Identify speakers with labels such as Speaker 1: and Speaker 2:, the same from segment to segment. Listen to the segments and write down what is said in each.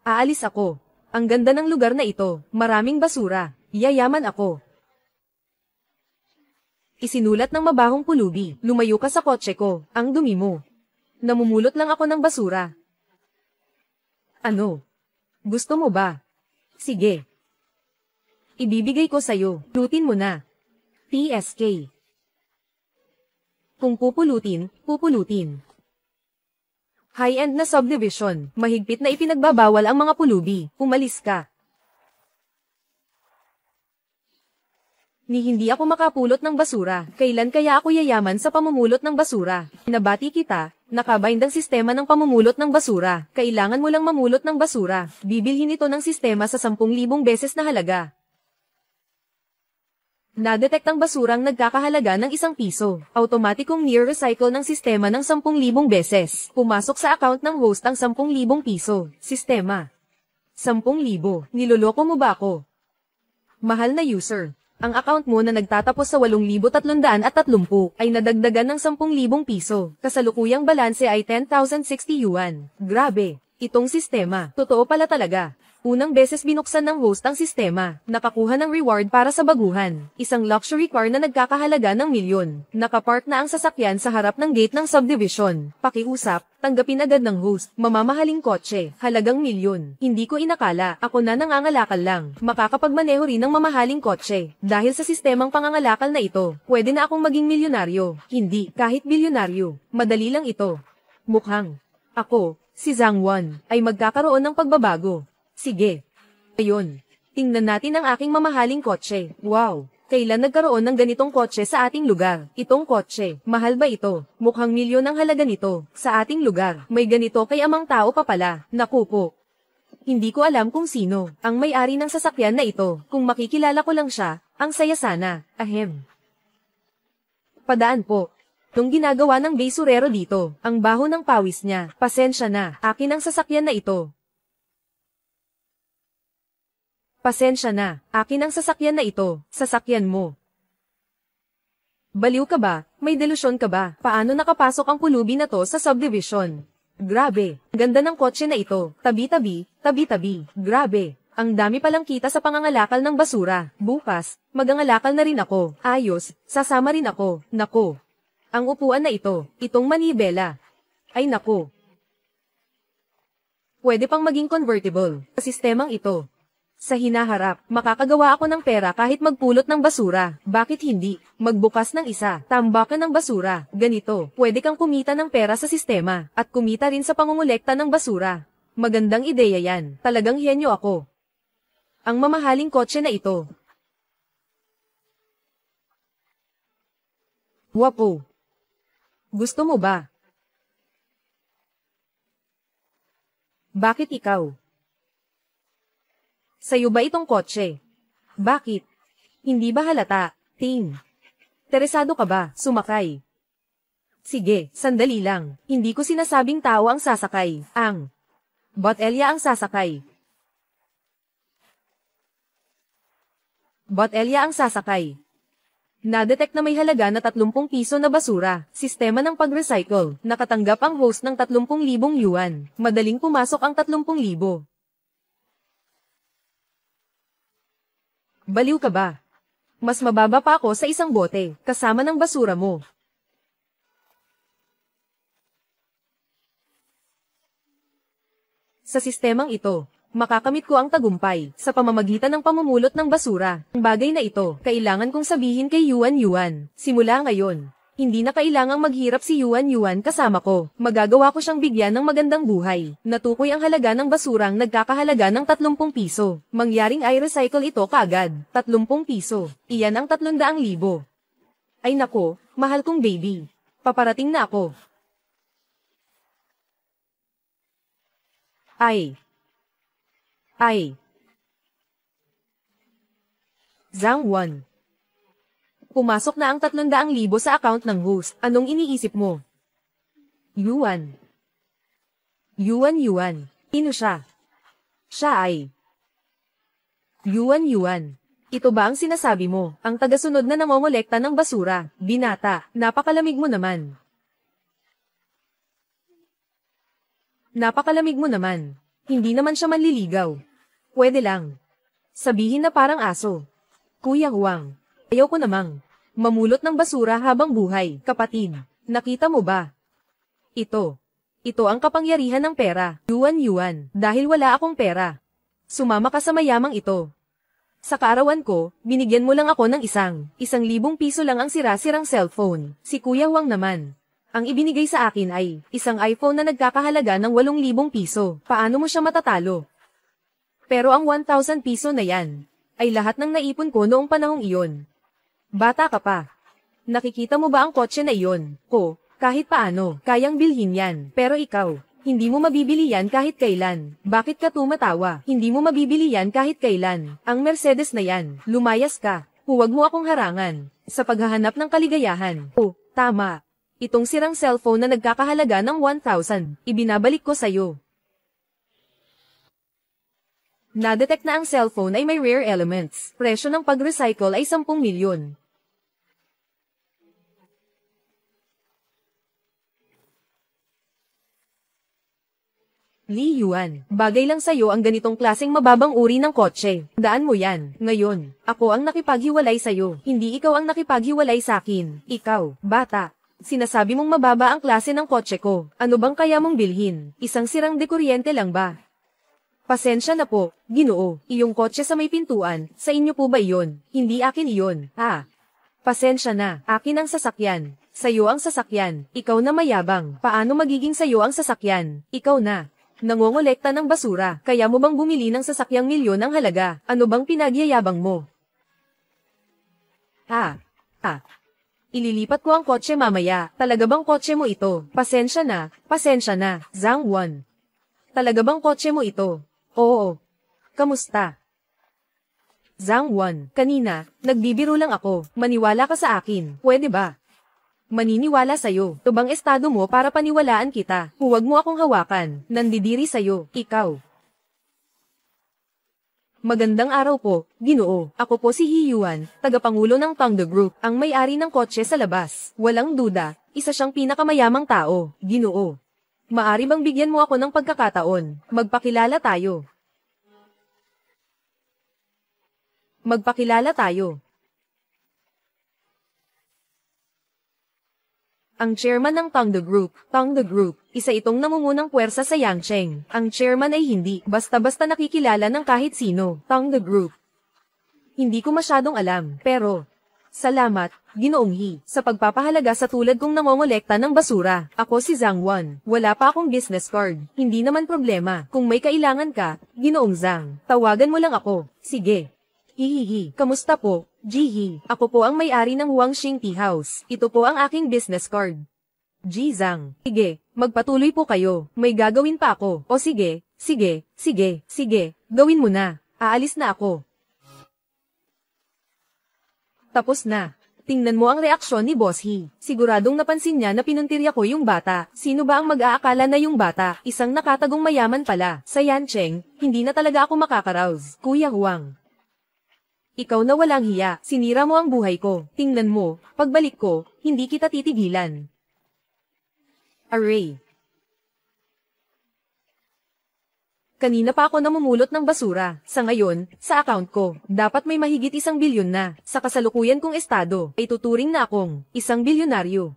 Speaker 1: Aalis ako. Ang ganda ng lugar na ito, maraming basura, yayaman ako. Isinulat ng mabahong pulubi, lumayo ka sa kotse ko, ang dumi mo. Namumulot lang ako ng basura. Ano? Gusto mo ba? Sige. Ibibigay ko sa'yo, lutin mo na. PSK. Kung pupulutin, pupulutin. High-end na subdivision, mahigpit na ipinagbabawal ang mga pulubi, umalis ka. Ni hindi ako makapulot ng basura, kailan kaya ako yayaman sa pamumulot ng basura? Nabati kita, nakabind ang sistema ng pamumulot ng basura, kailangan mo lang mamulot ng basura, bibilhin ito ng sistema sa 10,000 beses na halaga. Nadetect ang basurang nagkakahalaga ng 1 piso, automatikong near-recycle ng sistema ng 10,000 beses, pumasok sa account ng host ang 10,000 piso, sistema. 10,000, niloloko mo ba ako? Mahal na user. Ang account mo na nagtatapos sa 8,330 ay nadagdagan ng 10,000 piso. Kasalukuyang balanse ay 10,060 yuan. Grabe, itong sistema. Totoo pala talaga. Unang beses binuksan ng host ang sistema, nakakuha ng reward para sa baguhan. Isang luxury car na nagkakahalaga ng milyon. Nakapark na ang sasakyan sa harap ng gate ng subdivision. Pakiusap, tanggapin agad ng host. Mamamahaling kotse, halagang milyon. Hindi ko inakala, ako na nangangalakal lang. Makakapagmaneho rin ng mamahaling kotse. Dahil sa sistemang pangangalakal na ito, pwede na akong maging milyonaryo. Hindi, kahit bilyonaryo. Madali lang ito. Mukhang, ako, si Zhang Wan, ay magkakaroon ng pagbabago. Sige. Ayun. Tingnan natin ang aking mamahaling kotse. Wow! Kailan nagkaroon ng ganitong kotse sa ating lugar? Itong kotse, mahal ba ito? Mukhang milyon ang halaga nito. Sa ating lugar, may ganito kay amang tao pa pala. Naku po. Hindi ko alam kung sino ang may-ari ng sasakyan na ito. Kung makikilala ko lang siya, ang saya sana. Ahem. Padaan po. Nung ginagawa ng basurero dito, ang baho ng pawis niya. Pasensya na, akin ang sasakyan na ito. Pasensya na, akin ang sasakyan na ito, sasakyan mo. Baliw ka ba? May delusyon ka ba? Paano nakapasok ang pulubi na to sa subdivision? Grabe, ganda ng kotse na ito, tabi-tabi, tabi-tabi, grabe. Ang dami palang kita sa pangangalakal ng basura. Bukas, magangalakal na rin ako. Ayos, sasama rin ako. Nako. Ang upuan na ito, itong manibela. Ay nako. Pwede pang maging convertible, sa sistemang ito. Sa hinaharap, makakagawa ako ng pera kahit magpulot ng basura. Bakit hindi? Magbukas ng isa, tambakan ng basura. Ganito, pwede kang kumita ng pera sa sistema, at kumita rin sa pangungulekta ng basura. Magandang ideya yan. Talagang henyo ako. Ang mamahaling kotse na ito. Wapo. Gusto mo ba? Bakit ikaw? Sa'yo ba itong kotse? Bakit? Hindi ba halata? Ting. Interesado ka ba? Sumakay. Sige, sandali lang. Hindi ko sinasabing tao ang sasakay. Ang Botelya ang sasakay. Botelya ang sasakay. Nadetect na may halaga na 30 piso na basura. Sistema ng pag-recycle. Nakatanggap ang host ng 30,000 yuan. Madaling pumasok ang 30,000. Baliw ka ba? Mas mababa pa ako sa isang bote, kasama ng basura mo. Sa sistemang ito, makakamit ko ang tagumpay sa pamamagitan ng pamumulot ng basura. Ang bagay na ito, kailangan kong sabihin kay Yuan. Simula ngayon, hindi na kailangang maghirap si Yuan kasama ko. Magagawa ko siyang bigyan ng magandang buhay. Natukoy ang halaga ng basurang nagkakahalaga ng 30 piso. Mangyaring i-recycle ito kaagad. 30 piso. Iyan ang 300,000. Ay nako, mahal kong baby. Paparating na ako. Ay. Zhang Wan. Pumasok na ang 300,000 sa account ng host. Anong iniisip mo? Yuan. Sino siya? Siya ay Yuan. Ito ba ang sinasabi mo? Ang tagasunod na namomolekta ng basura. Binata, napakalamig mo naman. Hindi naman siya manliligaw. Pwede lang. Sabihin na parang aso. Kuya Huang. Ayaw ko namang mamulot ng basura habang buhay, kapatid. Nakita mo ba? Ito. Ito ang kapangyarihan ng pera. Yuan. Dahil wala akong pera. Sumama ka sa mayamang ito. Sa kaarawan ko, binigyan mo lang ako ng 1,000 piso lang ang sira-sirang cellphone. Si Kuya Huang naman. Ang ibinigay sa akin ay isang iPhone na nagkakahalaga ng 8,000 piso. Paano mo siya matatalo? Pero ang 1,000 piso na yan, ay lahat ng naipon ko noong panahong iyon. Bata ka pa. Nakikita mo ba ang kotse na iyon? Ko, kahit paano, kayang bilhin yan. Pero ikaw, hindi mo mabibili yan kahit kailan. Bakit ka tumatawa? Hindi mo mabibili yan kahit kailan. Ang Mercedes na yan, lumayas ka. Huwag mo akong harangan. Sa paghahanap ng kaligayahan. Oh, tama. Itong sirang cellphone na nagkakahalaga ng 1,000, ibinabalik ko sa'yo. Na-detect na ang cellphone ay may rare elements. Presyo ng pag-recycle ay 10 milyon. Li Yuan, bagay lang sa'yo ang ganitong klaseng mababang uri ng kotse. Daan mo yan. Ngayon, ako ang nakipaghiwalay sa'yo. Hindi ikaw ang nakipaghiwalay sa'kin. Ikaw, bata. Sinasabi mong mababa ang klase ng kotse ko. Ano bang kaya mong bilhin? Isang sirang dekuryente lang ba? Pasensya na po, Ginoo. Iyong kotse sa may pintuan, sa inyo po ba iyon? Hindi akin iyon. Pasensya na, akin ang sasakyan. Sa'yo ang sasakyan. Ikaw na mayabang. Paano magiging sa'yo ang sasakyan? Ikaw na. Nangongolekta ng basura, kaya mo bang bumili ng sasakyang milyon ang halaga? Ano bang pinagyayabang mo? Ililipat ko ang kotse mamaya. Talaga bang kotse mo ito? Pasensya na, Zhang Wan. Talaga bang kotse mo ito? Oo. Kamusta? Zhang Wan, kanina, nagbibiro lang ako. Maniwala ka sa akin, pwede ba? Maniniwala sa'yo. Ito bang estado mo para paniwalaan kita? Huwag mo akong hawakan. Nandidiri sa'yo. Ikaw. Magandang araw po, Ginoo. Ako po si He Yuan, tagapangulo ng Tongde Group, ang may-ari ng kotse sa labas. Walang duda, isa siyang pinakamayamang tao, Ginoo. Maari bang bigyan mo ako ng pagkakataon? Magpakilala tayo. Magpakilala tayo. Ang chairman ng Tongde Group, isa itong namumunang puwersa sa Yangcheng. Ang chairman ay hindi basta-basta nakikilala ng kahit sino. Tongde Group. Hindi ko masyadong alam, pero salamat, Ginoong He, sa pagpapahalaga sa tulad kong nangongolekta ng basura. Ako si Zhang Wan. Wala pa akong business card. Hindi naman problema. Kung may kailangan ka, Ginoong Zhang, tawagan mo lang ako. Sige. Hihihi. Kamusta po? Jihi. Ako po ang may-ari ng Huangxing Tea House. Ito po ang aking business card. Ji Zhang. Sige, magpatuloy po kayo. May gagawin pa ako. O sige. Gawin mo na. Aalis na ako. Tapos na. Tingnan mo ang reaksyon ni Boss He. Siguradong napansin niya na pinuntirya ko yung bata. Sino ba ang mag-aakala na yung bata? Isang nakatagong mayaman pala. Sa Yancheng, hindi na talaga ako makakaraos. Kuya Huang. Ikaw na walang hiya, sinira mo ang buhay ko. Tingnan mo, pagbalik ko, hindi kita titigilan. Array. Kanina pa ako namumulot ng basura. Sa ngayon, sa account ko, dapat may mahigit 1 bilyon na. Sa kasalukuyan kong estado, ay tuturing na akong 1 bilyonaryo.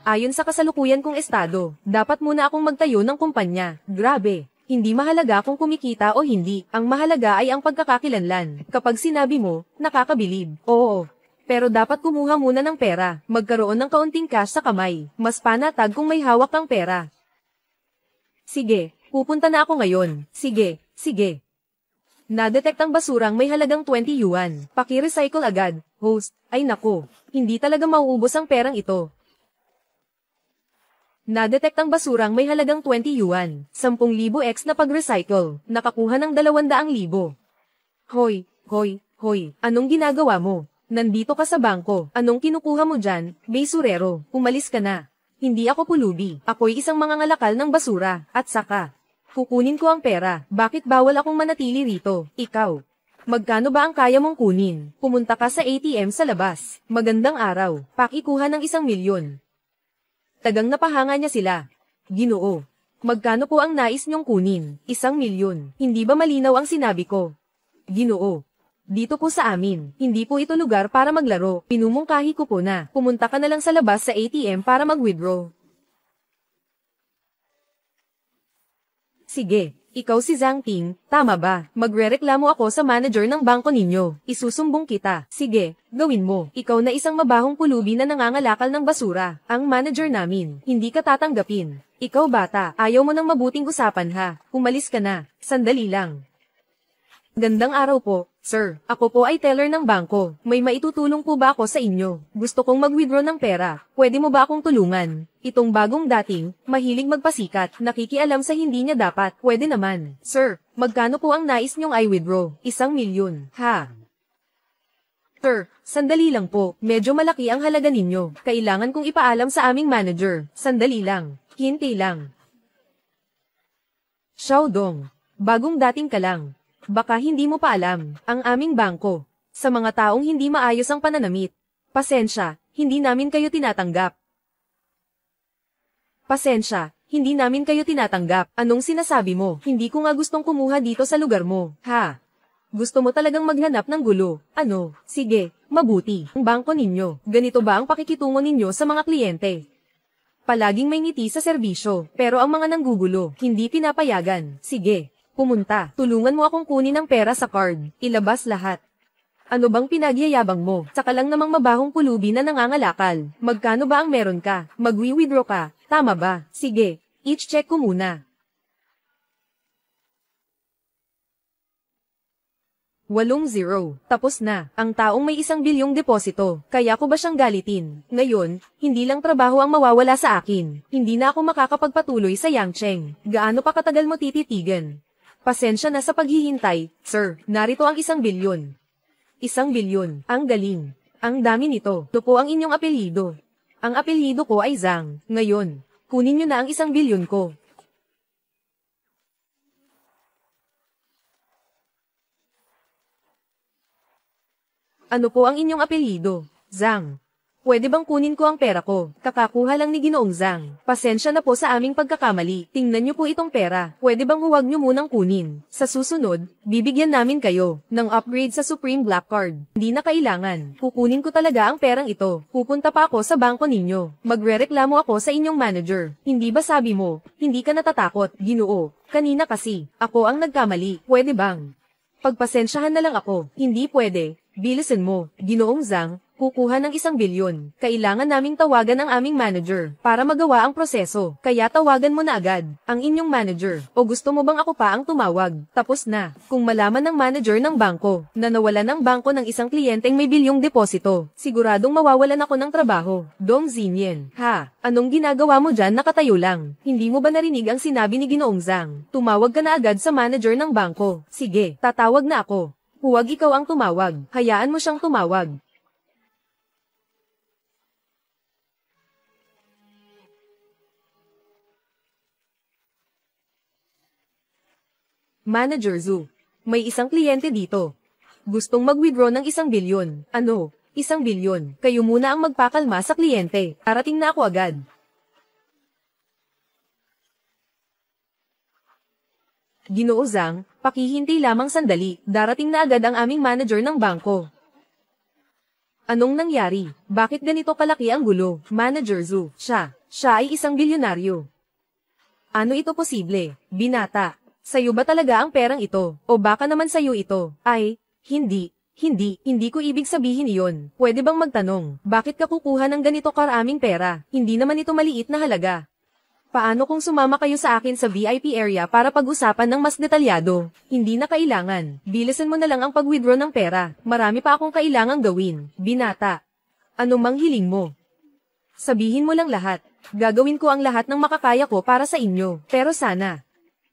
Speaker 1: Ayon sa kasalukuyan kong estado, dapat muna akong magtayo ng kumpanya. Grabe. Hindi mahalaga kung kumikita o hindi, ang mahalaga ay ang pagkakakilanlan. Kapag sinabi mo, nakakabilib. Oo. Pero dapat kumuha muna ng pera, magkaroon ng kaunting cash sa kamay. Mas panatag kung may hawak kang pera. Sige, pupunta na ako ngayon. Sige. Na-detect ang basurang may halagang 20 yuan. Paki-recycle agad. Host, ay nako. Hindi talaga mauubos ang perang ito. Na-detect ang basurang may halagang 20 yuan, 10,000 x na pag-recycle, nakakuha ng 200,000. Hoy, anong ginagawa mo? Nandito ka sa bangko, anong kinukuha mo dyan, basurero, umalis ka na. Hindi ako pulubi, ako'y isang mangangalakal ng basura, at saka, kukunin ko ang pera, bakit bawal akong manatili rito, ikaw? Magkano ba ang kaya mong kunin? Pumunta ka sa ATM sa labas, magandang araw, pakikuha ng 1 milyon. Tagang napahanga niya sila. Ginoo. Magkano po ang nais niyong kunin? 1,000,000. Hindi ba malinaw ang sinabi ko? Ginoo. Dito po sa amin, hindi po ito lugar para maglaro. Pinumungkahi ko po na, pumunta ka na lang sa labas sa ATM para mag-withdraw. Sige, ikaw si Zhang Ting, tama ba? Magrereklamo ako sa manager ng bangko ninyo. Isusumbong kita. Sige, gawin mo. Ikaw na isang mabahong pulubi na nangangalakal ng basura. Ang manager namin, hindi ka tatanggapin. Ikaw bata, ayaw mo ng mabuting usapan ha. Umalis ka na. Sandali lang. Gandang araw po, sir. Ako po ay teller ng bangko. May maitutulong po ba ako sa inyo? Gusto kong mag-withdraw ng pera. Pwede mo ba akong tulungan? Itong bagong dating, mahilig magpasikat, nakikialam sa hindi niya dapat. Pwede naman. Sir, magkano po ang nais niyong i-withdraw? 1,000,000. Ha? Sir, sandali lang po. Medyo malaki ang halaga ninyo. Kailangan kong ipaalam sa aming manager. Sandali lang. Hintay lang. Xiaodong, bagong dating ka lang. Baka hindi mo pa alam, ang aming bangko. Sa mga taong hindi maayos ang pananamit. Pasensya, hindi namin kayo tinatanggap. Pasensya, hindi namin kayo tinatanggap. Anong sinasabi mo? Hindi ko nga gustong kumuha dito sa lugar mo. Ha? Gusto mo talagang maghanap ng gulo? Ano? Sige, mabuti. Ang bangko ninyo. Ganito ba ang pakikitungo ninyo sa mga kliyente? Palaging may ngiti sa serbisyo, pero ang mga nanggugulo, hindi pinapayagan. Sige. Pumunta, tulungan mo akong kunin ang pera sa card, ilabas lahat. Ano bang pinagyayabang mo? Saka lang namang mabahong pulubi na nangangalakal. Magkano ba ang meron ka? Magwi-withdraw ka, tama ba? Sige, each check ko muna. 80. Tapos na, ang taong may 1,000,000,000 deposito, kaya ko ba siyang galitin? Ngayon, hindi lang trabaho ang mawawala sa akin. Hindi na ako makakapagpatuloy sa Yangcheng. Gaano pa katagal mo tititigan? Pasensya na sa paghihintay, sir. Narito ang 1,000,000,000. 1,000,000,000. Ang galing. Ang dami nito. Ito po ang inyong apelyido. Ang apelyido ko ay Zhang. Ngayon, kunin niyo na ang 1,000,000,000 ko. Ano po ang inyong apelyido? Zhang. Pwede bang kunin ko ang pera ko? Kakakuha lang ni Ginoong Zhang. Pasensya na po sa aming pagkakamali. Tingnan niyo po itong pera. Pwede bang huwag niyo munang kunin? Sa susunod, bibigyan namin kayo ng upgrade sa Supreme Black Card. Hindi na kailangan. Kukunin ko talaga ang perang ito. Pupunta pa ako sa bangko ninyo. Magrereklamo ako sa inyong manager. Hindi ba sabi mo, hindi ka natatakot, Ginoo? Kanina kasi, ako ang nagkamali. Pwede bang? Pagpasensyahan na lang ako. Hindi pwede. Bilisan mo, Ginoong Zhang. Kukuha ng 1,000,000,000. Kailangan naming tawagan ang aming manager para magawa ang proseso. Kaya tawagan mo na agad ang inyong manager. O gusto mo bang ako pa ang tumawag? Tapos na. Kung malaman ng manager ng bangko na nawala ng bangko ng isang kliyenteng may bilyong deposito, siguradong mawawalan ako ng trabaho. Dong Zinyen. Ha? Anong ginagawa mo dyan nakatayo lang? Hindi mo ba narinig ang sinabi ni Ginoong Zhang? Tumawag ka na agad sa manager ng bangko. Sige, tatawag na ako. Huwag ikaw ang tumawag. Hayaan mo siyang tumawag. Manager Zhu, may isang kliyente dito. Gustong mag-withdraw ng 1,000,000,000. Ano? 1,000,000,000. Kayo muna ang magpakalma sa kliyente. Arating na ako agad. Ginoo Zhang, pakihintay lamang sandali. Darating na agad ang aming manager ng bangko. Anong nangyari? Bakit ganito kalaki ang gulo? Manager Zhu, siya ay isang bilyonaryo. Ano ito posible? Binata. Sa'yo ba talaga ang perang ito? O baka naman sa'yo ito? Ay, hindi ko ibig sabihin iyon. Pwede bang magtanong, bakit ka kukuha ng ganito karaming pera? Hindi naman ito maliit na halaga. Paano kung sumama kayo sa akin sa VIP area para pag-usapan ng mas detalyado? Hindi na kailangan. Bilisan mo na lang ang pag-withdraw ng pera. Marami pa akong kailangang gawin. Binata. Ano mang hiling mo? Sabihin mo lang lahat. Gagawin ko ang lahat ng makakaya ko para sa inyo. Pero sana,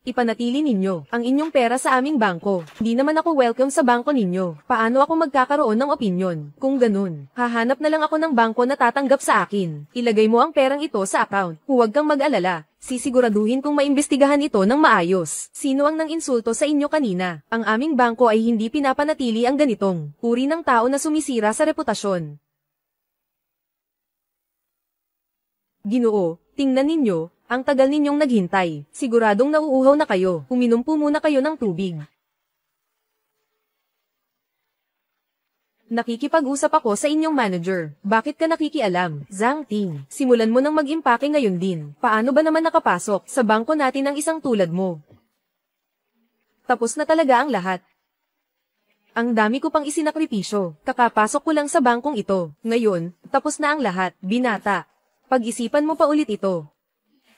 Speaker 1: ipanatili ninyo ang inyong pera sa aming bangko. Hindi naman ako welcome sa bangko ninyo. Paano ako magkakaroon ng opinyon? Kung ganun, hahanap na lang ako ng bangko na tatanggap sa akin. Ilagay mo ang perang ito sa account. Huwag kang mag-alala. Sisiguraduhin kong maimbestigahan ito ng maayos. Sino ang nang-insulto sa inyo kanina? Ang aming bangko ay hindi pinapanatili ang ganitong uri ng tao na sumisira sa reputasyon. Ginoo, tingnan ninyo, Ang tagal ninyong naghintay. Siguradong nauuhaw na kayo. Uminom po muna kayo ng tubig. Nakikipag-usap ako sa inyong manager. Bakit ka nakikialam? Zhang Ting, simulan mo nang mag-impake ngayon din. Paano ba naman nakapasok sa bangko natin ang isang tulad mo? Tapos na talaga ang lahat. Ang dami ko pang isinakripisyo. Kakapasok ko lang sa bangkong ito. Ngayon, tapos na ang lahat. Binata. Pag-isipan mo pa ulit ito.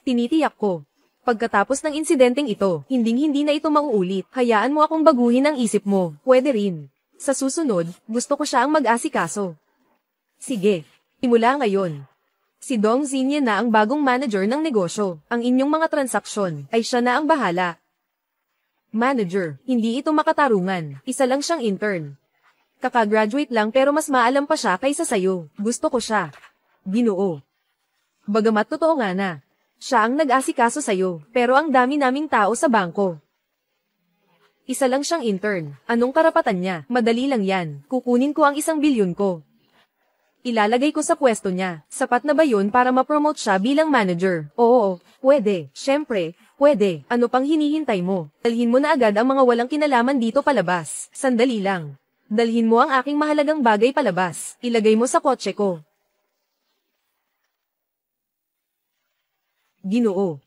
Speaker 1: Tinitiyak ko. Pagkatapos ng insidenteng ito, hinding-hindi na ito mauulit. Hayaan mo akong baguhin ang isip mo. Pwede rin. Sa susunod, gusto ko siya ang mag-asikaso. Sige, simula ngayon. Si Dong Zinya na ang bagong manager ng negosyo. Ang inyong mga transaksyon ay siya na ang bahala. Manager, hindi ito makatarungan. Isa lang siyang intern. Kakagraduate lang pero mas maalam pa siya kaysa sayo. Gusto ko siya. Ginoo. Bagamat totoo nga na. Siya ang nag-asikaso sayo, pero ang dami naming tao sa bangko. Isa lang siyang intern. Anong karapatan niya? Madali lang yan. Kukunin ko ang 1 bilyon ko. Ilalagay ko sa pwesto niya. Sapat na ba yun para ma-promote siya bilang manager? Oo, pwede. Siyempre, pwede. Ano pang hinihintay mo? Dalhin mo na agad ang mga walang kinalaman dito palabas. Sandali lang. Dalhin mo ang aking mahalagang bagay palabas. Ilagay mo sa kotse ko. Ginoo.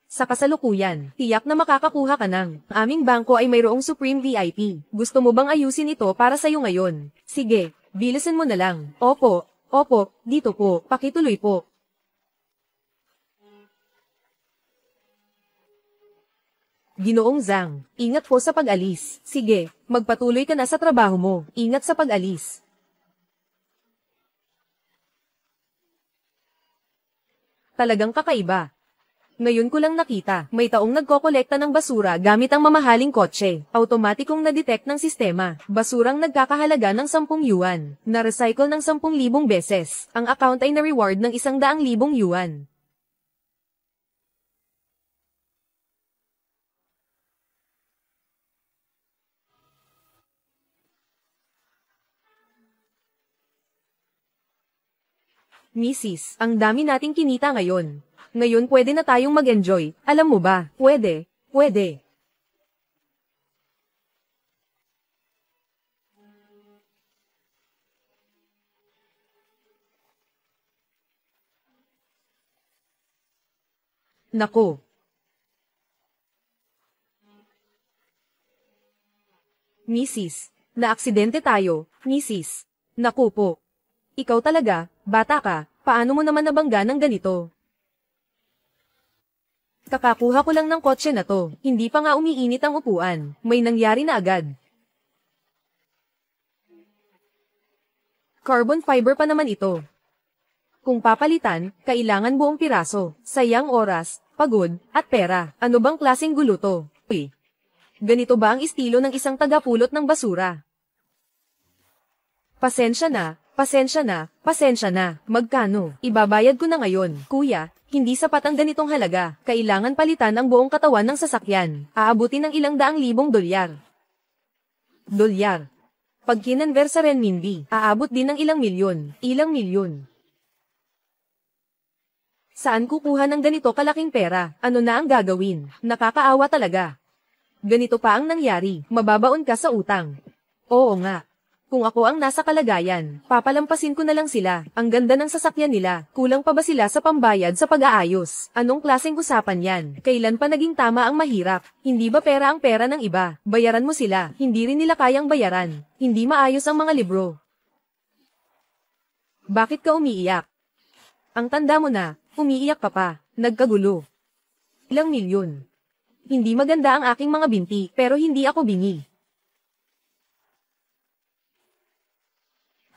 Speaker 1: Sa kasalukuyan, tiyak na makakakuha ka ng aming bangko ay mayroong Supreme VIP. Gusto mo bang ayusin ito para sa'yo ngayon? Sige, bilisan mo na lang. Opo, dito po, pakituloy po. Ginoong Zhang, ingat po sa pag-alis. Sige, magpatuloy ka na sa trabaho mo. Ingat sa pag-alis. Talagang kakaiba. Ngayon ko lang nakita, may taong nagkokolekta ng basura gamit ang mamahaling kotse. Automatikong na-detect ng sistema. Basurang nagkakahalaga ng 10 yuan. Na-recycle ng 10,000 beses. Ang account ay na-reward ng 100,000 yuan. Mrs., ang dami nating kinita ngayon. Ngayon pwede na tayong mag-enjoy. Alam mo ba? Pwede. Nako. Mrs., naaksidente tayo. Mrs. Naku po. Ikaw talaga, bata ka, paano mo naman nabangga ng ganito? Kakakuha ko lang ng kotse na to, hindi pa nga umiinit ang upuan, may nangyari na agad. Carbon fiber pa naman ito. Kung papalitan, kailangan buong piraso, sayang oras, pagod, at pera. Ano bang klaseng gulo to? Uy, ganito ba ang estilo ng isang tagapulot ng basura? Pasensya na. Magkano? Ibabayad ko na ngayon. Kuya, hindi sapat ang ganitong halaga. Kailangan palitan ang buong katawan ng sasakyan. Aabutin ng ilang daang libong dolyar. Pag kinonvert sa renminbi, aabot din ng ilang milyon. Saan kukuha ng ganito kalaking pera? Ano na ang gagawin? Nakakaawa talaga. Ganito pa ang nangyari, mababaon ka sa utang. Oo nga. Kung ako ang nasa kalagayan, papalampasin ko na lang sila. Ang ganda ng sasakyan nila. Kulang pa ba sila sa pambayad sa pag-aayos? Anong klaseng usapan yan? Kailan pa naging tama ang mahirap? Hindi ba pera ang pera ng iba? Bayaran mo sila. Hindi rin nila kayang bayaran. Hindi maayos ang mga libro. Bakit ka umiiyak? Ang tanda mo na, umiiyak ka pa. Nagkagulo. Ilang milyon. Hindi maganda ang aking mga binti, pero hindi ako bingi.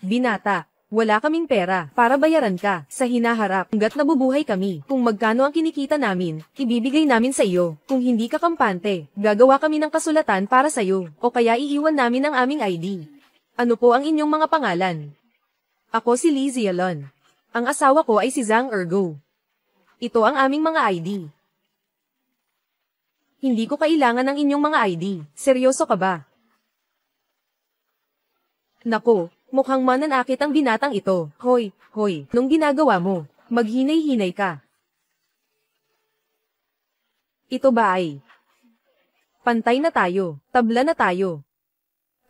Speaker 1: Binata, wala kaming pera para bayaran ka sa hinaharap. Hanggat nabubuhay kami, kung magkano ang kinikita namin, ibibigay namin sa iyo. Kung hindi ka kampante, gagawa kami ng kasulatan para sa iyo, o kaya iiwan namin ang aming ID. Ano po ang inyong mga pangalan? Ako si Li Zialon. Ang asawa ko ay si Zhang Ergo. Ito ang aming mga ID. Hindi ko kailangan ng inyong mga ID. Seryoso ka ba? Nako. Mukhang mananakit ang binatang ito. Hoy, nung ginagawa mo, maghinay-hinay ka. Ito ba ay pantay na tayo, tabla na tayo.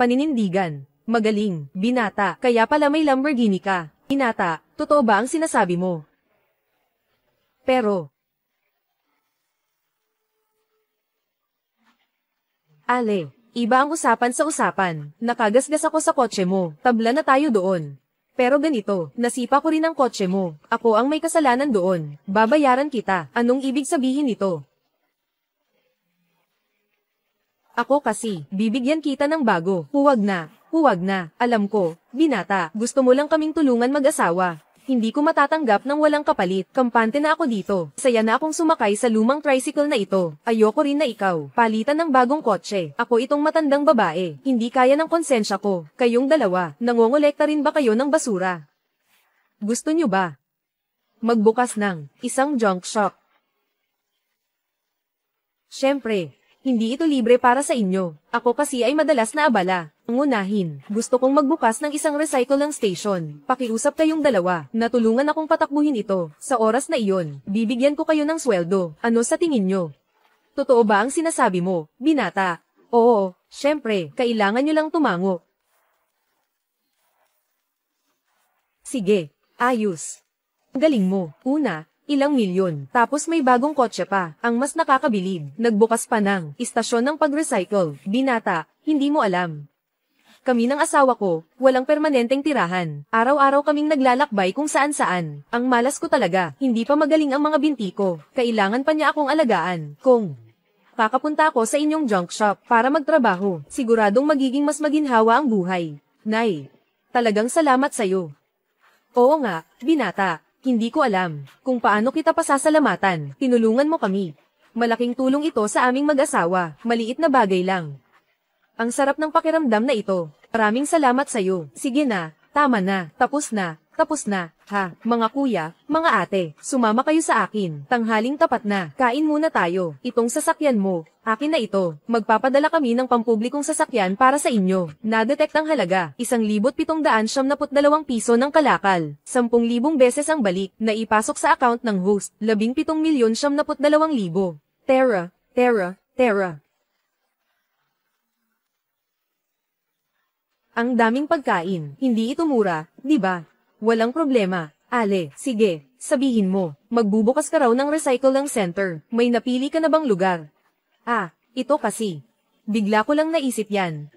Speaker 1: Paninindigan, magaling, binata, kaya pala may Lamborghini ka. Binata, totoo ba ang sinasabi mo? Pero, Ale, iba ang usapan sa usapan. Nakagasgas ako sa kotse mo, tabla na tayo doon. Pero ganito, nasipa ko rin ang kotse mo. Ako ang may kasalanan doon. Babayaran kita. Anong ibig sabihin nito? Ako kasi, bibigyan kita ng bago. Huwag na. Huwag na. Alam ko, binata, gusto mo lang kaming tulungan mag-asawa. Hindi ko matatanggap ng walang kapalit. Kampante na ako dito. Saya na akong sumakay sa lumang tricycle na ito. Ayoko rin na ikaw. Palitan ng bagong kotse. Ako itong matandang babae. Hindi kaya ng konsensya ko. Kayong dalawa, nangongolekta rin ba kayo ng basura? Gusto nyo ba magbukas ng isang junk shop? Siyempre, hindi ito libre para sa inyo. Ako kasi ay madalas na abala. Ang unahin, gusto kong magbukas ng isang recycling station. Pakiusap kayong dalawa, natulungan akong patakbuhin ito. Sa oras na iyon, bibigyan ko kayo ng sweldo. Ano sa tingin nyo? Totoo ba ang sinasabi mo, binata? Oo, syempre, kailangan nyo lang tumango. Sige, ayos. Galing mo. Una, ilang milyon. Tapos may bagong kotse pa. Ang mas nakakabilib, nagbukas pa ng istasyon ng pag-recycle. Binata, hindi mo alam. Kami ng asawa ko, walang permanenteng tirahan. Araw-araw kaming naglalakbay kung saan-saan. Ang malas ko talaga, hindi pa magaling ang mga binti ko. Kailangan pa niya akong alagaan. Kung kakapunta ako sa inyong junk shop para magtrabaho, siguradong magiging mas maginhawa ang buhay. Nay, talagang salamat sa'yo. Oo nga, binata, hindi ko alam kung paano kita pasasalamatan. Tinulungan mo kami. Malaking tulong ito sa aming mag-asawa, maliit na bagay lang. Ang sarap ng pakiramdam na ito. Maraming salamat sa'yo. Sige na, tama na, tapos na, ha, mga kuya, mga ate, sumama kayo sa akin. Tanghaling tapat na, kain muna tayo. Itong sasakyan mo, akin na ito. Magpapadala kami ng pampublikong sasakyan para sa inyo. Nadetect ang halaga, 1,772 piso ng kalakal. 10,000 beses ang balik, na ipasok sa account ng host, 17,072,000. Tera. Ang daming pagkain, hindi ito mura, di ba? Walang problema. Ale, sige, sabihin mo, magbubukas ka raw ng recycling center. May napili ka na bang lugar? Ah, ito kasi. Bigla ko lang naisip yan.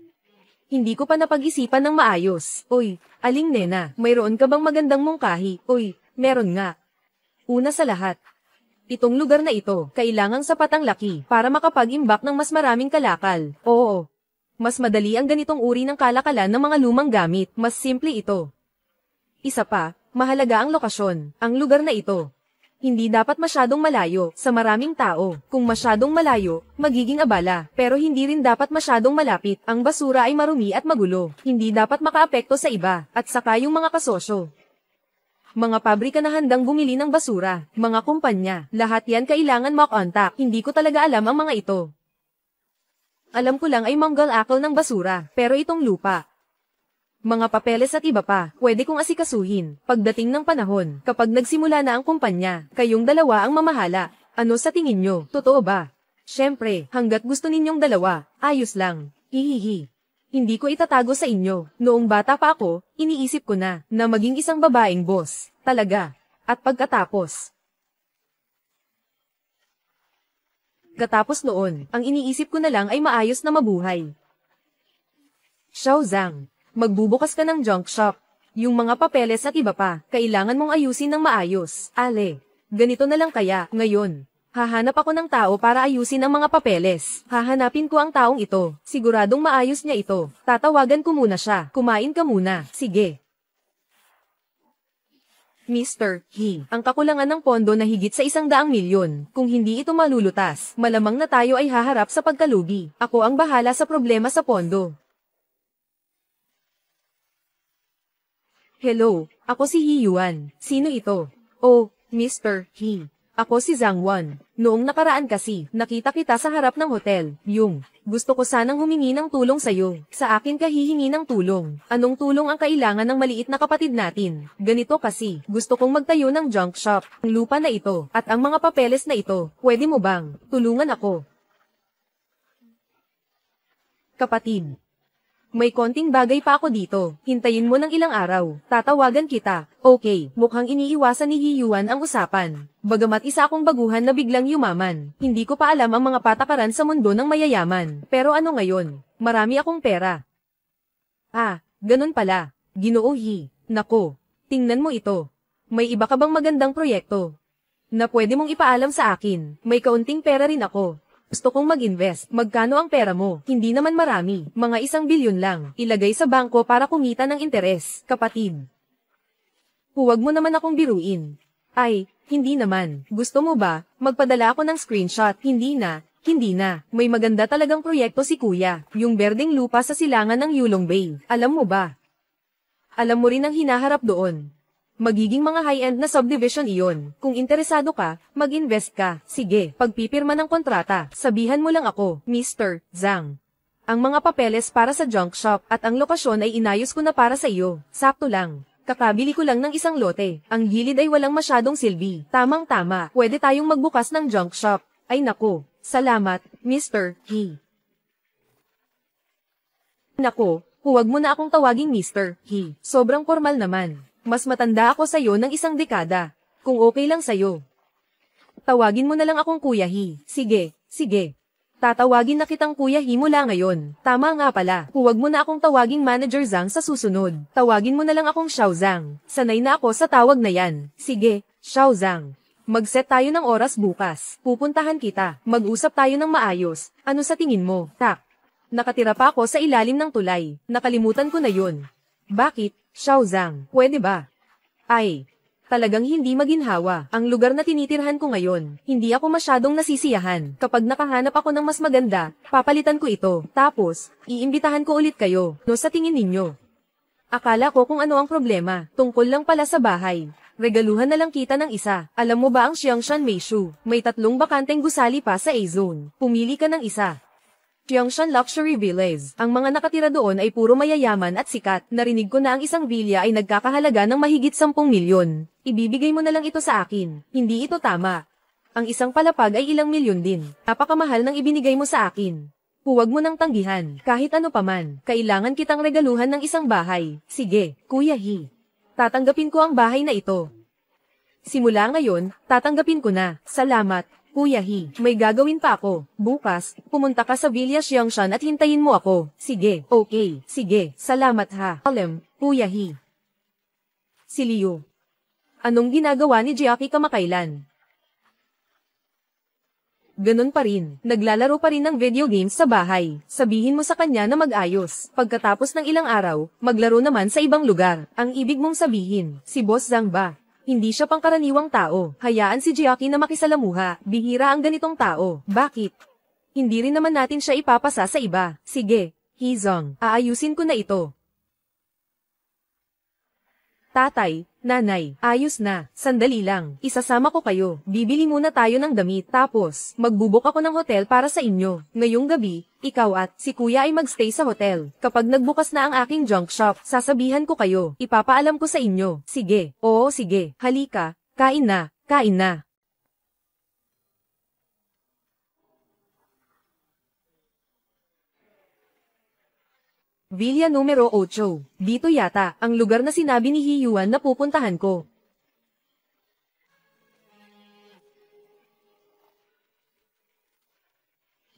Speaker 1: Hindi ko pa napag-isipan ng maayos. Oy, aling nena, mayroon ka bang magandang mungkahi? Oy, meron nga. Una sa lahat, itong lugar na ito, kailangang sapat ang laki para makapag-imbak ng mas maraming kalakal. Oo. Mas madali ang ganitong uri ng kalakalan ng mga lumang gamit, mas simple ito. Isa pa, mahalaga ang lokasyon, ang lugar na ito. Hindi dapat masyadong malayo, sa maraming tao. Kung masyadong malayo, magiging abala, pero hindi rin dapat masyadong malapit. Ang basura ay marumi at magulo, hindi dapat makaapekto sa iba, at saka yung mga kasosyo. Mga pabrika na handang bumili ng basura, mga kumpanya, lahat yan kailangan makontak. Hindi ko talaga alam ang mga ito. Alam ko lang ay manggal akal ng basura, pero itong lupa. Mga papeles at iba pa, pwede kong asikasuhin. Pagdating ng panahon, kapag nagsimula na ang kumpanya, kayong dalawa ang mamahala. Ano sa tingin nyo, totoo ba? Siyempre, hanggat gusto ninyong dalawa, ayos lang. Hihihi. Hindi ko itatago sa inyo, noong bata pa ako, iniisip ko na maging isang babaeng boss. Talaga. At pagkatapos, noon, ang iniisip ko na lang ay maayos na mabuhay. Xiao Zhang, magbubukas ka ng junk shop. Yung mga papeles at iba pa, kailangan mong ayusin ng maayos. Ale, ganito na lang kaya, ngayon. Hahanap ako ng tao para ayusin ang mga papeles. Hahanapin ko ang taong ito. Siguradong maayos niya ito. Tatawagan ko muna siya. Kumain ka muna. Sige. Mr. He, ang kakulangan ng pondo na higit sa 100 milyon. Kung hindi ito malulutas, malamang na tayo ay haharap sa pagkalugi. Ako ang bahala sa problema sa pondo. Hello, ako si He Yuan. Sino ito? Oh, Mr. He. Ako si Zhang Wan. Noong nakaraan kasi, nakita kita sa harap ng hotel. Gusto ko sanang humingi ng tulong sa'yo. Sa akin ka hihingi ng tulong. Anong tulong ang kailangan ng maliit na kapatid natin? Ganito kasi, gusto kong magtayo ng junk shop. Ang lupa na ito, at ang mga papeles na ito, pwede mo bang tulungan ako? Kapatid. May konting bagay pa ako dito. Hintayin mo ng ilang araw. Tatawagan kita. Okay, mukhang iniiwasan ni Hiyuan ang usapan. Bagamat isa akong baguhan na biglang yumaman, hindi ko pa alam ang mga patakaran sa mundo ng mayayaman. Pero ano ngayon? Marami akong pera. Ah, ganun pala. Ginoo Hi. Nako, tingnan mo ito. May iba ka bang magandang proyekto na pwede mong ipaalam sa akin? May kaunting pera rin ako. Gusto kong mag-invest. Magkano ang pera mo? Hindi naman marami. Mga 1 bilyon lang. Ilagay sa bangko para kumita ng interes. Kapatid. Huwag mo naman akong biruin. Ay, hindi naman. Gusto mo ba? Magpadala ako ng screenshot. Hindi na. May maganda talagang proyekto si Kuya. Yung berdeng lupa sa silangan ng Yulong Bay. Alam mo ba? Alam mo rin ang hinaharap doon. Magiging mga high-end na subdivision iyon. Kung interesado ka, mag-invest ka. Sige, pagpipirma ng kontrata, sabihan mo lang ako, Mr. Zhang. Ang mga papeles para sa junk shop at ang lokasyon ay inayos ko na para sa iyo. Sakto lang. Kakabili ko lang ng 1 lote. Ang gilid ay walang masyadong silbi. Tamang-tama. Pwede tayong magbukas ng junk shop. Ay nako, salamat, Mr. He. Nako, huwag mo na akong tawaging Mr. He. Sobrang formal naman. Mas matanda ako sa'yo ng 1 dekada. Kung okay lang sa'yo. Tawagin mo na lang akong Kuya Hi. Sige. Tatawagin na kitang Kuya Hi mula ngayon. Tama nga pala. Huwag mo na akong tawaging Manager Zhang sa susunod. Tawagin mo na lang akong Xiao Zhang. Sanay na ako sa tawag na yan. Sige, Xiao Zhang. Mag-set tayo ng oras bukas. Pupuntahan kita. Mag-usap tayo ng maayos. Ano sa tingin mo? Tak. Nakatira pa ako sa ilalim ng tulay. Nakalimutan ko na yun. Bakit? Xiao Zhang, pwede ba? Ay, talagang hindi maginhawa. Ang lugar na tinitirhan ko ngayon, hindi ako masyadong nasisiyahan. Kapag nakahanap ako ng mas maganda, papalitan ko ito. Tapos, iimbitahan ko ulit kayo. No sa tingin ninyo? Akala ko kung ano ang problema. Tungkol lang pala sa bahay. Regaluhan na lang kita ng isa. Alam mo ba ang Xiangshan Meishu? May 3 bakanteng gusali pa sa A-Zone. Pumili ka ng isa. Xiangshan Luxury Villas. Ang mga nakatira doon ay puro mayayaman at sikat. Narinig ko na ang isang villa ay nagkakahalaga ng mahigit 10 milyon. Ibibigay mo na lang ito sa akin. Hindi ito tama. Ang isang palapag ay ilang milyon din. Napakamahal ng ibinigay mo sa akin. Huwag mo nang tanggihan. Kahit ano paman, kailangan kitang regaluhan ng isang bahay. Sige, Kuya Hi. Tatanggapin ko ang bahay na ito. Simula ngayon, tatanggapin ko na. Salamat. Kuya Hi, may gagawin pa ako. Bukas, pumunta ka sa Villa Xiangshan at hintayin mo ako. Sige, okay. Sige, salamat ha. Kuya Hi. Si Liu. Anong ginagawa ni Jackie kamakailan? Ganun pa rin, naglalaro pa rin ng video games sa bahay. Sabihin mo sa kanya na mag-ayos. Pagkatapos ng ilang araw, maglaro naman sa ibang lugar. Ang ibig mong sabihin, si Boss Zhang ba? Hindi siya pangkaraniwang tao. Hayaan si Jackie na makisalamuha. Bihira ang ganitong tao. Bakit? Hindi rin naman natin siya ipapasa sa iba. Sige, Hizong, aayusin ko na ito. Tatay, nanay, ayos na. Sandali lang. Isasama ko kayo. Bibili muna tayo ng damit. Tapos, magbubuk ako ng hotel para sa inyo. Ngayong gabi, ikaw at si Kuya ay magstay sa hotel. Kapag nagbukas na ang aking junk shop, sasabihan ko kayo. Ipapaalam ko sa inyo. Sige. Oo, sige. Halika. Kain na. Kain na. Villa numero 8. Dito yata, ang lugar na sinabi ni Hiyuan na pupuntahan ko.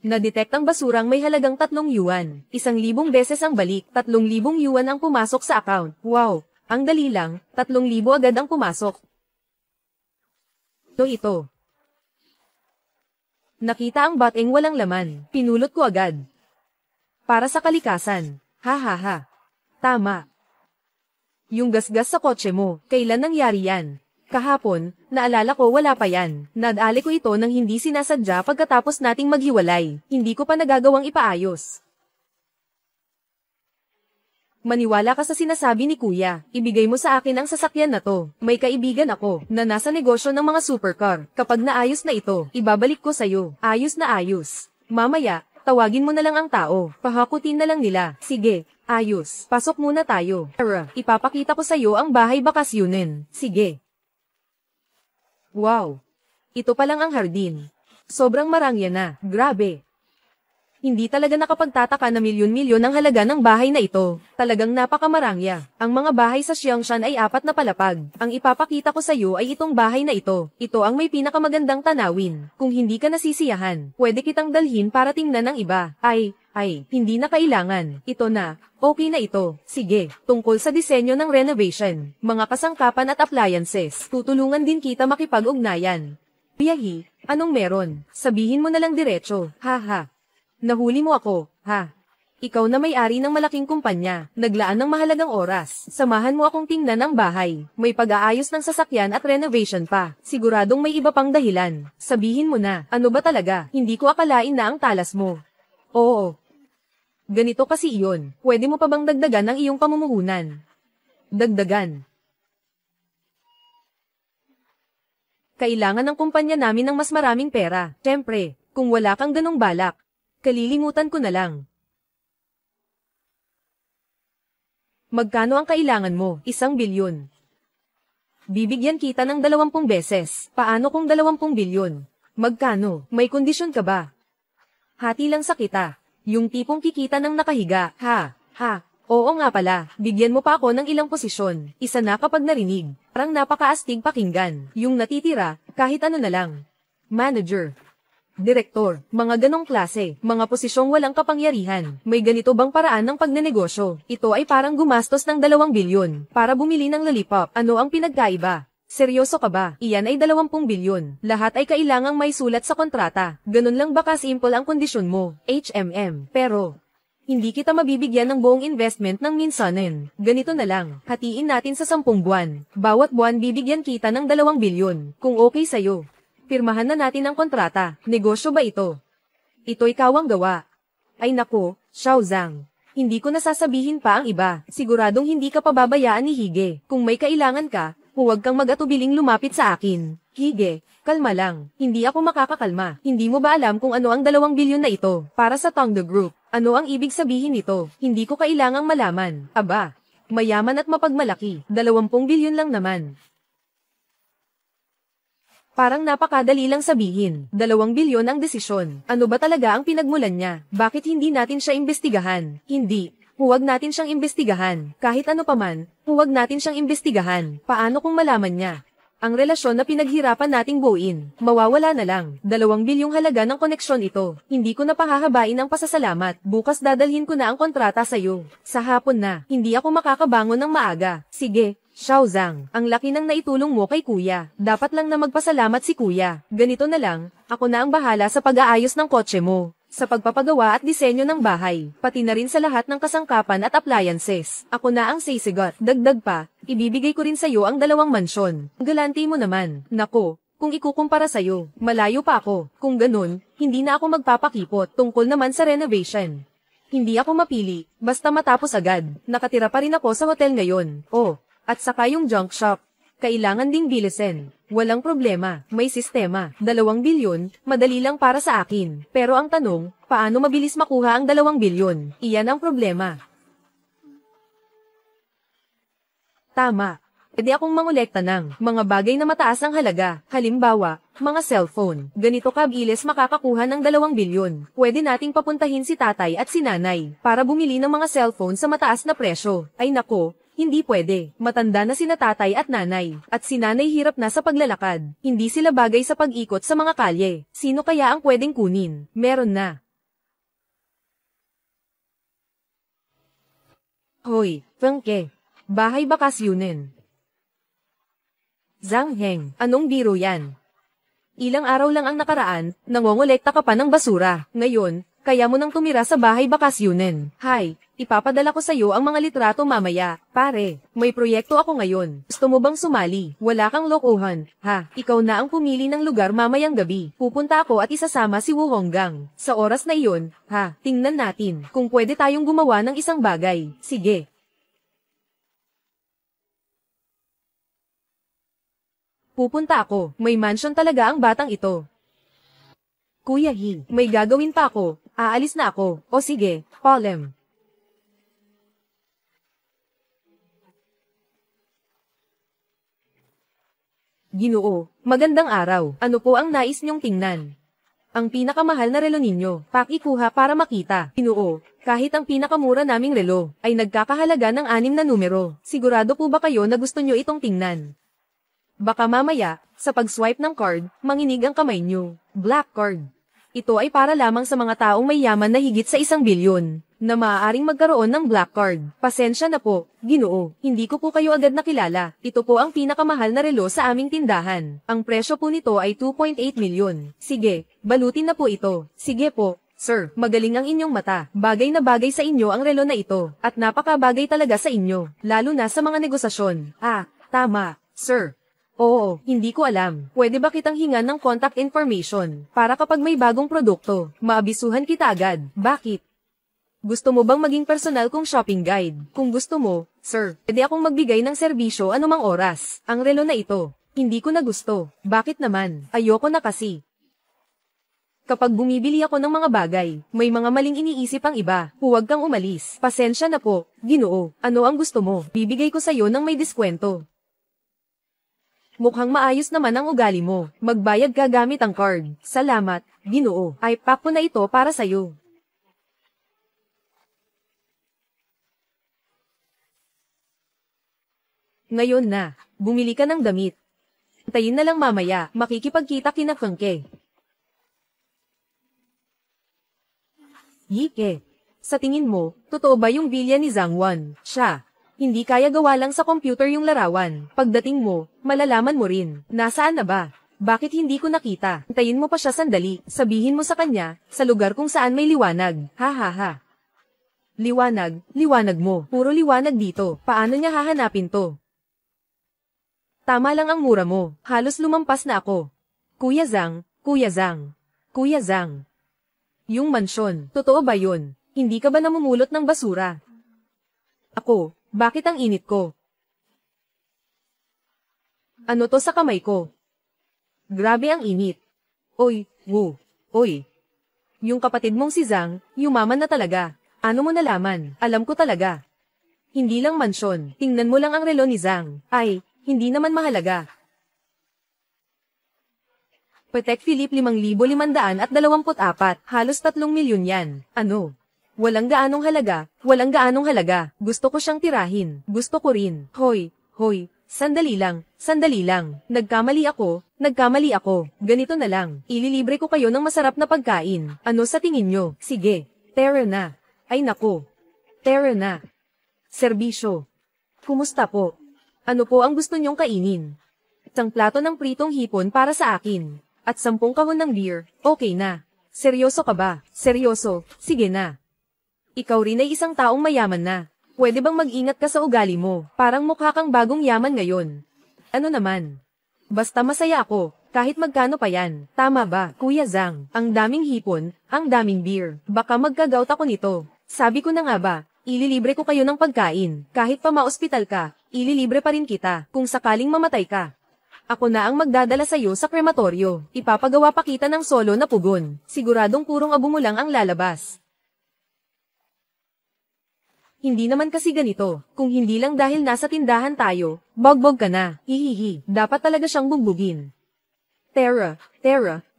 Speaker 1: Na-detect ang basurang may halagang 3 yuan. 1,000 beses ang balik, 3,000 yuan ang pumasok sa account. Wow, ang dali lang, 3,000 agad ang pumasok. Ito. Nakita ang bateng walang laman, pinulot ko agad. Para sa kalikasan. Ha. Tama. Yung gasgas sa kotse mo, kailan nangyari yan? Kahapon, naalala ko wala pa yan. Nadali ko ito nang hindi sinasadya pagkatapos nating maghiwalay. Hindi ko pa nagagawang ipaayos. Maniwala ka sa sinasabi ni kuya. Ibigay mo sa akin ang sasakyan na to. May kaibigan ako na nasa negosyo ng mga supercar. Kapag naayos na ito, ibabalik ko sa'yo. Ayos na ayos. Mamaya, tawagin mo na lang ang tao. Pahakutin na lang nila. Sige, ayos. Pasok muna tayo. Tara, ipapakita ko sa'yo ang bahay bakasyunin. Sige. Wow. Ito pa lang ang hardin. Sobrang marangya na. Grabe. Hindi talaga nakapagtataka na milyon-milyon ang halaga ng bahay na ito. Talagang napakamarangya. Ang mga bahay sa Xiangshan ay 4 na palapag. Ang ipapakita ko sa iyo ay itong bahay na ito. Ito ang may pinakamagandang tanawin. Kung hindi ka nasisiyahan, pwede kitang dalhin para tingnan ng iba. Ay, hindi na kailangan. Ito na. Okay na ito. Sige, tungkol sa disenyo ng renovation, mga kasangkapan at appliances, tutulungan din kita makipag-ugnayan. Piyahi, anong meron? Sabihin mo na lang diretso. Haha. Nahuli mo ako, ha? Ikaw na may-ari ng malaking kumpanya, naglaan ng mahalagang oras. Samahan mo akong tingnan ang bahay. May pag-aayos ng sasakyan at renovation pa. Siguradong may iba pang dahilan. Sabihin mo na, ano ba talaga? Hindi ko akalain na ang talas mo. Oo. Ganito kasi iyon. Pwede mo pa bang dagdagan ang iyong pamumuhunan? Dagdagan. Kailangan ng kumpanya namin ng mas maraming pera. Siyempre, kung wala kang ganong balak, kalilimutan ko na lang. Magkano ang kailangan mo? 1 bilyon. Bibigyan kita ng 20 beses. Paano kung 20 bilyon? Magkano? May kondisyon ka ba? Hati lang sa kita. Yung tipong kikita ng nakahiga. Oo nga pala. Bigyan mo pa ako ng ilang posisyon. Isa na kapag narinig. Parang napakaastig pakinggan. Yung natitira, kahit ano na lang. Manager. Direktor, mga ganong klase, mga posisyong walang kapangyarihan. May ganito bang paraan ng pagnenegosyo? Ito ay parang gumastos ng 2 bilyon para bumili ng lollipop. Ano ang pinagkaiba? Seryoso ka ba? Iyan ay 20 bilyon. Lahat ay kailangang may sulat sa kontrata. Ganun lang ba ka-simple ang kondisyon mo? Pero, hindi kita mabibigyan ng buong investment ng minsanin. Ganito na lang, hatiin natin sa 10 buwan. Bawat buwan bibigyan kita ng 2 bilyon. Kung okay sa'yo. Pirmahan na natin ang kontrata. Negosyo ba ito? Ito'y kawang gawa. Ay nako, Xiao Zhang. Hindi ko nasasabihin pa ang iba. Siguradong hindi ka pababayaan ni Hige. Kung may kailangan ka, huwag kang mag-atubiling lumapit sa akin. Hige, kalma lang. Hindi ako makakakalma. Hindi mo ba alam kung ano ang 2 bilyon na ito? Para sa Tongdo Group. Ano ang ibig sabihin nito? Hindi ko kailangang malaman. Aba, mayaman at mapagmalaki. 20 bilyon lang naman. Parang napakadali lang sabihin. 2 bilyon ang desisyon. Ano ba talaga ang pinagmulan niya? Bakit hindi natin siya imbestigahan? Hindi. Huwag natin siyang imbestigahan. Kahit ano paman, huwag natin siyang imbestigahan. Paano kung malaman niya? Ang relasyon na pinaghirapan nating buuin, mawawala na lang. 2 bilyong halaga ng koneksyon ito. Hindi ko na pahahabain ang pasasalamat. Bukas dadalhin ko na ang kontrata sa'yo. Sa hapon na, hindi ako makakabangon ng maaga. Sige. Xiao Zhang, ang laki ng naitulong mo kay kuya. Dapat lang na magpasalamat si kuya. Ganito na lang, ako na ang bahala sa pag-aayos ng kotse mo, sa pagpapagawa at disenyo ng bahay, pati na rin sa lahat ng kasangkapan at appliances. Ako na ang sisigot. Dagdag pa, ibibigay ko rin sa'yo ang 2 mansyon. Galanti mo naman. Nako, kung ikukumpara sa'yo, malayo pa ako. Kung ganun, hindi na ako magpapakipot tungkol naman sa renovation. Hindi ako mapili, basta matapos agad. Nakatira pa rin ako sa hotel ngayon. At saka yung junk shop. Kailangan ding bilisin. Walang problema, may sistema. 2 bilyon, madali lang para sa akin. Pero ang tanong, paano mabilis makuha ang 2 bilyon? Iyan ang problema. Tama. Pwede akong mangolekta ng mga bagay na mataas ang halaga. Halimbawa, mga cellphone. Ganito kabilis makakakuha ng 2 bilyon. Pwede nating papuntahin si tatay at si nanay para bumili ng mga cellphone sa mataas na presyo. Ay nako. Hindi pwede. Matanda na sina tatay at nanay. At si nanay hirap na sa paglalakad. Hindi sila bagay sa pag-ikot sa mga kalye. Sino kaya ang pwedeng kunin? Meron na. Hoy, Fengke. Bahay bakasyunin. Zhang Heng, anong biro yan? Ilang araw lang ang nakaraan, nangongolekta ka pa ng basura. Ngayon, kaya mo nang tumira sa bahay bakasyunin. Hay, ipapadala ko sa'yo ang mga litrato mamaya. Pare, may proyekto ako ngayon. Gusto mo bang sumali? Wala kang lokohan. Ikaw na ang pumili ng lugar mamayang gabi. Pupunta ako at isasama si Wu Honggang. Sa oras na iyon, tingnan natin kung pwede tayong gumawa ng isang bagay. Sige. Pupunta ako. May mansion talaga ang batang ito. Kuya He, may gagawin pa ako. Aalis na ako. O sige, Polem. Ginoo, magandang araw. Ano po ang nais niyong tingnan? Ang pinakamahal na relo ninyo, pakikuha para makita. Ginoo, kahit ang pinakamura naming relo, ay nagkakahalaga ng 6 na numero. Sigurado po ba kayo na gusto nyo itong tingnan? Baka mamaya, sa pag-swipe ng card, manginig ang kamay nyo. Black card. Ito ay para lamang sa mga taong may yaman na higit sa 1 bilyon, na maaaring magkaroon ng black card. Pasensya na po, Ginoo, hindi ko po kayo agad nakilala. Ito po ang pinakamahal na relo sa aming tindahan. Ang presyo po nito ay 2.8 milyon. Sige, balutin na po ito. Sige po, sir, magaling ang inyong mata. Bagay na bagay sa inyo ang relo na ito, at napakabagay talaga sa inyo, lalo na sa mga negosasyon. Ah, tama, sir. Oo, hindi ko alam. Pwede ba kitang hingan ng contact information para kapag may bagong produkto, maabisuhan kita agad? Bakit? Gusto mo bang maging personal kong shopping guide? Kung gusto mo, sir, pwede akong magbigay ng serbisyo anumang oras. Ang relo na ito, hindi ko na gusto. Bakit naman? Ayoko na kasi. Kapag bumibili ako ng mga bagay, may mga maling iniisip ang iba. Huwag kang umalis. Pasensya na po, Ginoo. Ano ang gusto mo? Bibigay ko sa'yo ng may diskwento. Mukhang maayos naman ang ugali mo. Magbayad ka gamit ang card. Salamat, Ginoo. Ay, pack ko na ito para sa'yo. Ngayon na, bumili ka ng damit. Antayin na lang mamaya, makikipagkita kina Kangke. Yike, sa tingin mo, totoo ba yung bilya ni Zhangwan? Siya. Hindi kaya gawa lang sa computer yung larawan. Pagdating mo, malalaman mo rin. Nasaan na ba? Bakit hindi ko nakita? Antayin mo pa siya sandali. Sabihin mo sa kanya, sa lugar kung saan may liwanag. Ha ha ha. Liwanag, liwanag mo. Puro liwanag dito. Paano niya hahanapin to? Tama lang ang mura mo. Halos lumampas na ako. Kuya Zhang, Kuya Zhang, Kuya Zhang. Yung mansyon, totoo ba yun? Hindi ka ba namumulot ng basura? Ako. Bakit ang init ko? Ano to sa kamay ko? Grabe ang init. Oy, Wu, oy. Yung kapatid mong si Zhang, yumaman na talaga. Ano mo nalaman? Alam ko talaga. Hindi lang mansyon, tingnan mo lang ang relo ni Zhang. Ay, hindi naman mahalaga. Patek Philippe 5,524, halos 3 milyon yan. Ano? Walang gaanong halaga, walang gaanong halaga. Gusto ko siyang tirahin. Gusto ko rin. Hoy, hoy, sandali lang, sandali lang. Nagkamali ako, nagkamali ako. Ganito na lang, ililibre ko kayo ng masarap na pagkain. Ano sa tingin nyo? Sige, tera na. Ay nako, tera na. Serbisyo. Kumusta po? Ano po ang gusto nyong kainin? Isang plato ng pritong hipon para sa akin. At 10 kahon ng beer, okay na. Seryoso ka ba? Seryoso, sige na. Ikaw rin ay isang taong mayaman na. Pwede bang mag-ingat ka sa ugali mo? Parang mukha kang bagong yaman ngayon. Ano naman? Basta masaya ako, kahit magkano pa yan. Tama ba, Kuya Zhang? Ang daming hipon, ang daming beer. Baka magka-gout ako nito. Sabi ko na nga ba, ililibre ko kayo ng pagkain. Kahit pa ma-ospital ka, ililibre pa rin kita, kung sakaling mamatay ka. Ako na ang magdadala sa'yo sa krematoryo. Ipapagawa pa kita ng solo na pugon. Siguradong purong abo mo lang ang lalabas. Hindi naman kasi ganito, kung hindi lang dahil nasa tindahan tayo, bogbog ka na, hihihi, dapat talaga siyang bugbugin. Tara,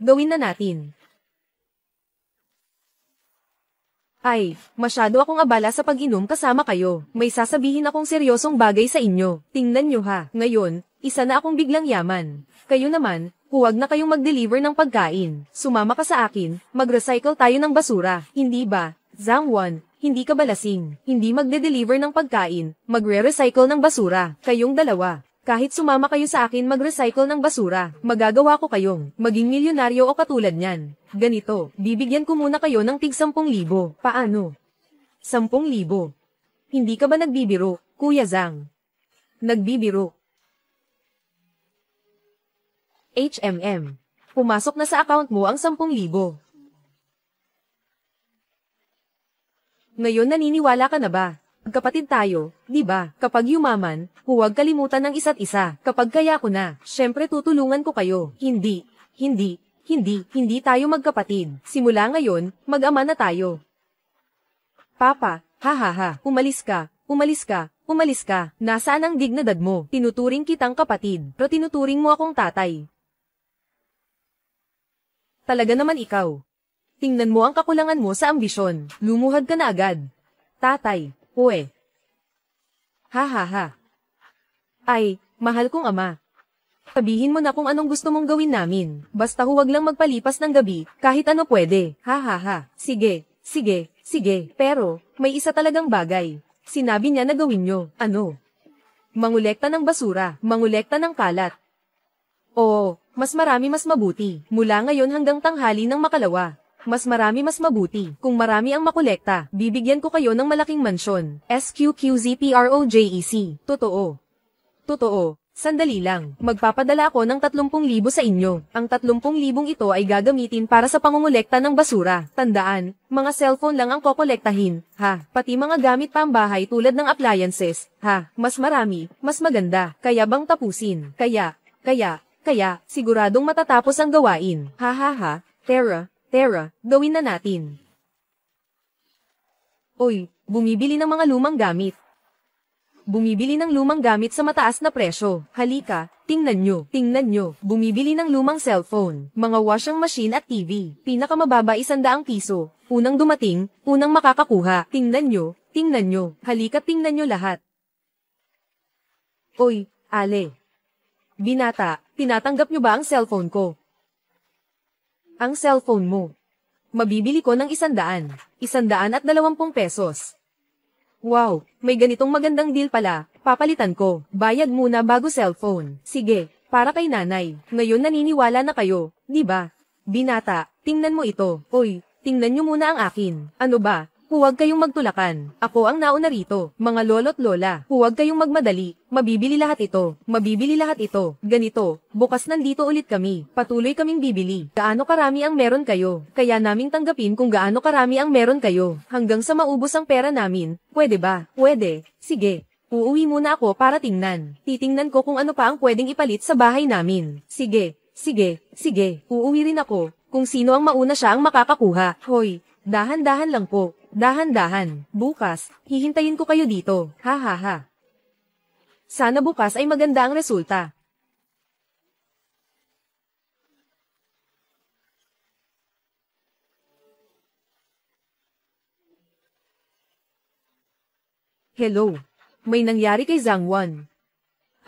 Speaker 1: gawin na natin. Ay, masyado akong abala sa pag-inom kasama kayo, may sasabihin akong seryosong bagay sa inyo, tingnan nyo ha, ngayon, isa na akong biglang yaman. Kayo naman, huwag na kayong mag-deliver ng pagkain, sumama ka sa akin, mag-recycle tayo ng basura, hindi ba, Zhangwan? Hindi ka ba lasing? Hindi magde-deliver ng pagkain, magre-recycle ng basura. Kayong dalawa. Kahit sumama kayo sa akin mag-recycle ng basura, magagawa ko kayong maging milyonaryo o katulad niyan. Ganito, bibigyan ko muna kayo ng tig 10,000. Paano? 10,000. Hindi ka ba nagbibiro, Kuya Zhang? Nagbibiro. Pumasok na sa account mo ang 10,000. Ngayon naniniwala ka na ba? Kapatid tayo, di ba? Kapag yumaman, huwag kalimutan ng isa't isa. Kapag kaya ko na, syempre tutulungan ko kayo. Hindi tayo magkapatid. Simula ngayon, mag-ama na tayo. Papa, hahaha, umalis ka. Nasaan ang dignidad mo? Tinuturing kitang kapatid, pero tinuturing mo akong tatay. Talaga naman ikaw. Tingnan mo ang kakulangan mo sa ambisyon. Lumuhad ka na agad. Tatay, uwe. Hahaha. Ay, mahal kong ama. Sabihin mo na kung anong gusto mong gawin namin. Basta huwag lang magpalipas ng gabi, kahit ano pwede. Hahaha. Sige. Pero, may isa talagang bagay. Sinabi niya na gawin nyo. Ano? Mangolekta ng basura, mangolekta ng kalat. Oo, mas mabuti. Mula ngayon hanggang tanghali ng makalawa. Mas mabuti. Kung marami ang makolekta, bibigyan ko kayo ng malaking mansyon. SQQZPROJEC. Totoo. Sandali lang. Magpapadala ako ng 30,000 sa inyo. Ang 30,000 ito ay gagamitin para sa pangongolekta ng basura. Tandaan, mga cellphone lang ang kokolektahin. Pati mga gamit pambahay tulad ng appliances. Mas marami, mas maganda. Kaya bang tapusin? Kaya, siguradong matatapos ang gawain. Tara, gawin na natin. Oy, bumibili ng mga lumang gamit. Bumibili ng lumang gamit sa mataas na presyo. Halika, tingnan nyo. Bumibili ng lumang cellphone, mga washing machine at TV. Pinakamababa 100 piso. Unang dumating, unang makakakuha. Tingnan nyo. Halika, tingnan nyo lahat. Oy, Ale. Binata, tinatanggap nyo ba ang cellphone ko? Ang cellphone mo. Mabibili ko ng 100. 120 pesos. Wow, may ganitong magandang deal pala. Papalitan ko. Bayad muna bago cellphone. Sige, para kay nanay. Ngayon naniniwala na kayo, di ba? Binata, tingnan mo ito. Oy, tingnan nyo muna ang akin. Ano ba? Huwag kayong magtulakan. Ako ang nauna rito. Mga lolo't lola, huwag kayong magmadali. Mabibili lahat ito. Ganito, bukas nandito ulit kami. Patuloy kaming bibili. Gaano karami ang meron kayo? Kaya naming tanggapin kung gaano karami ang meron kayo. Hanggang sa maubos ang pera namin. Pwede ba? Pwede. Sige. Uuwi muna ako para tingnan. Titingnan ko kung ano pa ang pwedeng ipalit sa bahay namin. Sige. Uuwi rin ako. Kung sino ang mauna siya ang makakakuha. Hoy, dahan-dahan lang po. Dahan-dahan. Bukas, hihintayin ko kayo dito. Sana bukas ay maganda ang resulta. Hello. May nangyari kay Zhangwan.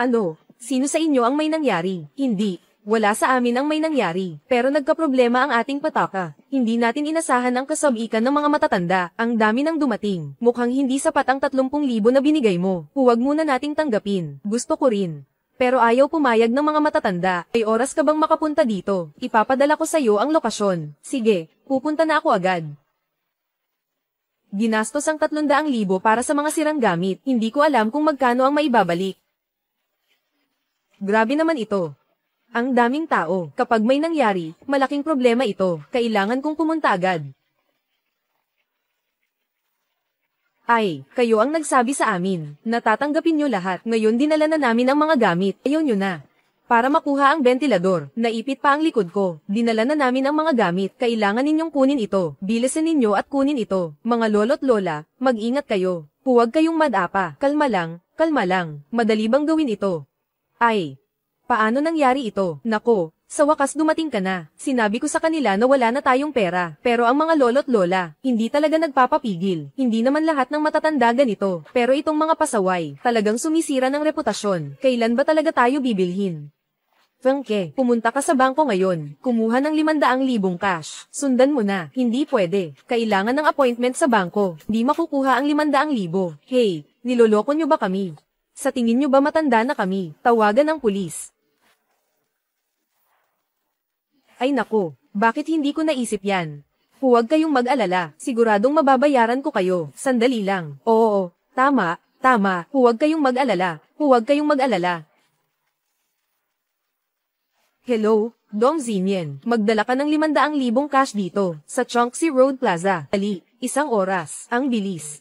Speaker 1: Ano? Sino sa inyo ang may nangyari? Hindi. Wala sa amin ang may nangyari, pero nagkaproblema ang ating pataka. Hindi natin inasahan ang kasabikan ng mga matatanda. Ang dami nang dumating. Mukhang hindi sapat ang 30,000 na binigay mo. Huwag muna nating tanggapin. Gusto ko rin. Pero ayaw pumayag ng mga matatanda. Ay oras ka bang makapunta dito? Ipapadala ko sa iyo ang lokasyon. Sige, pupunta na ako agad. Ginastos ang 300,000 para sa mga sirang gamit. Hindi ko alam kung magkano ang maibabalik. Grabe naman ito. Ang daming tao. Kapag may nangyari, malaking problema ito. Kailangan kong pumunta agad. Ay, kayo ang nagsabi sa amin. Natatanggapin nyo lahat. Ngayon dinala na namin ang mga gamit. Ayaw nyo na. Para makuha ang ventilador, naipit pa ang likod ko. Dinala na namin ang mga gamit. Kailangan ninyong kunin ito. Bilisan ninyo at kunin ito. Mga lolo't lola, mag-ingat kayo. Huwag kayong madapa. Kalma lang. Madali bang gawin ito? Ay. Paano nangyari ito? Nako, sa wakas dumating ka na. Sinabi ko sa kanila na wala na tayong pera. Pero ang mga lolo't lola, hindi talaga nagpapapigil. Hindi naman lahat ng matatanda ganito. Pero itong mga pasaway, talagang sumisira ng reputasyon. Kailan ba talaga tayo bibilhin? Fengke, pumunta ka sa bangko ngayon. Kumuha ng 500,000 cash. Sundan mo na. Hindi pwede. Kailangan ng appointment sa bangko. Hindi makukuha ang 500,000. Hey, niloloko nyo ba kami? Sa tingin nyo ba matanda na kami? Tawagan ng pulis. Ay nako, bakit hindi ko naisip yan? Huwag kayong mag-alala, siguradong mababayaran ko kayo. Sandali lang. Oo, tama. Huwag kayong mag-alala. Hello, Dong Zinyan. Magdala ka ng 500,000 cash dito, sa Chongqing Road Plaza. Dali, 1 oras. Ang bilis.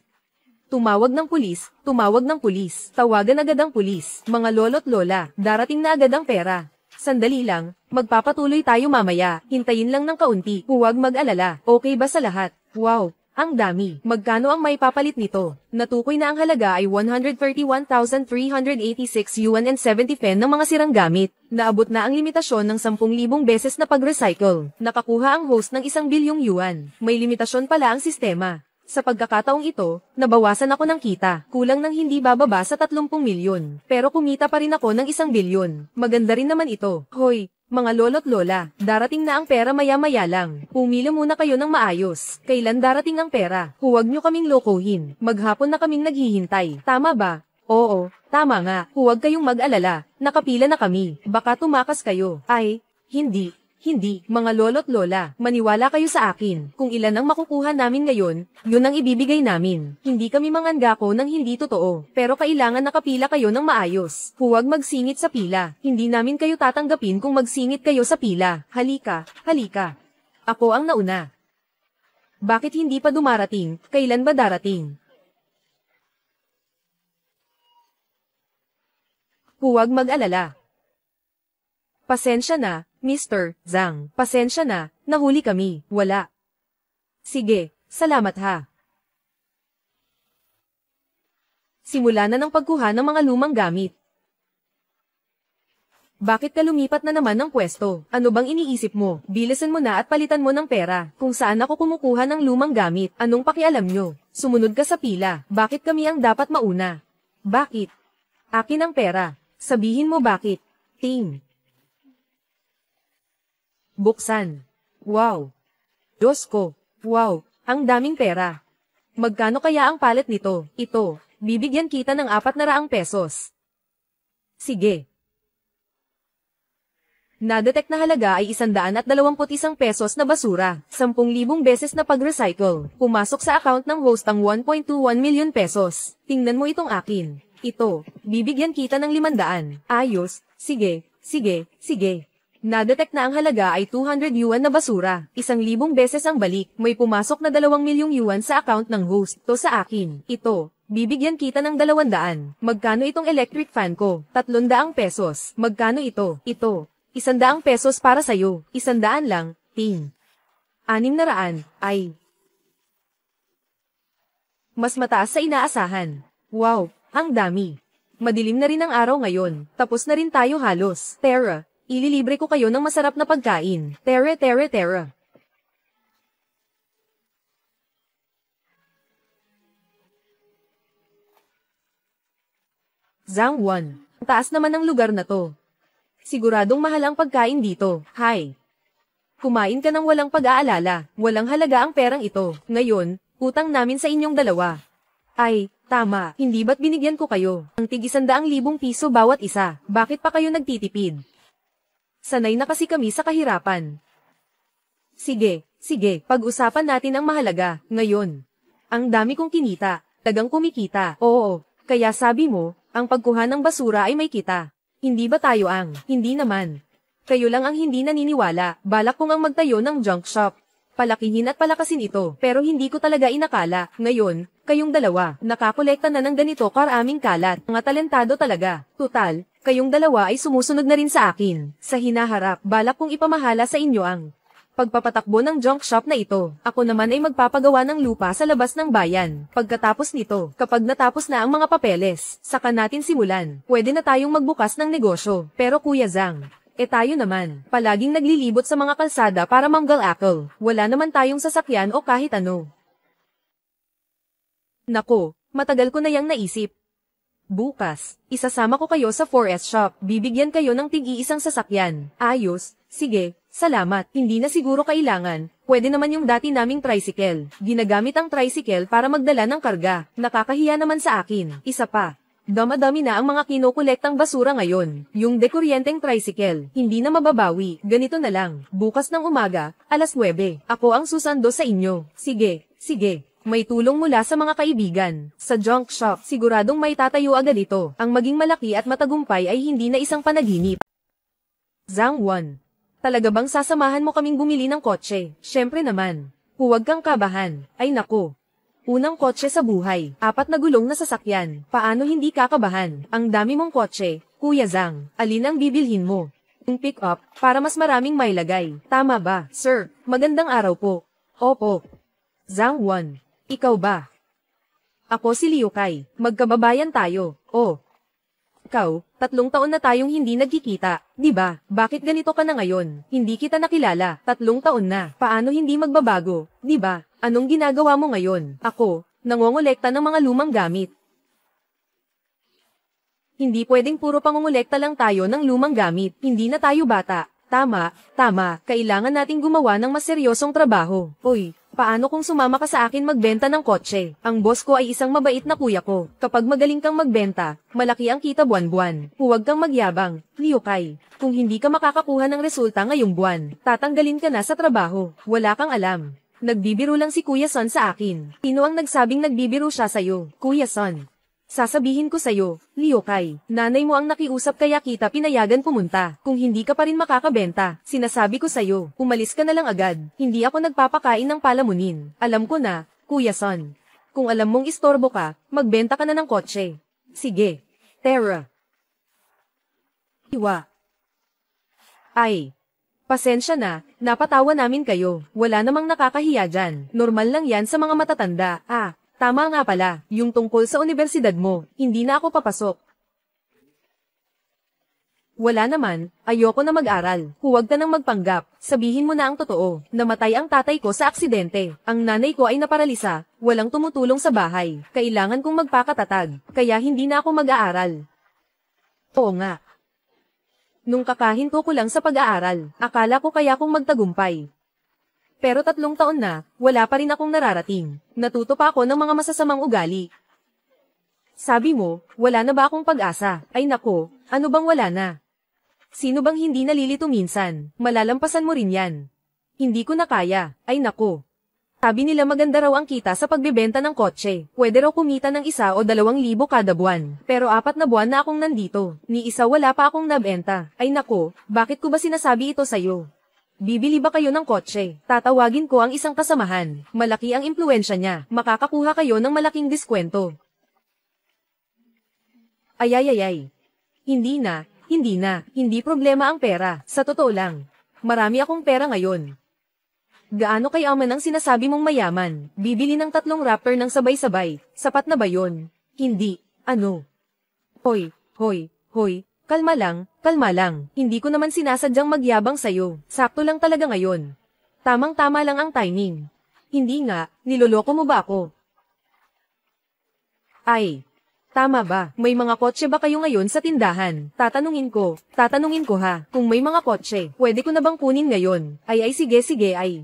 Speaker 1: Tumawag ng pulis, tumawag ng pulis. Tawagan agad ang pulis. Mga lolo't lola, darating na agad ang pera. Sandali lang, magpapatuloy tayo mamaya. Hintayin lang ng kaunti. Huwag mag-alala. Okay ba sa lahat? Wow, ang dami. Magkano ang may papalit nito? Natukoy na ang halaga ay 131,386 yuan and 70 pen ng mga sirang gamit. Naabot na ang limitasyon ng 10,000 beses na pag-recycle. Nakakuha ang host ng 1 bilyong yuan. May limitasyon pala ang sistema. Sa pagkakataong ito, nabawasan ako ng kita. Kulang ng hindi bababa sa 30 milyon. Pero kumita pa rin ako ng 1 bilyon. Maganda rin naman ito. Hoy, mga lolo't lola, darating na ang pera maya-maya lang. Pumili muna kayo ng maayos. Kailan darating ang pera? Huwag nyo kaming lokohin. Maghapon na kaming naghihintay. Tama ba? Oo, tama nga. Huwag kayong mag-alala. Nakapila na kami. Baka tumakas kayo. Ay, hindi. Hindi, mga lolo't lola, maniwala kayo sa akin. Kung ilan ang makukuha namin ngayon, yun ang ibibigay namin. Hindi kami manganggako ng hindi totoo, pero kailangan nakapila kayo ng maayos. Huwag magsingit sa pila. Hindi namin kayo tatanggapin kung magsingit kayo sa pila. Halika, halika. Ako ang nauna. Bakit hindi pa dumarating? Kailan ba darating? Huwag mag-alala. Pasensya na, Mr. Zhang. Pasensya na, nahuli kami. Wala. Sige, salamat ha. Simula na ng pagkuha ng mga lumang gamit. Bakit ka lumipat na naman ng pwesto? Ano bang iniisip mo? Bilisan mo na at palitan mo ng pera. Kung saan ako kumukuha ng lumang gamit, anong pakialam nyo? Sumunod ka sa pila. Bakit kami ang dapat mauna? Bakit? Akin ang pera. Sabihin mo bakit. Ting. Buksan. Wow. Diyos ko. Wow, ang daming pera. Magkano kaya ang palit nito? Ito, bibigyan kita ng 400 pesos. Sige. Na-detect na halaga ay 121 pesos na basura, 10,000 beses na pag-recycle. Pumasok sa account ng host ang 1.21 million pesos. Tingnan mo itong akin. Ito, bibigyan kita ng 500. Ayos, sige, sige, sige. Na-detect na ang halaga ay 200 yuan na basura, 1,000 beses ang balik. May pumasok na 2 milyong yuan sa account ng host. To sa akin. Ito, bibigyan kita ng 200. Magkano itong electric fan ko? 300 pesos. Magkano ito? Ito, 100 pesos para sa'yo. 100 lang, ting. 600, ay. Mas mataas sa inaasahan. Wow, ang dami. Madilim na rin ang araw ngayon. Tapos na rin tayo halos. Tara. Ililibre ko kayo ng masarap na pagkain. Tere, tere, tere. Zhang Wan. Taas naman ang lugar na to. Siguradong mahal ang pagkain dito. Hi. Kumain ka ng walang pag-aalala. Walang halaga ang perang ito. Ngayon, utang namin sa inyong dalawa. Ay, tama. Hindi ba't binigyan ko kayo? Ang tig 100,000 piso bawat isa. Bakit pa kayo nagtitipid? Sanay na kasi kami sa kahirapan. Sige, sige, pag-usapan natin ang mahalaga, ngayon. Ang dami kong kinita, tagang kumikita, oo, kaya sabi mo, ang pagkuha ng basura ay may kita. Hindi ba tayo ang, hindi naman. Kayo lang ang hindi naniniwala, balak kong ang magtayo ng junk shop. Palakihin at palakasin ito, pero hindi ko talaga inakala, ngayon, kayong dalawa, nakakolekta na ng ganito karaming kalat, mga talentado talaga, total. Kayong dalawa ay sumusunod na rin sa akin. Sa hinaharap, balak kong ipamahala sa inyo ang pagpapatakbo ng junk shop na ito. Ako naman ay magpapagawa ng lupa sa labas ng bayan. Pagkatapos nito, kapag natapos na ang mga papeles, saka natin simulan. Pwede na tayong magbukas ng negosyo. Pero Kuya Zhang, tayo naman, palaging naglilibot sa mga kalsada para manggal-akal. Wala naman tayong sasakyan o kahit ano. Nako, matagal ko na yang naisip. Bukas, isasama ko kayo sa 4S shop. Bibigyan kayo ng tig-iisang sasakyan. Ayos, sige, salamat. Hindi na siguro kailangan. Pwede naman yung dati naming tricycle. Ginagamit ang tricycle para magdala ng karga. Nakakahiya naman sa akin. Isa pa. Dama-dami na ang mga kinokolektang basura ngayon. Yung dekuryenteng tricycle, hindi na mababawi. Ganito na lang. Bukas ng umaga, alas 9. Ako ang susando sa inyo. Sige, sige. May tulong mula sa mga kaibigan. Sa junk shop, siguradong may tatayo agad ito. Ang maging malaki at matagumpay ay hindi na isang panaginip. Zhang Wan. Talaga bang sasamahan mo kaming bumili ng kotse? Syempre naman. Huwag kang kabahan. Ay nako. Unang kotse sa buhay, 4 na gulong na sasakyan. Paano hindi kakabahan? Ang dami mong kotse, Kuya Zhang. Alin ang bibilhin mo? Yung pick-up, para mas maraming mailagay. Tama ba, sir? Magandang araw po. Opo. Zhang Wan. Ikaw ba? Ako si Liu Kai. Magkababayan tayo. Oh. Ikaw, 3 taon na tayong hindi nagkikita, di ba? Bakit ganito ka na ngayon? Hindi kita nakilala, 3 taon na. Paano hindi magbabago, di ba? Anong ginagawa mo ngayon? Ako, nangongolekta ng mga lumang gamit. Hindi pwedeng puro pangongolekta lang tayo ng lumang gamit. Hindi na tayo bata. Tama, tama. Kailangan nating gumawa ng mas seryosong trabaho. Uy, paano kung sumama ka sa akin magbenta ng kotse? Ang boss ko ay isang mabait na kuya ko. Kapag magaling kang magbenta, malaki ang kita buwan-buwan. Huwag kang magyabang, Liu Kai. Kung hindi ka makakakuha ng resulta ngayong buwan, tatanggalin ka na sa trabaho. Wala kang alam. Nagbibiro lang si Kuya Son sa akin. Sino ang nagsabing nagbibiro siya sa'yo, Kuya Son? Sasabihin ko sa'yo, Liu Kai, nanay mo ang nakiusap kaya kita pinayagan pumunta. Kung hindi ka pa rin makakabenta, sinasabi ko sa'yo, umalis ka na lang agad. Hindi ako nagpapakain ng palamunin. Alam ko na, Kuya Son. Kung alam mong istorbo ka, magbenta ka na ng kotse. Sige. Terra. Iwa. Ay. Pasensya na, napatawa namin kayo. Wala namang nakakahiya dyan. Normal lang yan sa mga matatanda. Ah, tama nga pala, yung tungkol sa universidad mo, hindi na ako papasok. Wala naman, ayoko na mag-aral. Huwag ka nang magpanggap. Sabihin mo na ang totoo. Namatay ang tatay ko sa aksidente. Ang nanay ko ay naparalisa. Walang tumutulong sa bahay. Kailangan kong magpakatatag. Kaya hindi na ako mag-aaral. Oo nga. Nung kakahinto ko lang sa pag-aaral, akala ko kaya kong magtagumpay. Pero 3 taon na, wala pa rin akong nararating. Natuto pa ako ng mga masasamang ugali. Sabi mo, wala na ba akong pag-asa? Ay nako, ano bang wala na? Sino bang hindi nalilito minsan? Malalampasan mo rin yan. Hindi ko na kaya, ay nako. Sabi nila maganda raw ang kita sa pagbebenta ng kotse. Pwede raw kumita ng 1 o 2,000 kada buwan. Pero 4 na buwan na akong nandito. Ni isa wala pa akong nabenta. Ay nako, bakit ko ba sinasabi ito sa'yo? Bibili ba kayo ng kotse? Tatawagin ko ang isang kasamahan. Malaki ang impluensya niya. Makakakuha kayo ng malaking diskwento. Ayayayay. Hindi na. Hindi problema ang pera. Sa totoo lang. Marami akong pera ngayon. Gaano kayaman ang sinasabi mong mayaman? Bibili ng 3 wrapper ng sabay-sabay. Sapat na ba yon? Hindi. Ano? Hoy. Kalma lang. Hindi ko naman sinasadyang magyabang sa'yo. Sakto lang talaga ngayon. Tamang-tama lang ang timing. Hindi nga, niloloko mo ba ako? Ay. Tama ba? May mga kotse ba kayo ngayon sa tindahan? Tatanungin ko ha. Kung may mga kotse, pwede ko na bang kunin ngayon? Ay sige ay.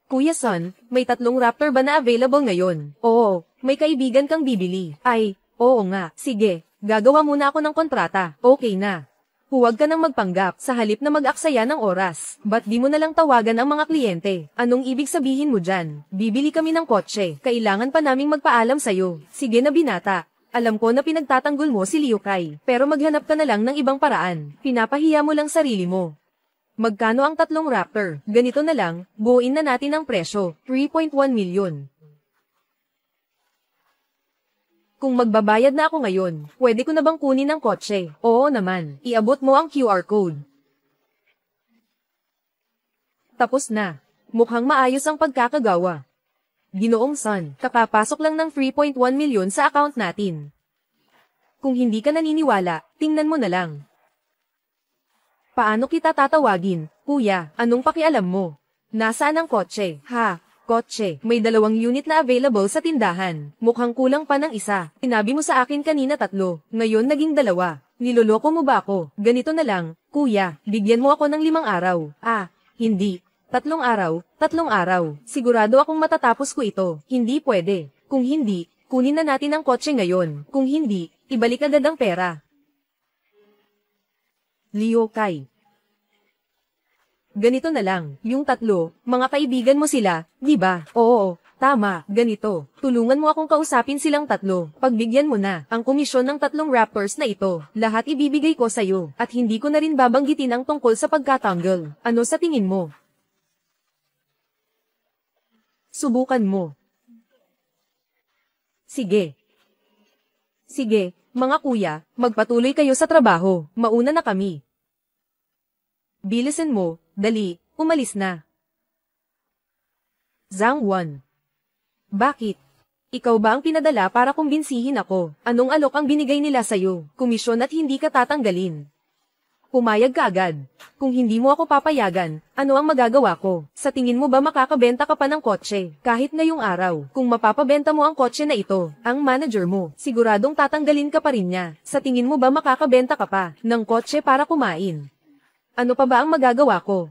Speaker 1: Kuya Son, may 3 Raptor ba na available ngayon? Oo, may kaibigan kang bibili. Ay, oo nga, sige. Gagawa muna ako ng kontrata. Okay na. Huwag ka nang magpanggap sa halip na mag-aksaya ng oras. Ba't di mo na lang tawagan ang mga kliyente? Anong ibig sabihin mo dyan? Bibili kami ng kotse. Kailangan pa naming magpaalam sa'yo. Sige na binata. Alam ko na pinagtatanggol mo si Liu Kai, pero maghanap ka na lang ng ibang paraan. Pinapahiya mo lang sarili mo. Magkano ang 3 Raptor? Ganito na lang, buuin na natin ang presyo, 3.1 million. Kung magbabayad na ako ngayon, pwede ko na bang kunin ang kotse? Oo naman, iabot mo ang QR code. Tapos na. Mukhang maayos ang pagkakagawa. Ginoong Son, kakapasok lang ng 3.1 million sa account natin. Kung hindi ka naniniwala, tingnan mo na lang. Paano kita tatawagin? Kuya, anong pakialam mo? Nasaan ang kotse? Ha? Kotse, may 2 unit na available sa tindahan. Mukhang kulang pa ng 1. Sinabi mo sa akin kanina 3, ngayon naging 2. Niloloko mo ba ako? Ganito na lang, kuya, bigyan mo ako ng 5 araw. Ah, hindi. 3 araw. Sigurado akong matatapos ko ito. Hindi pwede. Kung hindi, kunin na natin ang kotse ngayon. Kung hindi, ibalik agad ang pera. Liu Kai. Ganito na lang, yung 3, mga kaibigan mo sila, di ba? Oo, tama, ganito. Tulungan mo akong kausapin silang 3. Pagbigyan mo na, ang komisyon ng 3 Raptors na ito. Lahat ibibigay ko sa'yo, at hindi ko na rin babanggitin ang tungkol sa pagkatanggol. Ano sa tingin mo? Subukan mo. Sige. Sige, mga kuya, magpatuloy kayo sa trabaho. Mauna na kami. Bilisan mo, dali, umalis na. Zhang Wan. Bakit? Ikaw ba ang pinadala para kumbinsihin ako? Anong alok ang binigay nila sa'yo? Komisyon at hindi ka tatanggalin. Pumayag ka agad. Kung hindi mo ako papayagan, ano ang magagawa ko? Sa tingin mo ba makakabenta ka pa ng kotse? Kahit ngayong araw, kung mapapabenta mo ang kotse na ito, ang manager mo, siguradong tatanggalin ka pa rin niya. Sa tingin mo ba makakabenta ka pa ng kotse para kumain? Ano pa ba ang magagawa ko?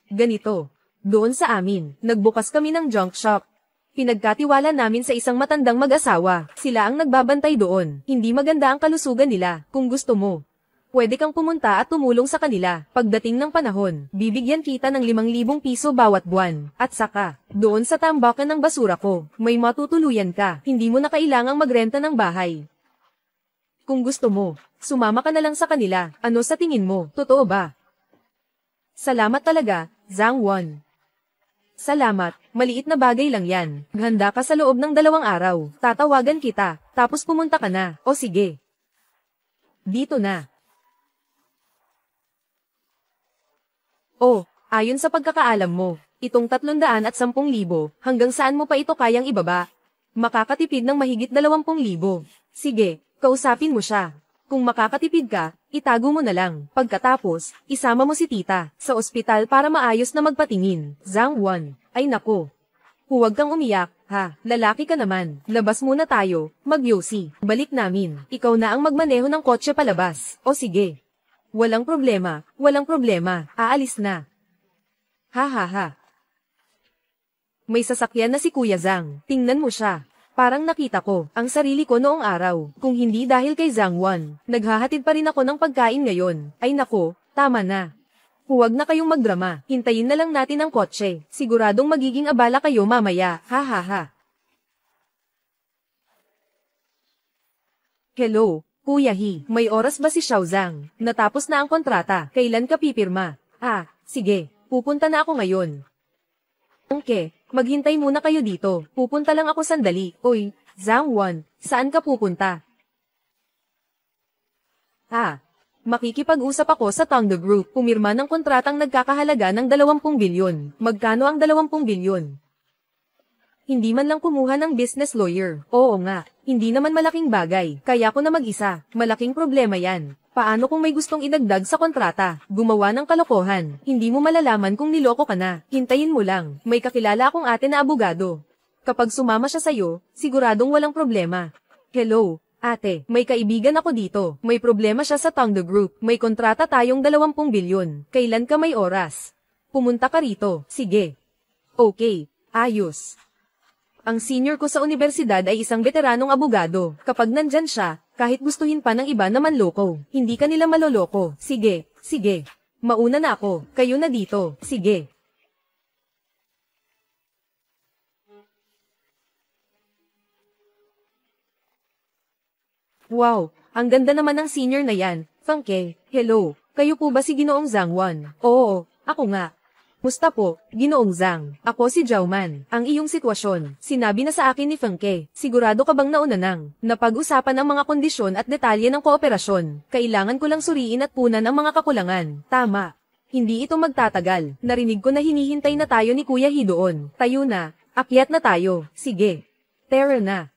Speaker 1: Ganito. Doon sa amin, nagbukas kami ng junk shop. Pinagkatiwala namin sa isang matandang mag-asawa. Sila ang nagbabantay doon. Hindi maganda ang kalusugan nila. Kung gusto mo, pwede kang pumunta at tumulong sa kanila. Pagdating ng panahon, bibigyan kita ng 5,000 piso bawat buwan. At saka, doon sa tambakan ng basura ko, may matutuluyan ka. Hindi mo na kailangang magrenta ng bahay. Kung gusto mo, sumama ka na lang sa kanila. Ano sa tingin mo? Totoo ba? Salamat talaga, Zhang Wan. Salamat, maliit na bagay lang yan. Handa ka sa loob ng 2 araw. Tatawagan kita, tapos pumunta ka na. O sige. Dito na. Oh, ayon sa pagkakaalam mo, itong 310,000, hanggang saan mo pa ito kayang ibaba? Makakatipid ng mahigit 20,000. Sige, kausapin mo siya. Kung makakatipid ka, itago mo na lang. Pagkatapos, isama mo si tita sa ospital para maayos na magpatingin. Zhang Wan, ay nako. Huwag kang umiyak, ha? Lalaki ka naman. Labas muna tayo, magyosi. Balik namin. Ikaw na ang magmaneho ng kotse palabas. O sige. Walang problema, walang problema. Aalis na. Ha ha ha. May sasakyan na si Kuya Zhang. Tingnan mo siya. Parang nakita ko ang sarili ko noong araw. Kung hindi dahil kay Zhang Wan, naghahatid pa rin ako ng pagkain ngayon. Ay nako, tama na. Huwag na kayong magdrama. Hintayin na lang natin ang kotse. Siguradong magiging abala kayo mamaya. Ha ha ha. Hello. Kuya He, may oras ba si Xiao Zhang? Natapos na ang kontrata. Kailan ka pipirma? Ah, sige. Pupunta na ako ngayon. Okay, maghintay muna kayo dito. Pupunta lang ako sandali. Oy, Zhang Wan, saan ka pupunta? Ah, makikipag-usap ako sa Tongde Group. Pumirma ng kontratang nagkakahalaga ng 20 bilyon. Magkano ang 20 bilyon? Hindi man lang kumuha ng business lawyer. Oo nga, hindi naman malaking bagay. Kaya ko na mag-isa. Malaking problema yan. Paano kung may gustong idagdag sa kontrata? Gumawa ng kalokohan. Hindi mo malalaman kung niloko ka na. Hintayin mo lang. May kakilala akong ate na abogado. Kapag sumama siya sa'yo, siguradong walang problema. Hello, ate. May kaibigan ako dito. May problema siya sa Tongde Group. May kontrata tayong 20 bilyon. Kailan ka may oras? Pumunta ka rito. Sige. Okay, ayos. Ang senior ko sa universidad ay isang veteranong abogado. Kapag nandyan siya, kahit gustuhin pa ng iba na manloko, hindi ka nila maloloko. Sige, sige. Mauna na ako, kayo na dito. Sige. Wow, ang ganda naman ng senior na yan. Fangke, hello. Kayo po ba si Ginoong Zhang Wan? Oo, ako nga. Musta po, Ginoong Zhang? Ako si Zhao-man. Ang iyong sitwasyon, sinabi na sa akin ni Fengke. Sigurado ka bang nauna nang napag-usapan ang mga kondisyon at detalye ng kooperasyon? Kailangan ko lang suriin at punan ang mga kakulangan. Tama. Hindi ito magtatagal. Narinig ko na hinihintay na tayo ni Kuya He doon. Tayo na. Akyat na tayo. Sige. Tara na.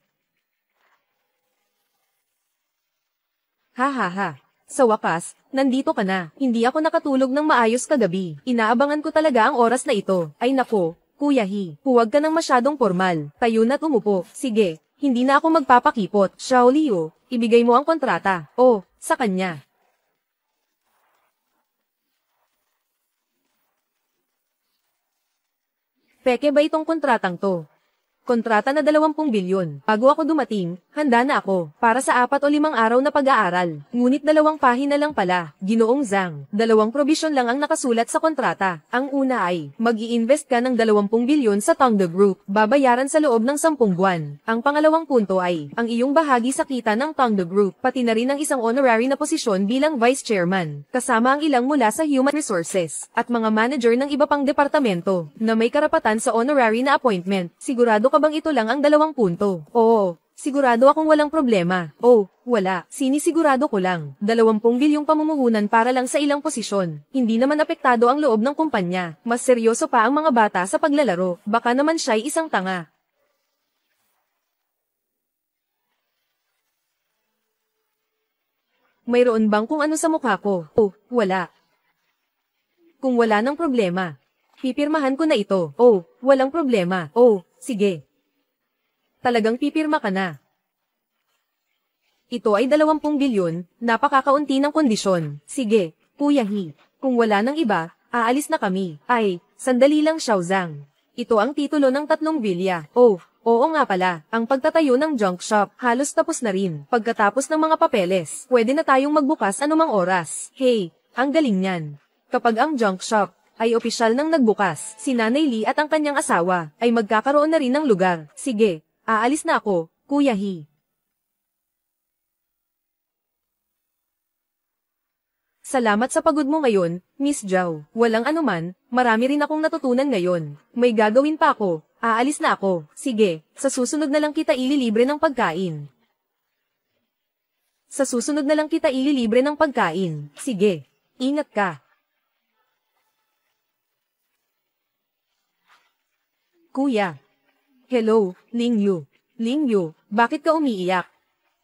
Speaker 1: Ha ha ha. Sa wakas, nandito ka na. Hindi ako nakatulog ng maayos kagabi. Inaabangan ko talaga ang oras na ito. Ay nako, Kuya He, huwag ka nang masyadong formal. Tayo na't umupo. Sige, hindi na ako magpapakipot. Xiao Liu, ibigay mo ang kontrata. Oh, sa kanya. Peke ba itong kontratang to? Kontrata na 20 bilyon. Bago ako dumating, handa na ako para sa 4 o 5 araw na pag-aaral. Ngunit 2 pahina lang pala. Ginoong Zhang, 2 probisyon lang ang nakasulat sa kontrata. Ang una ay, mag-i-invest ka ng 20 bilyon sa Tongde Group. Babayaran sa loob ng 10 buwan. Ang pangalawang punto ay, ang iyong bahagi sa kita ng Tongde Group, pati na rin ang isang honorary na posisyon bilang Vice Chairman. Kasama ang ilang mula sa Human Resources at mga manager ng iba pang departamento na may karapatan sa honorary na appointment. Sigurado ka bang ito lang ang 2 punto? Oo. Sigurado akong walang problema. Oh, wala. Sinisigurado ko lang. 20 bilyong pamumuhunan para lang sa ilang posisyon. Hindi naman apektado ang loob ng kumpanya. Mas seryoso pa ang mga bata sa paglalaro. Baka naman siya'y isang tanga. Mayroon bang kung ano sa mukha ko? Oh, wala. Kung wala ng problema, pipirmahan ko na ito. Oh, walang problema. Oh, sige. Talagang pipirma ka na. Ito ay 20 bilyon, napakakaunti ng kondisyon. Sige, Kuya He. Kung wala ng iba, aalis na kami. Ay, sandali lang Xiaozang. Ito ang titulo ng 3 bilya. Oh, oo nga pala, ang pagtatayo ng junk shop, halos tapos na rin. Pagkatapos ng mga papeles, pwede na tayong magbukas anumang oras. Hey, ang galing niyan. Kapag ang junk shop ay opisyal nang nagbukas, si Nanay Lee at ang kanyang asawa ay magkakaroon na rin ng lugar. Sige. Aalis na ako, Kuya He. Salamat sa pagod mo ngayon, Miss Zhao. Walang anuman, marami rin akong natutunan ngayon. May gagawin pa ako. Aalis na ako. Sige, sa susunod na lang kita ililibre ng pagkain. Sa susunod na lang kita ililibre ng pagkain. Sige, ingat ka. Kuya. Hello, Ling Yu. Ling Yu, bakit ka umiiyak?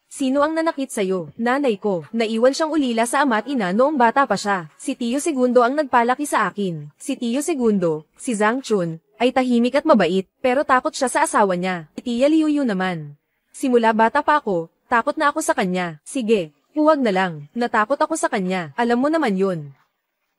Speaker 1: Sino ang nanakit sa'yo? Nanay ko. Naiwan siyang ulila sa ama at ina noong bata pa siya. Si Tiyo Segundo ang nagpalaki sa akin. Si Tiyo Segundo, si Zhang Chun, ay tahimik at mabait, pero takot siya sa asawa niya. Si Tia Liu Yu naman. Simula bata pa ako, takot na ako sa kanya. Sige, huwag na lang. Natakot ako sa kanya. Alam mo naman yun.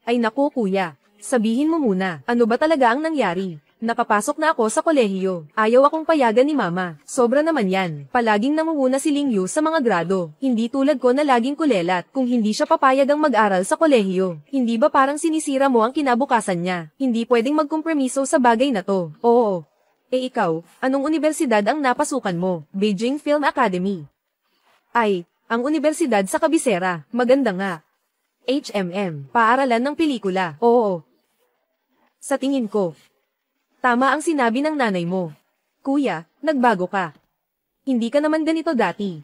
Speaker 1: Ay naku kuya, sabihin mo muna, ano ba talaga ang nangyari? Nakapasok na ako sa kolehiyo. Ayaw akong payagan ni mama. Sobra naman yan. Palaging namumuna si Ling Yu sa mga grado. Hindi tulad ko na laging kulelat kung hindi siya papayagang mag-aral sa kolehiyo. Hindi ba parang sinisira mo ang kinabukasan niya? Hindi pwedeng magkompromiso sa bagay na to. Oo. Eh ikaw, anong universidad ang napasukan mo? Beijing Film Academy. Ay, ang universidad sa kabisera. Maganda nga. HMM. Paaralan ng pelikula. Oo. Sa tingin ko, tama ang sinabi ng nanay mo. Kuya, nagbago ka. Hindi ka naman ganito dati.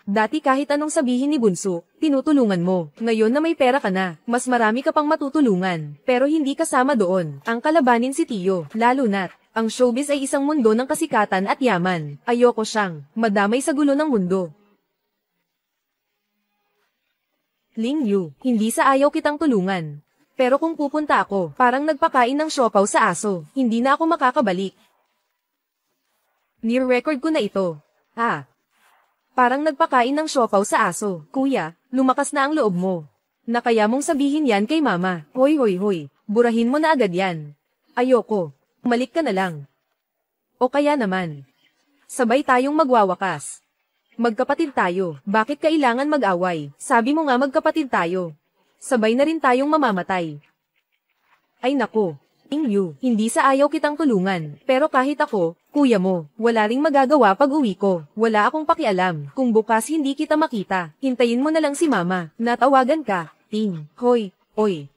Speaker 1: Dati kahit anong sabihin ni Bunso, tinutulungan mo. Ngayon na may pera ka na, mas marami ka pang matutulungan. Pero hindi kasama doon. Ang kalabanin si Tiyo, lalo na't ang showbiz ay isang mundo ng kasikatan at yaman. Ayoko siyang madamay sa gulo ng mundo. Ling Yu, hindi sa ayaw kitang tulungan. Pero kung pupunta ako, parang nagpakain ng siopaw sa aso, hindi na ako makakabalik. Near record ko na ito. Parang nagpakain ng siopaw sa aso. Kuya, lumakas na ang loob mo. Nakaya mong sabihin yan kay mama. Hoy, burahin mo na agad yan. Ayoko. Malik ka na lang. O kaya naman, sabay tayong magwawakas. Magkapatid tayo. Bakit kailangan mag-away? Sabi mo nga magkapatid tayo. Sabay na rin tayong mamamatay. Ay nako, Ling Yu, hindi sa ayaw kitang tulungan. Pero kahit ako, kuya mo, wala ring magagawa pag uwi ko. Wala akong pakialam. Kung bukas hindi kita makita, hintayin mo na lang si mama. Natawagan ka. Ting, hoy, oy.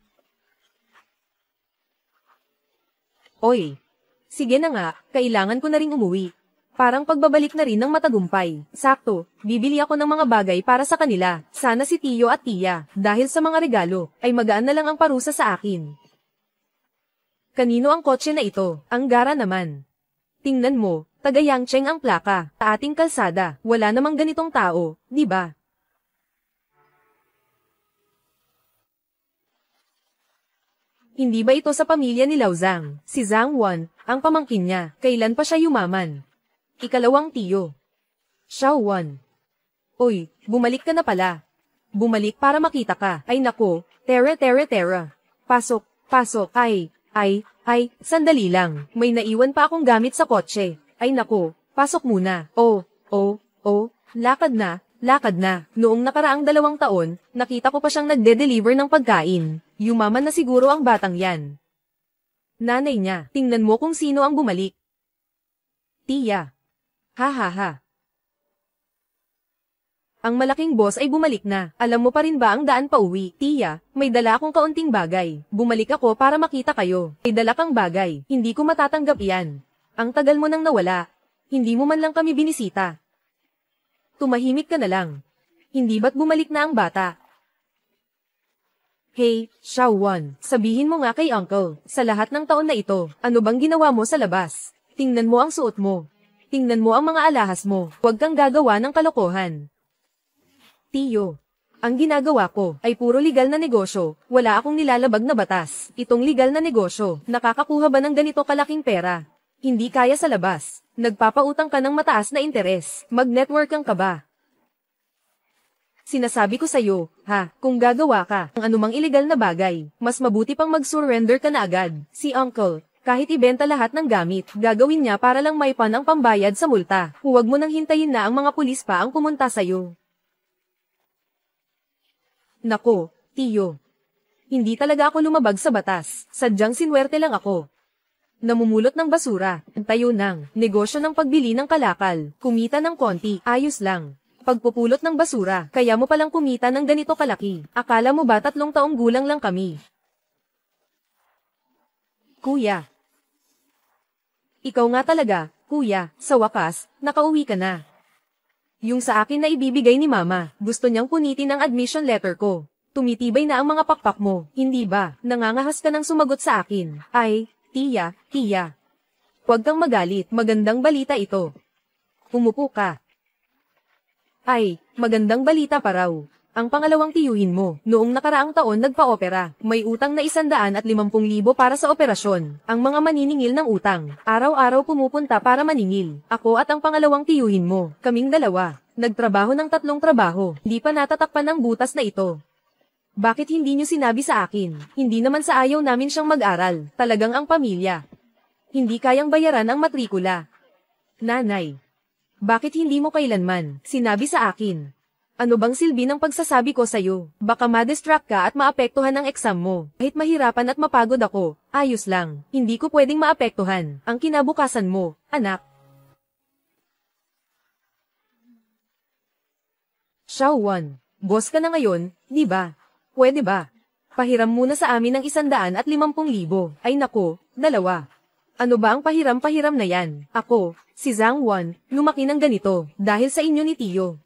Speaker 1: Oy. Sige na nga, kailangan ko na ring umuwi. Parang pagbabalik na rin ng matagumpay. Sakto, bibili ako ng mga bagay para sa kanila. Sana si Tiyo at Tia, dahil sa mga regalo, ay magaan na lang ang parusa sa akin. Kanino ang kotse na ito? Ang gara naman. Tingnan mo, taga Yangcheng ang plaka, sa ating kalsada. Wala namang ganitong tao, di ba? Hindi ba ito sa pamilya ni Lao Zhang? Si Zhang Wan, ang pamangkin niya, kailan pa siya yumaman? Ikalawang Tiyo. Xiao Wan. Uy, bumalik ka na pala. Bumalik para makita ka. Ay nako, Tera. Pasok. Ay, sandali lang. May naiwan pa akong gamit sa kotse. Ay nako, pasok muna. Lakad na. Noong nakaraang 2 taon, nakita ko pa siyang nagde-deliver ng pagkain. Yumaman na siguro ang batang yan. Nanay niya, tingnan mo kung sino ang bumalik. Tia. Ha. Ang malaking boss ay bumalik na. Alam mo pa rin ba ang daan pa uwi? Tia, may dala akong kaunting bagay. Bumalik ako para makita kayo. May dala kang bagay. Hindi ko matatanggap iyan. Ang tagal mo nang nawala. Hindi mo man lang kami binisita. Tumahimik ka na lang. Hindi ba't bumalik na ang bata? Hey, Xiaowan, sabihin mo nga kay Uncle, sa lahat ng taon na ito, ano bang ginawa mo sa labas? Tingnan mo ang suot mo. Tingnan mo ang mga alahas mo. Huwag kang gagawa ng kalokohan. Tiyo, ang ginagawa ko ay puro legal na negosyo, wala akong nilalabag na batas. Itong legal na negosyo, nakakakuha ba ng ganito kalaking pera? Hindi kaya sa labas. Nagpapautang ka ng mataas na interes. Mag-networking ka ba? Sinasabi ko sa'yo, kung gagawa ka ng anumang illegal na bagay, mas mabuti pang mag-surrender ka na agad. Si Uncle, kahit ibenta lahat ng gamit, gagawin niya para lang may ang pambayad sa multa. Huwag mo nang hintayin na ang mga pulis pa ang pumunta sa'yo. Nako, Tiyo. Hindi talaga ako lumabag sa batas. Sadyang sinwerte lang ako. Namumulot ng basura, tayo ng negosyo ng pagbili ng kalakal, kumita ng konti, ayos lang. Pagpupulot ng basura, kaya mo palang kumita ng ganito kalaki. Akala mo ba 3 taong gulang lang kami? Kuya. Ikaw nga talaga, kuya, sa wakas, nakauwi ka na. Yung sa akin na ibibigay ni mama, gusto niyang punitin ang admission letter ko. Tumitibay na ang mga pakpak mo, hindi ba? Nangangahas ka ng sumagot sa akin. Ay, tiya. Huwag kang magalit, magandang balita ito. Umupo ka. Ay, magandang balita pa raw. Ang pangalawang tiyuhin mo, noong nakaraang taon nagpa-opera, may utang na 150,000 para sa operasyon. Ang mga maniningil ng utang, araw-araw pumupunta para maningil. Ako at ang pangalawang tiyuhin mo, kaming dalawa, nagtrabaho ng 3 trabaho, di pa natatakpan ng butas na ito. Bakit hindi niyo sinabi sa akin? Hindi naman sa ayaw namin siyang mag-aral, talagang ang pamilya. Hindi kayang bayaran ang matrikula. Nanay, bakit hindi mo kailanman sinabi sa akin? Ano bang silbi ng pagsasabi ko sa'yo? Baka ma-distract ka at maapektuhan ang exam mo. Kahit mahirapan at mapagod ako, ayos lang. Hindi ko pwedeng maapektuhan ang kinabukasan mo, anak. Xiaowan, boss ka na ngayon, di ba? Pwede ba? Pahiram muna sa amin ng 150,000. Ay nako, 2. Ano ba ang pahiram-pahiram na yan? Ako, si Zhang Wan, lumaki ng ganito, dahil sa inyo ni Tiyo.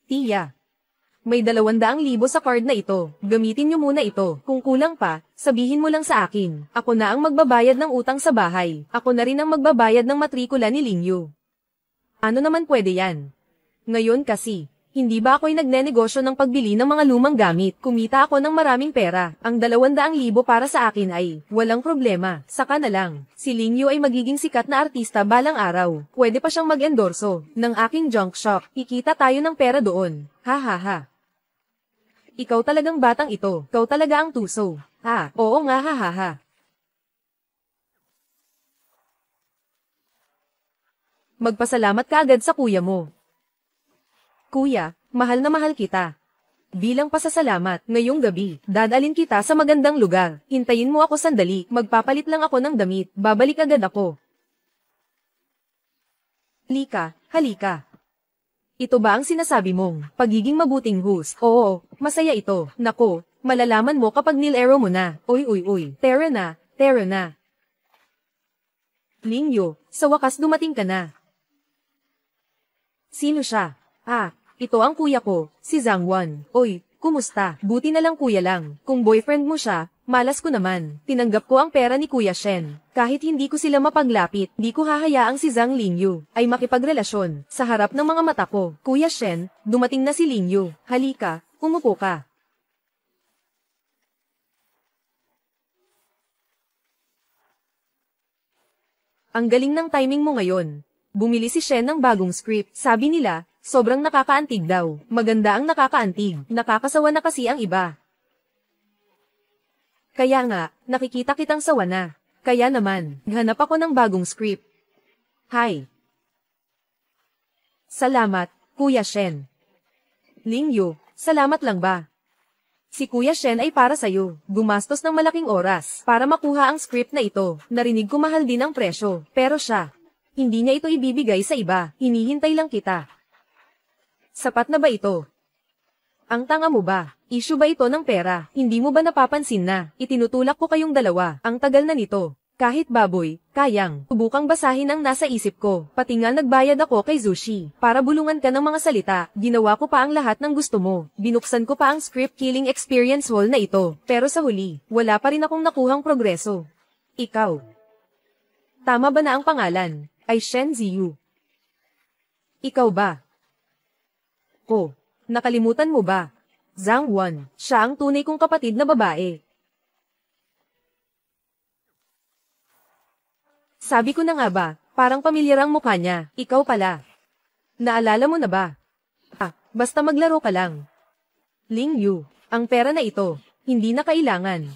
Speaker 1: Tiya, may 200,000 sa card na ito. Gamitin niyo muna ito. Kung kulang pa, sabihin mo lang sa akin. Ako na ang magbabayad ng utang sa bahay. Ako na rin ang magbabayad ng matrikula ni Lingyu. Ano naman pwede yan? Ngayon kasi, hindi ba ako'y nagnenegosyo ng pagbili ng mga lumang gamit? Kumita ako ng maraming pera. Ang 200,000 para sa akin ay, walang problema, saka na lang. Si Lingyu ay magiging sikat na artista balang araw. Pwede pa siyang mag-endorso ng aking junk shop. Kikita tayo ng pera doon. Ha. Ikaw talagang batang ito. Ikaw talaga ang tuso. Oo nga ha. Magpasalamat ka agad sa kuya mo. Kuya, mahal na mahal kita. Bilang pasasalamat, ngayong gabi, dadalhin kita sa magandang lugar. Hintayin mo ako sandali, magpapalit lang ako ng damit, babalik agad ako. Halika. Ito ba ang sinasabi mong pagiging mabuting host? Oo, masaya ito. Nako, malalaman mo kapag nilero mo na. Uy. Tara na. Lingyu, sa wakas dumating ka na. Sino siya? Ito ang kuya ko, si Zhang Wan. Oy, kumusta? Buti na lang kuya lang. Kung boyfriend mo siya, malas ko naman. Tinanggap ko ang pera ni Kuya Shen. Kahit hindi ko sila mapaglapit, di ko hahayaang si Zhang Lingyu ay makipagrelasyon sa harap ng mga mata ko. Kuya Shen, dumating na si Lingyu. Halika, umupo ka. Ang galing ng timing mo ngayon. Bumili si Shen ng bagong script. Sabi nila, sobrang nakakaantig daw. Maganda ang nakakaantig. Nakakasawa na kasi ang iba. Kaya nga, nakikita kitang sawa na. Kaya naman, hanap ako ng bagong script. Hi. Salamat, Kuya Shen. Lingyu, salamat lang ba? Si Kuya Shen ay para sa'yo. Gumastos ng malaking oras para makuha ang script na ito. Narinig ko mahal din ang presyo. Pero siya, hindi niya ito ibibigay sa iba. Hinihintay lang kita. Sapat na ba ito? Ang tanga mo ba? Issue ba ito ng pera? Hindi mo ba napapansin na itinutulak ko kayong dalawa? Ang tagal na nito. Kahit baboy, kayang subukang basahin ang nasa isip ko. Pati nga nagbayad ako kay Zushi para bulungan ka ng mga salita. Ginawa ko pa ang lahat ng gusto mo. Binuksan ko pa ang script killing experience wall na ito. Pero sa huli, wala pa rin akong nakuhang progreso. Ikaw. Tama ba na ang pangalan? Ay Shen Ziyu. Ikaw ba? Ko. Nakalimutan mo ba? Zhang Wan. Siya ang tunay kong kapatid na babae. Sabi ko na nga ba, parang pamilyar ang mukha niya, ikaw pala. Naalala mo na ba? Basta maglaro ka lang. Ling Yu, ang pera na ito, hindi na kailangan.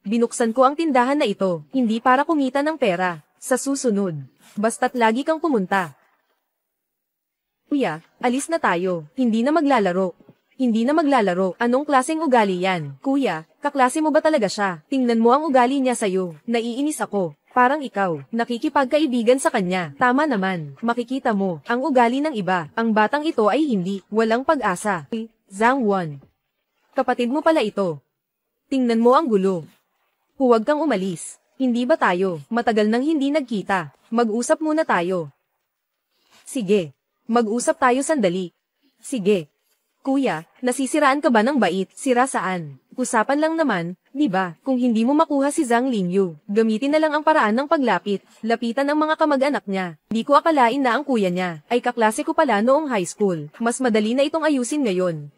Speaker 1: Binuksan ko ang tindahan na ito, hindi para kumita ng pera. Sa susunod, basta't lagi kang pumunta. Kuya, alis na tayo, hindi na maglalaro. Hindi na maglalaro, anong klaseng ugali yan? Kuya, kaklase mo ba talaga siya? Tingnan mo ang ugali niya sa'yo, naiinis ako. Parang ikaw, nakikipagkaibigan sa kanya. Tama naman, makikita mo, ang ugali ng iba. Ang batang ito ay hindi, walang pag-asa. Zhang Wan. Kapatid mo pala ito. Tingnan mo ang gulo. Huwag kang umalis. Hindi ba tayo, matagal nang hindi nagkita. Mag-usap muna tayo. Sige, mag-usap tayo sandali. Sige. Kuya, nasisiraan ka ba ng bait? Sira saan? Usapan lang naman, di ba? Kung hindi mo makuha si Zhang Lingyu, gamitin na lang ang paraan ng paglapit. Lapitan ang mga kamag-anak niya. Di ko akalain na ang kuya niya ay kaklase ko pala noong high school. Mas madali na itong ayusin ngayon.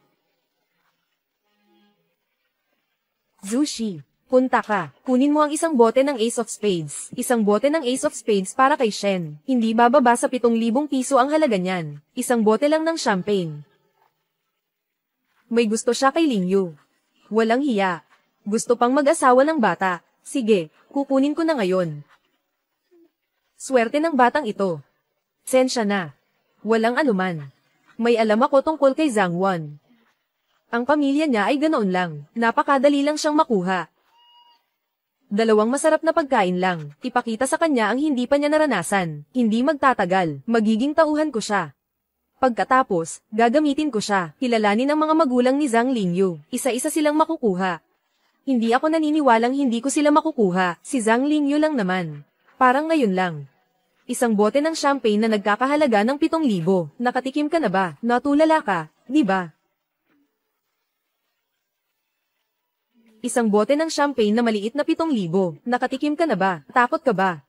Speaker 1: Zushi, punta ka. Kunin mo ang isang bote ng Ace of Spades. Isang bote ng Ace of Spades para kay Shen. Hindi bababa sa 7,000 piso ang halaga niyan. Isang bote lang ng champagne. May gusto siya kay Lingyu. Walang hiya. Gusto pang mag-asawa ng bata. Sige, kukunin ko na ngayon. Swerte ng batang ito. Sensya na. Walang anuman. May alam ako tungkol kay Zhang Wan. Ang pamilya niya ay ganoon lang. Napakadali lang siyang makuha. Dalawang masarap na pagkain lang. Ipakita sa kanya ang hindi pa niya naranasan. Hindi magtatagal. Magiging tauhan ko siya. Pagkatapos, gagamitin ko siya. Kilalanin ang mga magulang ni Zhang Lingyu. Isa-isa silang makukuha. Hindi ako naniniwalang hindi ko sila makukuha. Si Zhang Lingyu lang naman. Parang ngayon lang. Isang bote ng champagne na nagkakahalaga ng 7,000. Nakatikim ka na ba? Natulala ka, di ba? Isang bote ng champagne na maliit na 7,000. Nakatikim ka na ba? Takot ka ba?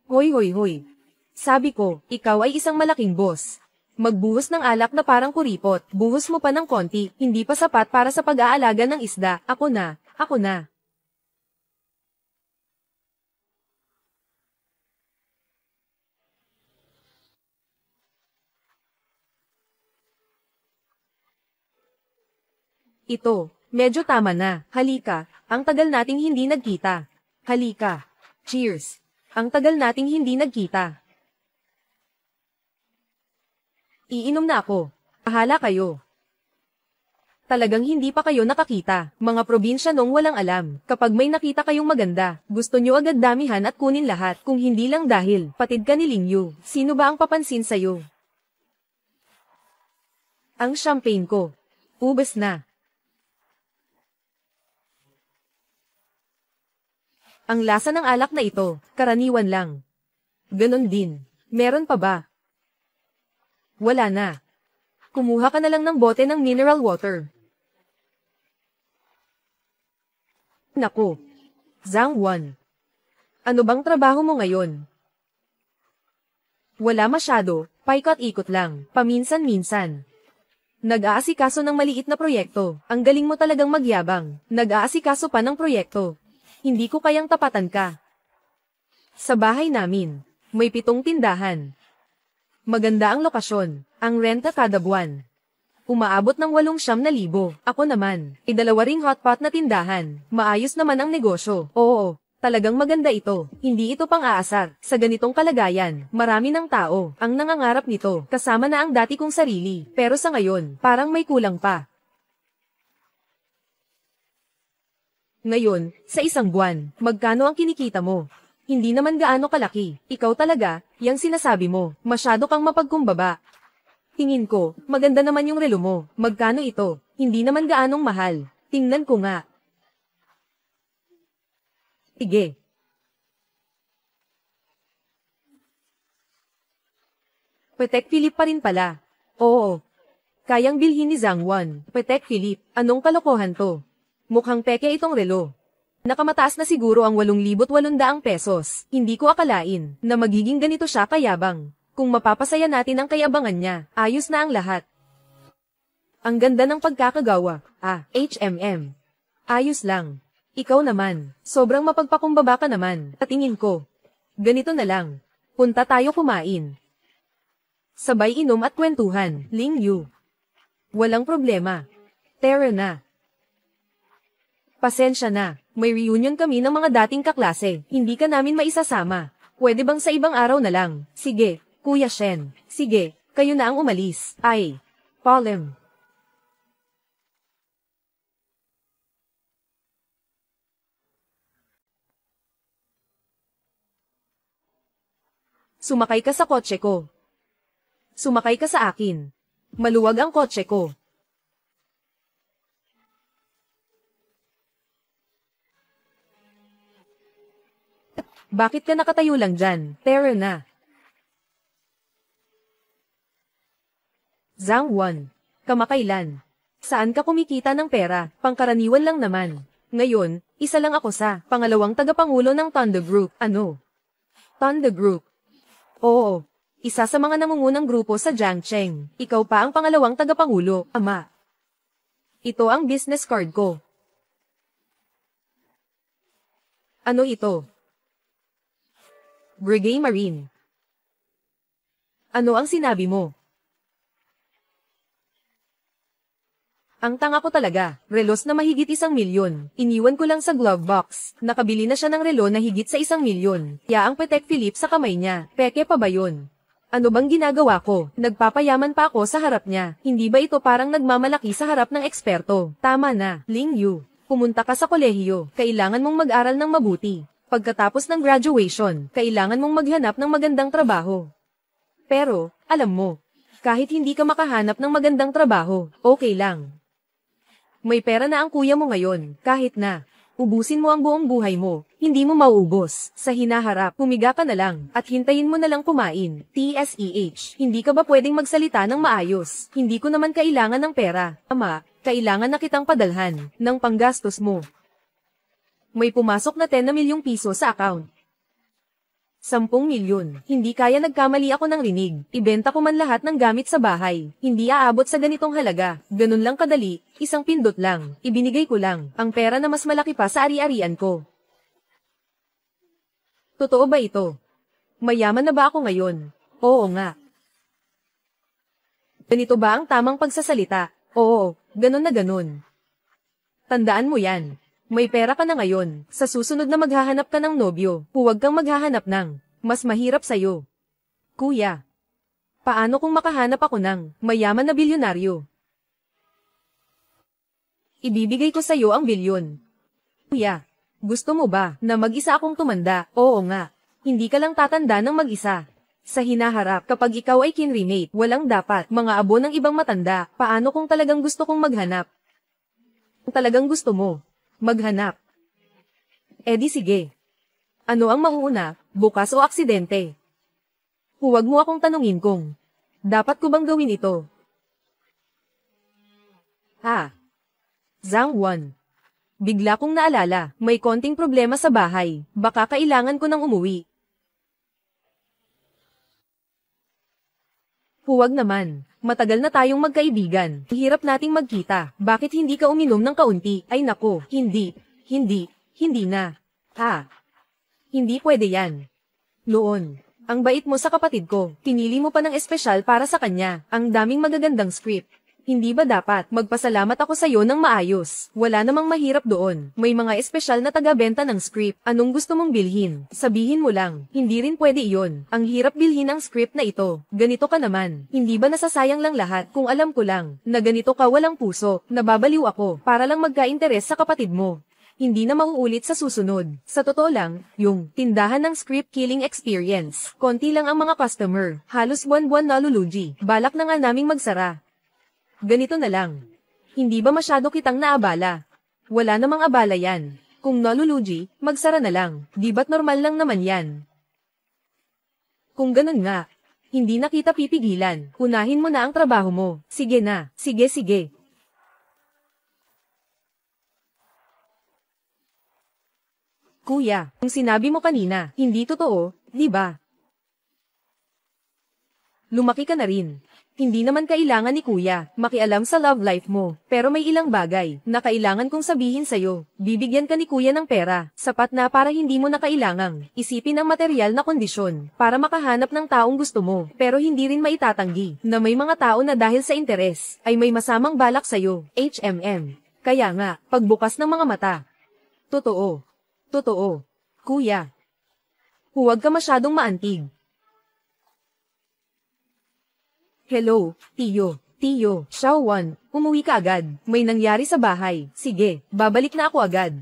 Speaker 1: Hoy hoy hoy. Sabi ko, ikaw ay isang malaking boss. Magbuhos ng alak na parang kuripot. Buhos mo pa ng konti, hindi pa sapat para sa pag-aalaga ng isda. Ako na, ako na. Ito, medyo tama na. Halika, ang tagal nating hindi nagkita. Halika. Cheers. Ang tagal nating hindi nagkita. Iinom na ako. Bahala kayo. Talagang hindi pa kayo nakakita. Mga probinsya nung walang alam. Kapag may nakita kayong maganda, gusto nyo agad damihan at kunin lahat. Kung hindi lang dahil, patid ka ni Lingyu. Sino ba ang papansin sa'yo? Ang champagne ko. Ubos na. Ang lasa ng alak na ito, karaniwan lang. Ganon din. Meron pa ba? Wala na. Kumuha ka na lang ng bote ng mineral water. Naku. Zhang Wan. Ano bang trabaho mo ngayon? Wala masyado, paikot-ikot lang, paminsan-minsan. Nag-aasikaso ng maliit na proyekto. Ang galing mo talagang magyabang. Nag-aasikaso pa ng proyekto. Hindi ko kayang tapatan ka. Sa bahay namin, may 7 tindahan. Maganda ang lokasyon, ang renta kada buwan. Umaabot ng 8,000. Ako naman, 2 ring hotpot na tindahan. Maayos naman ang negosyo. Oo, talagang maganda ito. Hindi ito pang-aasar. Sa ganitong kalagayan, marami ng tao ang nangangarap nito. Kasama na ang dati kong sarili. Pero sa ngayon, parang may kulang pa. Ngayon, sa isang buwan, magkano ang kinikita mo? Hindi naman gaano kalaki. Ikaw talaga, yang sinasabi mo, masyado kang mapagkumbaba. Tingin ko, maganda naman yung relo mo. Magkano ito? Hindi naman gaanong mahal. Tingnan ko nga. Sige. Patek Philippe pa rin pala. Oo. Kayang bilhin ni Zhang Wan. Patek Philippe, anong kalokohan to? Mukhang peke itong relo. Nakamataas na siguro ang 8,800 pesos. Hindi ko akalain na magiging ganito siya kayabang. Kung mapapasaya natin ang kayabangan niya, ayos na ang lahat. Ang ganda ng pagkakagawa. HMM. Ayos lang. Ikaw naman, sobrang mapagpakumbaba ka naman, at tingin ko. Ganito na lang. Punta tayo kumain. Sabay inom at kwentuhan, Ling Yu. Walang problema. Tara na. Pasensya na, may reunion kami ng mga dating kaklase, hindi ka namin maisasama. Pwede bang sa ibang araw na lang? Sige, Kuya Shen. Sige, kayo na ang umalis. Ay, Paulem. Sumakay ka sa kotse ko. Sumakay ka sa akin. Maluwag ang kotse ko. Bakit ka nakatayo lang dyan? Tara na. Zhang Wan. Kamakailan. Saan ka kumikita ng pera? Pangkaraniwan lang naman. Ngayon, isa lang ako sa pangalawang tagapangulo ng Thunder Group. Ano? Thunder Group. Oo. Isa sa mga nangungunang grupo sa Jiangcheng. Ikaw pa ang pangalawang tagapangulo, ama. Ito ang business card ko. Ano ito? Brigade Marine. Ano ang sinabi mo? Ang tanga ko talaga, relos na mahigit 1,000,000. Iniwan ko lang sa glove box. Nakabili na siya ng relo na higit sa 1,000,000. Kaya ang Patek Philippe sa kamay niya, peke pa ba yun? Ano bang ginagawa ko? Nagpapayaman pa ako sa harap niya. Hindi ba ito parang nagmamalaki sa harap ng eksperto? Tama na, Ling Yu. Pumunta ka sa kolehiyo. Kailangan mong mag-aral ng mabuti. Pagkatapos ng graduation, kailangan mong maghanap ng magandang trabaho. Pero, alam mo, kahit hindi ka makahanap ng magandang trabaho, okay lang. May pera na ang kuya mo ngayon, kahit na ubusin mo ang buong buhay mo, hindi mo mauubos. Sa hinaharap, humiga ka na lang, at hintayin mo na lang kumain. TSEH, hindi ka ba pwedeng magsalita ng maayos? Hindi ko naman kailangan ng pera. Ama, kailangan na kitang padalhan ng panggastos mo. May pumasok na 10 na milyong piso sa account. 10 milyon. Hindi kaya, nagkamali ako ng rinig. Ibenta ko man lahat ng gamit sa bahay. Hindi aabot sa ganitong halaga. Ganun lang kadali, isang pindot lang. Ibinigay ko lang ang pera na mas malaki pa sa ari-arian ko. Totoo ba ito? Mayaman na ba ako ngayon? Oo nga. Ganito ba ang tamang pagsasalita? Oo, ganun na ganun. Tandaan mo yan. May pera ka na ngayon, sa susunod na maghahanap ka ng nobyo, huwag kang maghahanap ng mas mahirap sa'yo. Kuya, paano kung makahanap ako ng mayaman na bilyonaryo? Ibibigay ko sa'yo ang bilyon. Kuya, gusto mo ba na mag-isa akong tumanda? Oo nga, hindi ka lang tatanda ng mag-isa. Sa hinaharap, kapag ikaw ay kinremate, walang dapat mga abo ng ibang matanda. Paano kung talagang gusto kong maghanap? Kung talagang gusto mo maghanap. Di sige. Ano ang mauuna, bukas o aksidente? Huwag mo akong tanungin kung dapat ko bang gawin ito. Zhang Wan. Bigla kong naalala, may konting problema sa bahay, baka kailangan ko nang umuwi. Huwag naman, matagal na tayong magkaibigan, hirap nating magkita, bakit hindi ka uminom ng kaunti? Ay nako, hindi na. Hindi pwede yan. Noon, ang bait mo sa kapatid ko, pinili mo pa ng espesyal para sa kanya, ang daming magagandang script. Hindi ba dapat magpasalamat ako sa iyo ng maayos? Wala namang mahirap doon. May mga espesyal na taga-benta ng script. Anong gusto mong bilhin? Sabihin mo lang. Hindi rin pwede iyon. Ang hirap bilhin ang script na ito. Ganito ka naman. Hindi ba nasasayang lang lahat kung alam ko lang na ganito ka walang puso? Nababaliw ako para lang magka-interes sa kapatid mo. Hindi na mauulit sa susunod. Sa totoo lang, yung tindahan ng script killing experience. Konti lang ang mga customer. Halos buwan-buwan nalulugi. Balak na nga naming magsara. Ganito na lang. Hindi ba masyado kitang naabala? Wala namang abala yan. Kung nalulugi, magsara na lang. Di ba't normal lang naman yan? Kung ganun nga, hindi na kita pipigilan. Unahin mo na ang trabaho mo. Sige na. Sige sige. Kuya, kung sinabi mo kanina, hindi totoo, di ba? Lumaki ka na rin. Hindi naman kailangan ni kuya makialam sa love life mo, pero may ilang bagay na kailangan kong sabihin sa'yo. Bibigyan ka ni kuya ng pera, sapat na para hindi mo na kailangang isipin ang material na kondisyon para makahanap ng taong gusto mo, pero hindi rin maitatanggi na may mga tao na dahil sa interes ay may masamang balak sa'yo. HMM. Kaya nga, pagbukas ng mga mata. Totoo. Totoo. Kuya. Huwag ka masyadong maantig. Hello, Tiyo. Tiyo, Xiaowan, umuwi ka agad. May nangyari sa bahay. Sige, babalik na ako agad.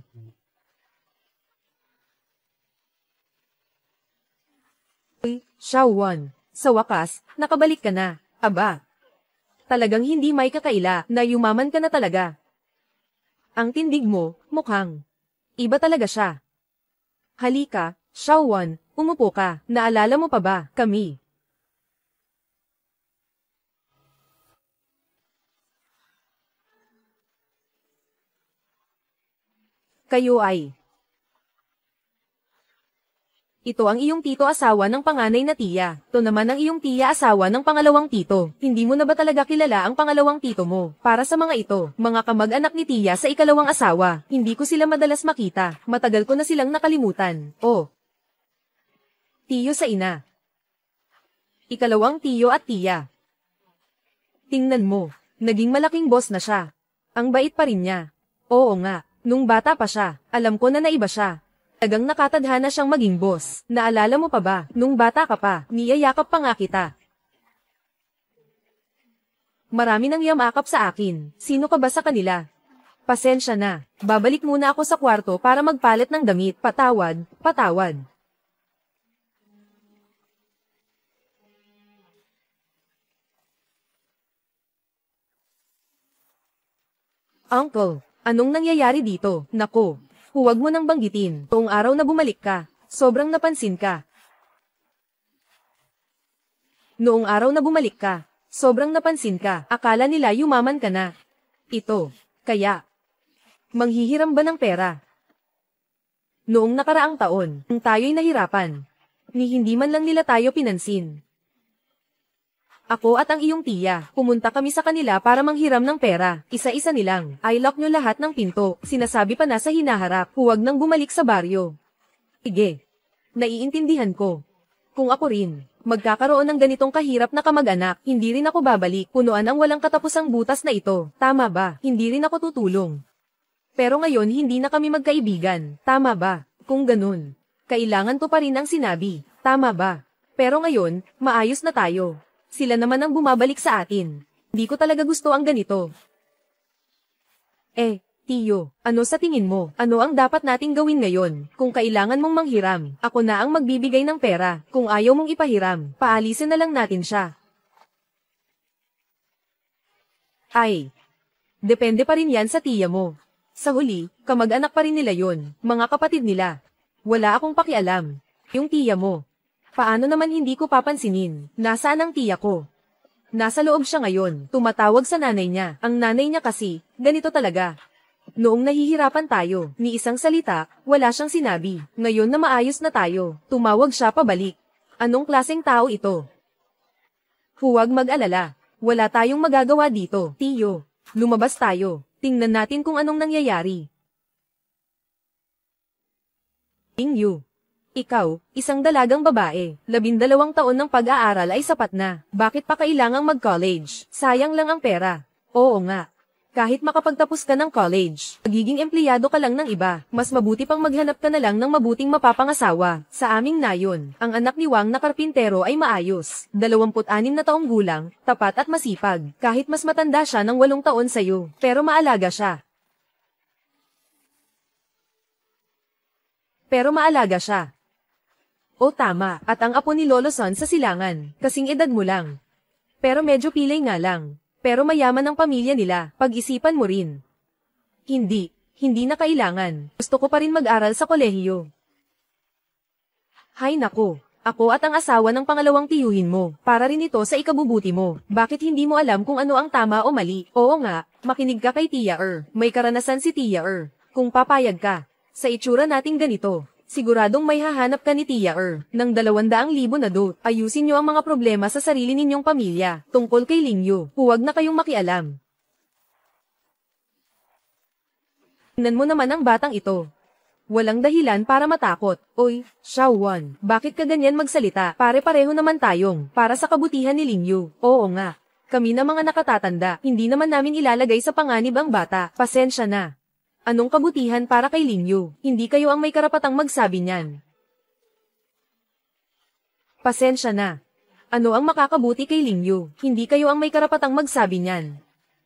Speaker 1: Uy, Xiaowan, sa wakas, nakabalik ka na. Aba, talagang hindi may kakaila na yumaman ka na talaga. Ang tindig mo, mukhang iba talaga siya. Halika, Xiaowan, umupo ka. Naalala mo pa ba, kami? Kayo ay. Ito ang iyong tito asawa ng panganay na tiya. Ito naman ang iyong tiya asawa ng pangalawang tito. Hindi mo na ba talaga kilala ang pangalawang tito mo? Para sa mga ito, mga kamag-anak ni tiya sa ikalawang asawa. Hindi ko sila madalas makita. Matagal ko na silang nakalimutan. Oh. Tiyo sa ina. Ikalawang tiyo at tiya. Tingnan mo. Naging malaking boss na siya. Ang bait pa rin niya. Oo nga. Nung bata pa siya, alam ko na naiba siya. Tagang nakatadhana siyang maging boss. Naalala mo pa ba, nung bata ka pa, niyayakap pa nga kita. Marami nang yamakap sa akin. Sino ka ba sa kanila? Pasensya na. Babalik muna ako sa kwarto para magpalit ng damit. Patawad, patawad. Uncle. Anong nangyayari dito? Nako, huwag mo nang banggitin. Toong araw na bumalik ka, sobrang napansin ka. Noong araw na bumalik ka, sobrang napansin ka. Akala nila yumaman ka na. Ito, kaya. Manghihiram ba ng pera? Noong nakaraang taon, nung tayo'y nahirapan, ni hindi man lang nila tayo pinansin. Ako at ang iyong tiya, pumunta kami sa kanila para manghiram ng pera. Isa-isa nilang, I lock nyo lahat ng pinto. Sinasabi pa na sa hinaharap, huwag nang bumalik sa baryo. Sige. Naiintindihan ko. Kung ako rin, magkakaroon ng ganitong kahirap na kamag-anak, hindi rin ako babalik. Punuan ang walang katapusang butas na ito. Tama ba? Hindi rin ako tutulong. Pero ngayon hindi na kami magkaibigan. Tama ba? Kung ganun, kailangan to pa rin ang sinabi. Tama ba? Pero ngayon, maayos na tayo. Sila naman ang bumabalik sa atin. Hindi ko talaga gusto ang ganito. Tiyo, ano sa tingin mo? Ano ang dapat nating gawin ngayon? Kung kailangan mong manghiram, ako na ang magbibigay ng pera. Kung ayaw mong ipahiram, paalisin na lang natin siya. Ay, depende pa rin yan sa tiya mo. Sa huli, kamag-anak pa rin nila yon, mga kapatid nila. Wala akong pakialam. Yung tiya mo. Paano naman hindi ko papansinin? Nasaan ang tiya ko? Nasa loob siya ngayon, tumatawag sa nanay niya. Ang nanay niya kasi, ganito talaga. Noong nahihirapan tayo, ni isang salita, wala siyang sinabi. Ngayon na maayos na tayo, tumawag siya pabalik. Anong klaseng tao ito? Huwag mag-alala. Wala tayong magagawa dito. Tiyo, lumabas tayo. Tingnan natin kung anong nangyayari. Tingyu. Ikaw, isang dalagang babae, 12 taon ng pag-aaral ay sapat na. Bakit pa kailangang mag-college? Sayang lang ang pera. Oo nga. Kahit makapagtapos ka ng college, magiging empleyado ka lang ng iba. Mas mabuti pang maghanap ka na lang ng mabuting mapapangasawa. Sa aming nayon, ang anak ni Wang na karpintero ay maayos. 26 na taong gulang, tapat at masipag. Kahit mas matanda siya ng 8 taon sa'yo, pero maalaga siya. O tama, at ang apo ni Lolo Son sa silangan, kasing edad mo lang. Pero medyo pilay nga lang. Pero mayaman ang pamilya nila, pag-isipan mo rin. Hindi Hindi na kailangan. Gusto ko pa rin mag-aral sa kolehiyo. Hay nako. Ako at ang asawa ng pangalawang tiyuhin mo, para rin ito sa ikabubuti mo. Bakit hindi mo alam kung ano ang tama o mali? Oo nga, makinig ka kay Tia May karanasan si Tia Kung papayag ka, sa itsura nating ganito, siguradong may hahanap ka ni Tia ng 200,000 na do. Ayusin niyo ang mga problema sa sarili ninyong pamilya. Tungkol kay Lingyu, huwag na kayong makialam. Tingnan mo naman ang batang ito. Walang dahilan para matakot. Oy, Xiaowan, bakit ka ganyan magsalita? Pare-pareho naman tayong, para sa kabutihan ni Lingyu. Oo nga. Kami na mga nakatatanda, hindi naman namin ilalagay sa panganib ang bata. Pasensya na. Anong kabutihan para kay Lingyu? Hindi kayo ang may karapatang magsabi niyan. Pasensya na. Ano ang makakabuti kay Lingyu? Hindi kayo ang may karapatang magsabi niyan.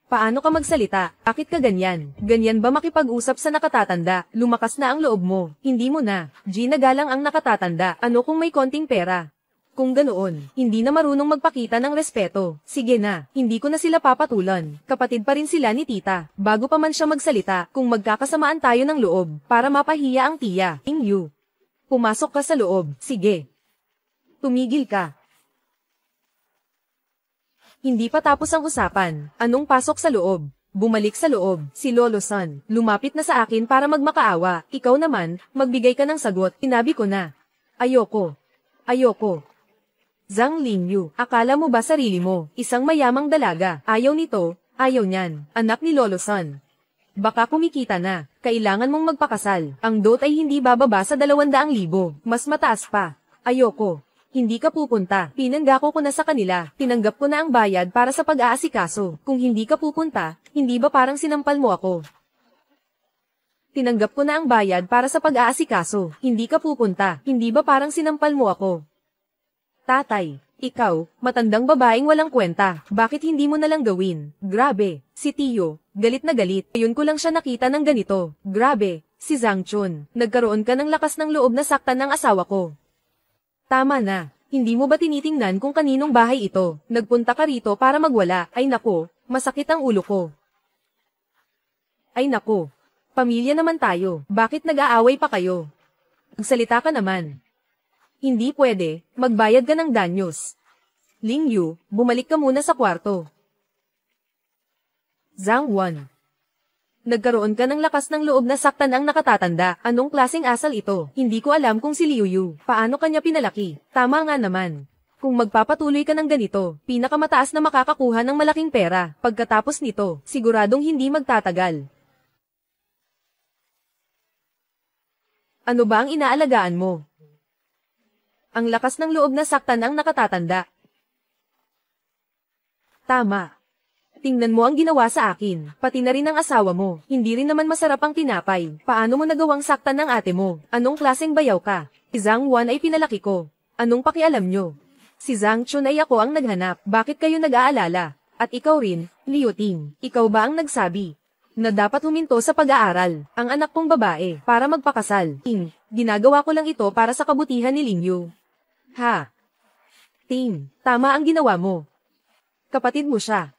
Speaker 1: Paano ka magsalita? Bakit ka ganyan? Ganyan ba makipag-usap sa nakatatanda? Lumakas na ang loob mo. Hindi mo na. Gina galang ang nakatatanda. Ano kung may konting pera? Kung ganoon, hindi na marunong magpakita ng respeto. Sige na, hindi ko na sila papatulan. Kapatid pa rin sila ni tita. Bago pa man siya magsalita, kung magkakasamaan tayo ng loob, para mapahiya ang tiya. Lingyu. Pumasok ka sa loob. Sige. Tumigil ka. Hindi pa tapos ang usapan. Anong pasok sa loob? Bumalik sa loob. Si Lolo San. Lumapit na sa akin para magmakaawa. Ikaw naman, magbigay ka ng sagot. Sinabi ko na. Ayoko. Ayoko. Zhang Lingyu, akala mo ba sarili mo? Isang mayamang dalaga. Ayaw nito, ayaw niyan. Anak ni Lolo San. Baka kumikita na. Kailangan mong magpakasal. Ang dot ay hindi bababa sa 200,000. Mas mataas pa. Ayoko. Hindi ka pupunta. Pinanggako ko na sa kanila. Tinanggap ko na ang bayad para sa pag-aasikaso. Kung hindi ka pupunta, hindi ba parang sinampal mo ako? Tinanggap ko na ang bayad para sa pag-aasikaso. Hindi ka pupunta. Hindi ba parang sinampal mo ako? Tatay, ikaw, matandang babaeng walang kwenta. Bakit hindi mo nalang gawin? Grabe, si Tio, galit na galit. Ayun ko lang siya nakita ng ganito. Grabe, si Zhang Chun. Nagkaroon ka ng lakas ng loob na saktan ng asawa ko. Tama na. Hindi mo ba tinitingnan kung kaninong bahay ito? Nagpunta ka rito para magwala. Ay nako, masakit ang ulo ko. Ay nako. Pamilya naman tayo. Bakit nag-aaway pa kayo? Magsalita ka naman. Hindi pwede. Magbayad ka ng danyos. Lingyu, bumalik ka muna sa kwarto. Zhang Wan. Nagkaroon ka ng lakas ng loob na saktan ang nakatatanda. Anong klaseng asal ito? Hindi ko alam kung si Liu Yu. Paano kanya pinalaki? Tama nga naman. Kung magpapatuloy ka ng ganito, pinakamataas na makakakuha ng malaking pera. Pagkatapos nito, siguradong hindi magtatagal. Ano ba ang inaalagaan mo? Ang lakas ng loob na saktan ang nakatatanda. Tama. Tingnan mo ang ginawa sa akin, pati na rin ang asawa mo. Hindi rin naman masarap ang tinapay. Paano mo nagawang saktan ng ate mo? Anong klaseng bayaw ka? Si Zhang Wan ay pinalaki ko. Anong pakialam nyo? Si Zhang Chun ay ako ang naghanap. Bakit kayo nag-aalala? At ikaw rin, Liu Ting. Ikaw ba ang nagsabi na dapat huminto sa pag-aaral ang anak kong babae para magpakasal? Ting, ginagawa ko lang ito para sa kabutihan ni Lingyu. Ha? Ting, tama ang ginawa mo. Kapatid mo siya.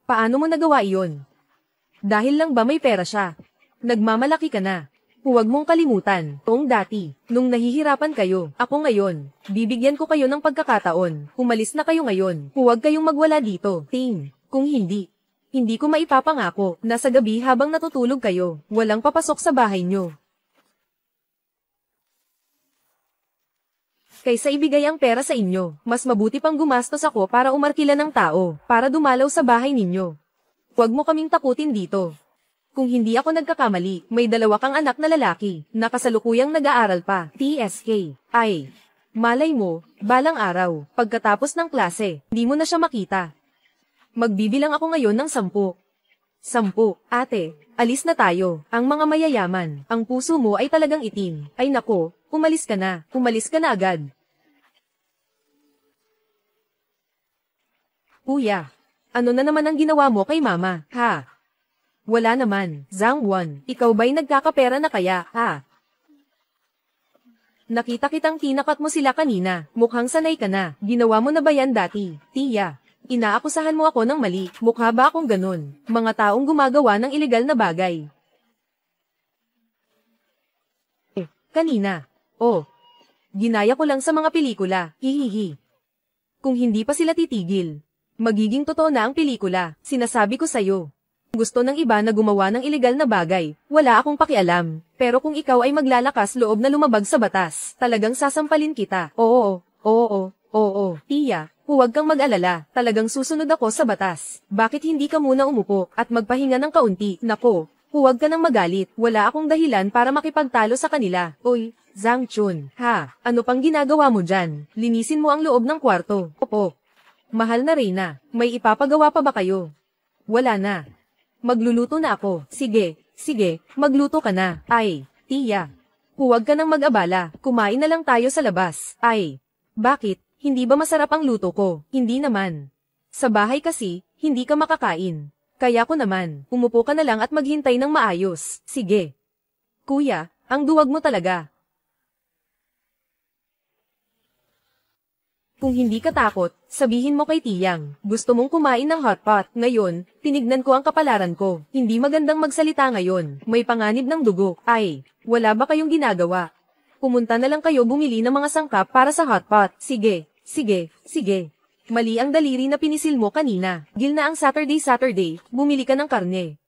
Speaker 1: Paano mo nagawa iyon? Dahil lang ba may pera siya? Nagmamalaki ka na. Huwag mong kalimutan, noong dati, nung nahihirapan kayo, ako ngayon, bibigyan ko kayo ng pagkakataon. Umalis na kayo ngayon. Huwag kayong magwala dito. Ting, kung hindi ko maipapangako na sa gabi habang natutulog kayo, walang papasok sa bahay nyo. Kaysa ibigay ang pera sa inyo, mas mabuti pang gumastos ako para umarkila ng tao, para dumalaw sa bahay ninyo. Huwag mo kaming takutin dito. Kung hindi ako nagkakamali, may 2 kang anak na lalaki, na kasalukuyang nag-aaral pa. TSK. Ay, malay mo, balang araw, pagkatapos ng klase, hindi mo na siya makita. Magbibilang ako ngayon ng 10. 10. Ate, alis na tayo. Ang mga mayayaman, ang puso mo ay talagang itim. Ay nako, umalis ka na. Umalis ka na agad. Kuya, ano na naman ang ginawa mo kay mama, ha? Wala naman, Zhang Wan. Ikaw ba'y nagkakapera na kaya, ha? Nakita kitang tinakat mo sila kanina. Mukhang sanay ka na. Ginawa mo na ba yan dati, Tia? Inaakusahan mo ako ng mali. Mukha ba akong ganun? Mga taong gumagawa ng ilegal na bagay. Kanina. Oh. Ginaya ko lang sa mga pelikula, hihihi. Kung hindi pa sila titigil, magiging totoo na ang pelikula, sinasabi ko sa'yo. Gusto ng iba na gumawa ng ilegal na bagay, wala akong pakialam. Pero kung ikaw ay maglalakas loob na lumabag sa batas, talagang sasampalin kita. Oo, Tia, huwag kang mag-alala, talagang susunod ako sa batas. Bakit hindi ka muna umupo at magpahinga ng kaunti? Nako, huwag ka nang magalit, wala akong dahilan para makipagtalo sa kanila. Oy, Zhang Chun, ano pang ginagawa mo dyan? Linisin mo ang loob ng kwarto. Opo. Mahal na Reyna, may ipapagawa pa ba kayo? Wala na. Magluluto na ako. Sige, magluto ka na. Ay, Tia. Huwag ka nang mag-abala, kumain na lang tayo sa labas. Ay, bakit? Hindi ba masarap ang luto ko? Hindi naman. Sa bahay kasi, hindi ka makakain. Kaya ko naman, umupo ka na lang at maghintay ng maayos. Sige. Kuya, ang duwag mo talaga. Kung hindi ka takot, sabihin mo kay Tiyang, gusto mong kumain ng hotpot. Ngayon, tinignan ko ang kapalaran ko. Hindi magandang magsalita ngayon. May panganib ng dugo. Ay, wala ba kayong ginagawa? Pumunta na lang kayo bumili ng mga sangkap para sa hotpot. Sige. Mali ang daliri na pinisil mo kanina. Gil na ang Saturday, bumili ka ng karne.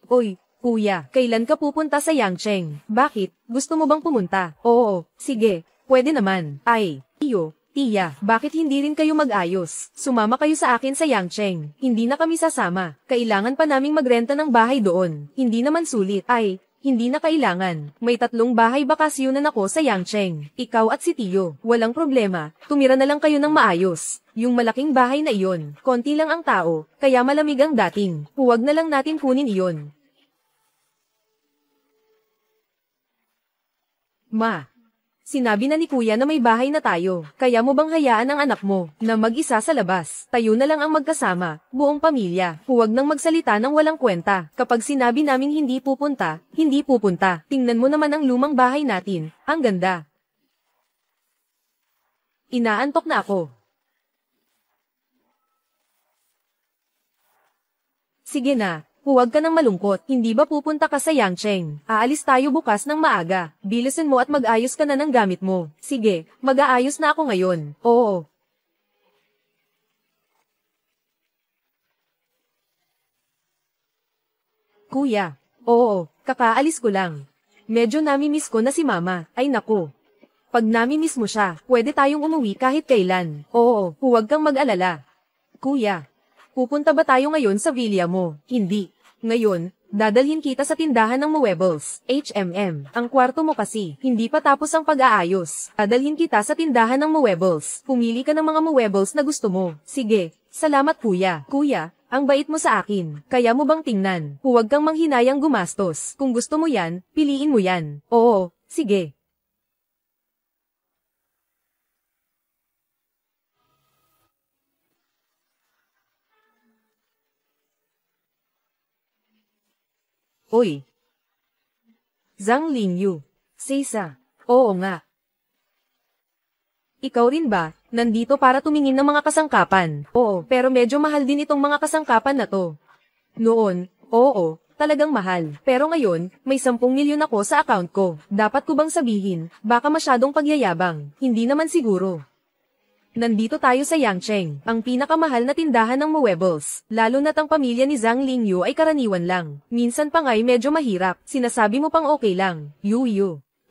Speaker 1: Oy, kuya, kailan ka pupunta sa Yangcheng? Bakit? Gusto mo bang pumunta? Oo, sige. Pwede naman. Ay, Tia, bakit hindi rin kayo mag-ayos? Sumama kayo sa akin sa Yangcheng. Hindi na kami sasama. Kailangan pa naming magrenta ng bahay doon. Hindi naman sulit. Ay, hindi na kailangan. May 3 bahay bakasyonan ako sa Yangcheng. Ikaw at si Tio. Walang problema. Tumira na lang kayo ng maayos. Yung malaking bahay na iyon. Konti lang ang tao. Kaya malamig ang dating. Huwag na lang natin kunin iyon. Ma. Sinabi na ni Kuya na may bahay na tayo, kaya mo bang hayaan ang anak mo na mag-isa sa labas? Tayo na lang ang magkasama, buong pamilya. Huwag nang magsalita ng walang kwenta. Kapag sinabi naming hindi pupunta, hindi pupunta. Tingnan mo naman ang lumang bahay natin, ang ganda. Inaantok na ako. Sige na. Huwag ka nang malungkot, hindi ba pupunta ka sa Yangcheng? Aalis tayo bukas ng maaga. Bilisan mo at mag-ayos ka na ng gamit mo. Sige, mag-aayos na ako ngayon. Oo. Kuya. Oo, kakaalis ko lang. Medyo nami-miss ko na si Mama. Ay naku. Pag nami-miss mo siya, pwede tayong umuwi kahit kailan. Oo, huwag kang mag-alala. Kuya. Pupunta ba tayo ngayon sa villa mo? Hindi. Ngayon, dadalhin kita sa tindahan ng muebles, HMM. Ang kwarto mo kasi, hindi pa tapos ang pag-aayos. Dadalhin kita sa tindahan ng muebles. Pumili ka ng mga muebles na gusto mo. Sige, salamat kuya. Kuya, ang bait mo sa akin. Kaya mo bang tingnan? Huwag kang manghinayang gumastos. Kung gusto mo yan, piliin mo yan. Oo, sige. Oy. Zhang Lingyu. Sisa. Oo nga. Ikaw rin ba, nandito para tumingin ng mga kasangkapan? Oo, pero medyo mahal din itong mga kasangkapan na to. Noon, oo, talagang mahal. Pero ngayon, may 10 milyon ako sa account ko. Dapat ko bang sabihin, baka masyadong pagyayabang? Hindi naman siguro. Nandito tayo sa Yangcheng, ang pinakamahal na tindahan ng muebles. Lalo na't ang pamilya ni Zhang Lingyu ay karaniwan lang. Minsan pa nga'y medyo mahirap. Sinasabi mo pang okay lang. Yu.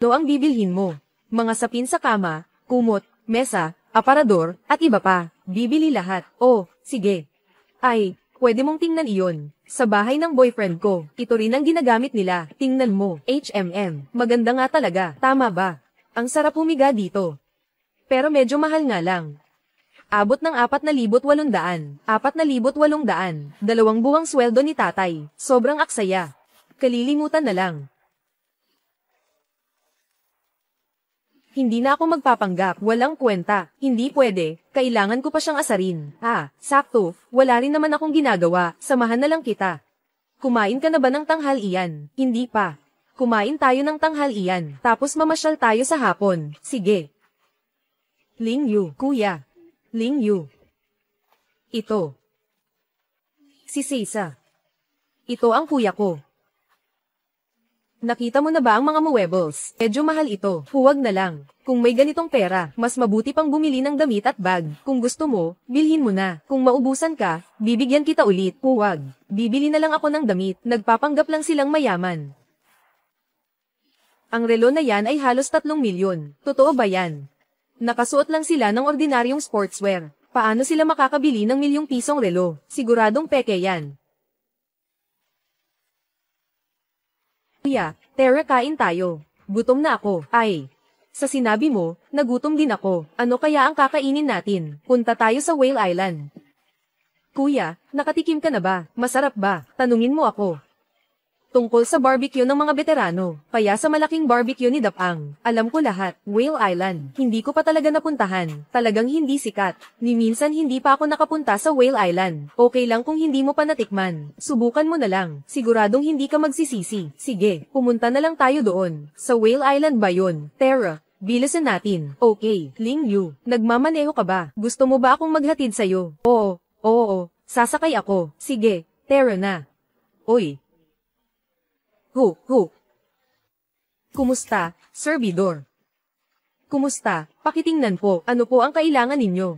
Speaker 1: No ang bibilhin mo. Mga sapin sa kama, kumot, mesa, aparador, at iba pa. Bibili lahat. Oh, sige. Ay, pwede mong tingnan iyon. Sa bahay ng boyfriend ko, ito rin ang ginagamit nila. Tingnan mo, HMM. Maganda nga talaga. Tama ba? Ang sarap humiga dito. Pero medyo mahal nga lang. Abot ng 4,800. 4,800. 2 buwang sweldo ni tatay. Sobrang aksaya. Kalilimutan na lang. Hindi na ako magpapanggap. Walang kwenta. Hindi pwede. Kailangan ko pa siyang asarin. Sakto. Wala rin naman akong ginagawa. Samahan na lang kita. Kumain ka na ba ng tanghalian? Hindi pa. Kumain tayo ng tanghalian. Tapos mamasyal tayo sa hapon. Sige. Lingyu, kuya. Lingyu. Ito. Si Sisa. Ito ang kuya ko. Nakita mo na ba ang mga muebles? Medyo mahal ito. Huwag na lang. Kung may ganitong pera, mas mabuti pang bumili ng damit at bag. Kung gusto mo, bilhin mo na. Kung maubusan ka, bibigyan kita ulit. Huwag. Bibili na lang ako ng damit. Nagpapanggap lang silang mayaman. Ang relo na yan ay halos 3 milyon. Totoo ba yan? Nakasuot lang sila ng ordinaryong sportswear. Paano sila makakabili ng milyong-pisong relo? Siguradong peke yan. Kuya, Tara, kain tayo. Gutom na ako. Ay. Sa sinabi mo, nagutom din ako. Ano kaya ang kakainin natin? Punta tayo sa Whale Island. Kuya, nakatikim ka na ba? Masarap ba? Tanungin mo ako. Tungkol sa barbecue ng mga veterano, kaya sa malaking barbecue ni Dapang. Alam ko lahat, Whale Island. Hindi ko pa talaga napuntahan. Talagang hindi sikat. Ni minsan hindi pa ako nakapunta sa Whale Island. Okay lang kung hindi mo pa natikman. Subukan mo na lang. Siguradong hindi ka magsisisi. Sige, pumunta na lang tayo doon. Sa Whale Island ba yun? Tara, bilisan natin. Okay, Ling Yu, nagmamaneho ka ba? Gusto mo ba akong maghatid sa'yo? Oo, sasakay ako. Sige, Tara na. Oy. Kumusta, servidor? Kumusta? Pakitingnan po, ano po ang kailangan ninyo?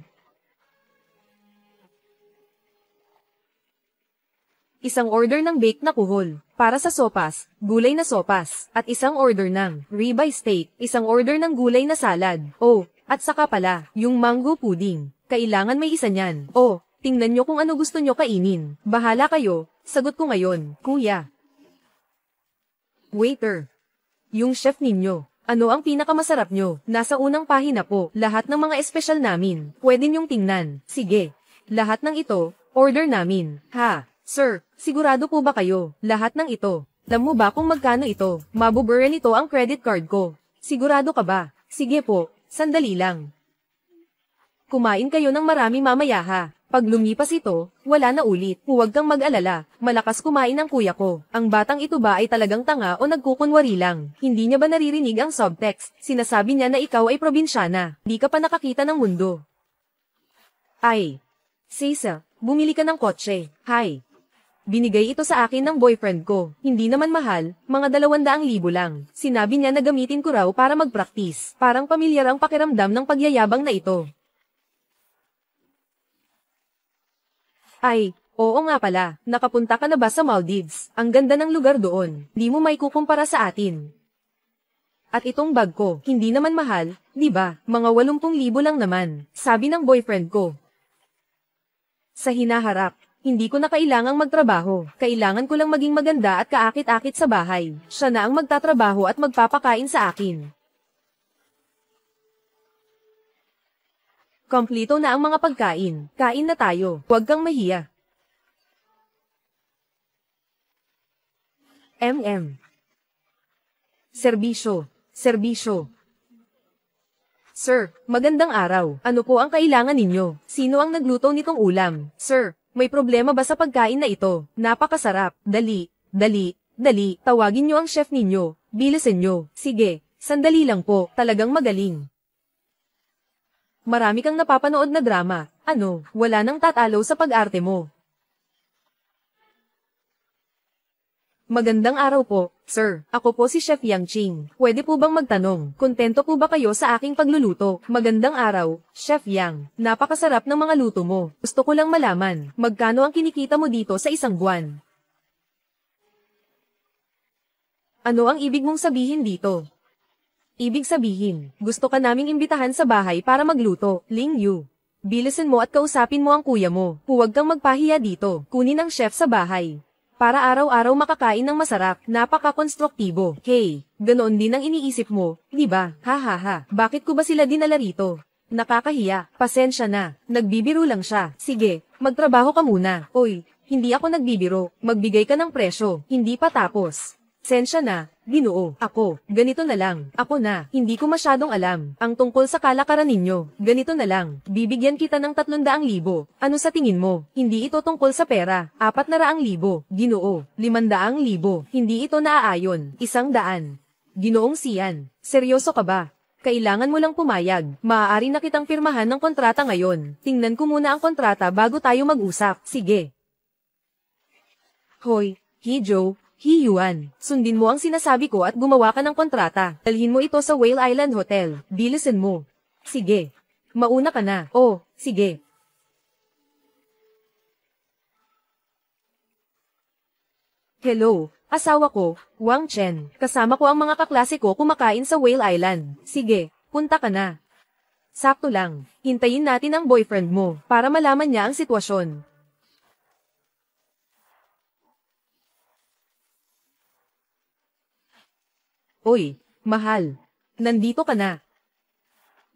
Speaker 1: Isang order ng baked na kuhol, para sa sopas, gulay na sopas, at isang order ng ribeye steak, isang order ng gulay na salad, at saka pala, yung mango pudding. Kailangan may isa niyan. Tingnan nyo kung ano gusto nyo kainin. Bahala kayo, sagot ko ngayon, kuya. Waiter. Yung chef ninyo. Ano ang pinakamasarap nyo? Nasa unang pahina po. Lahat ng mga espesyal namin. Pwede nyong tingnan. Sige. Lahat ng ito, order namin. Ha? Sir, sigurado po ba kayo? Lahat ng ito. Alam mo ba kung magkano ito? Mabubura nito ang credit card ko. Sigurado ka ba? Sige po. Sandali lang. Kumain kayo ng marami mamaya ha. Pag lumipas ito, wala na ulit. Huwag kang mag-alala, malakas kumain ang kuya ko. Ang batang ito ba ay talagang tanga o nagkukunwari lang? Hindi niya ba naririnig ang subtext? Sinasabi niya na ikaw ay probinsyana. Di ka pa nakakita ng mundo. Ay. Sisa, bumili ka ng kotse. Hi. Binigay ito sa akin ng boyfriend ko. Hindi naman mahal, mga 200,000 lang. Sinabi niya na gamitin ko raw para mag-practice. Parang pamilyar ang pakiramdam ng pagyayabang na ito. Ay, oo nga pala, nakapunta ka na ba sa Maldives? Ang ganda ng lugar doon, di mo may kukumpara sa atin. At itong bag ko, hindi naman mahal, di ba? Mga 80,000 lang naman, sabi ng boyfriend ko. Sa hinaharap, hindi ko na kailangang magtrabaho, kailangan ko lang maging maganda at kaakit-akit sa bahay. Siya na ang magtatrabaho at magpapakain sa akin. Kompleto na ang mga pagkain. Kain na tayo. Huwag kang mahiya. Serbisyo. Sir, magandang araw. Ano po ang kailangan ninyo? Sino ang nagluto nitong ulam? Sir, may problema ba sa pagkain na ito? Napakasarap. Dali. Tawagin nyo ang chef ninyo. Bilisan nyo. Sige, sandali lang po. Talagang magaling. Marami kang napapanood na drama. Ano, wala nang tatalo sa pag-arte mo. Magandang araw po, sir. Ako po si Chef Yang Ching. Pwede po bang magtanong, kontento po ba kayo sa aking pagluluto? Magandang araw, Chef Yang. Napakasarap ng mga luto mo. Gusto ko lang malaman, magkano ang kinikita mo dito sa isang buwan? Ano ang ibig mong sabihin dito? Ibig sabihin, gusto ka naming imbitahan sa bahay para magluto, Ling Yu. Bilisan mo at kausapin mo ang kuya mo. Huwag kang magpahiya dito. Kunin ang chef sa bahay. Para araw-araw makakain ng masarap, napaka-konstruktibo. Hey, ganoon din ang iniisip mo, di ba? Ha. Bakit ko ba sila dinala rito? Nakakahiya, pasensya na. Nagbibiro lang siya. Sige, magtrabaho ka muna. Oy, hindi ako nagbibiro. Magbigay ka ng presyo. Hindi pa tapos. Sensya na, Ginoo, ako, ganito na lang, ako na, hindi ko masyadong alam, ang tungkol sa kalakaran ninyo, ganito na lang, bibigyan kita ng 300,000, ano sa tingin mo, hindi ito tungkol sa pera, 400,000, Ginoo, 500,000, hindi ito naaayon, 100, Ginoong Sian, seryoso ka ba? Kailangan mo lang pumayag, maaari na kitang pirmahan ng kontrata ngayon, tingnan ko muna ang kontrata bago tayo mag-usap, sige. Hoy, Hijo, Hiyuan, sundin mo ang sinasabi ko at gumawa ka ng kontrata. Dalhin mo ito sa Whale Island Hotel. Bilisan mo. Sige. Mauna ka na. Oh, sige. Hello, asawa ko, Wang Chen. Kasama ko ang mga kaklase ko kumakain sa Whale Island. Sige, punta ka na. Sakto lang, hintayin natin ang boyfriend mo para malaman niya ang sitwasyon. Oy, mahal. Nandito ka na.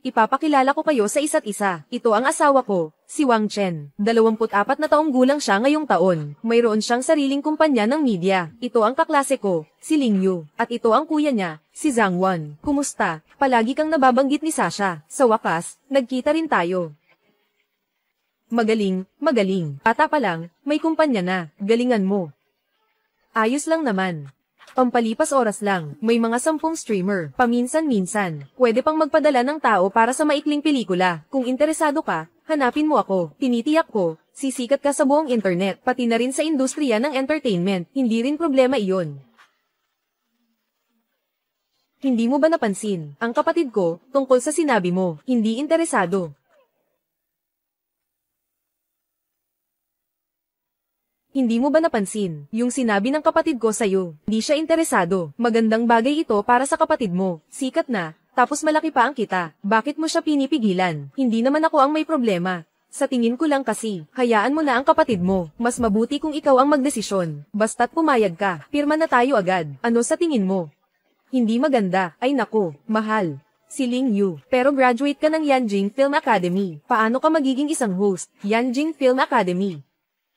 Speaker 1: Ipapakilala ko kayo sa isa't isa. Ito ang asawa ko, si Wang Chen. 24 na taong gulang siya ngayong taon. Mayroon siyang sariling kumpanya ng media. Ito ang kaklase ko, si Ling Yu. At ito ang kuya niya, si Zhang Wan. Kumusta? Palagi kang nababanggit ni Sasha. Sa wakas, nagkita rin tayo. Magaling, magaling. Bata pa lang, may kumpanya na. Galingan mo. Ayos lang naman. Pampalipas oras lang, may mga 10 streamer, paminsan-minsan. Pwede pang magpadala ng tao para sa maikling pelikula. Kung interesado ka, hanapin mo ako. Tinitiyak ko, sisikat ka sa buong internet, pati na rin sa industriya ng entertainment. Hindi rin problema iyon. Hindi mo ba napansin, ang kapatid ko, tungkol sa sinabi mo, hindi interesado. Hindi mo ba napansin, yung sinabi ng kapatid ko sa'yo, hindi siya interesado. Magandang bagay ito para sa kapatid mo. Sikat na, tapos malaki pa ang kita. Bakit mo siya pinipigilan? Hindi naman ako ang may problema. Sa tingin ko lang kasi, hayaan mo na ang kapatid mo. Mas mabuti kung ikaw ang magdesisyon. Basta't pumayag ka, pirma na tayo agad. Ano sa tingin mo? Hindi maganda. Ay nako, mahal. Si Ling Yu. Pero graduate ka ng Yanjing Film Academy. Paano ka magiging isang host? Yanjing Film Academy.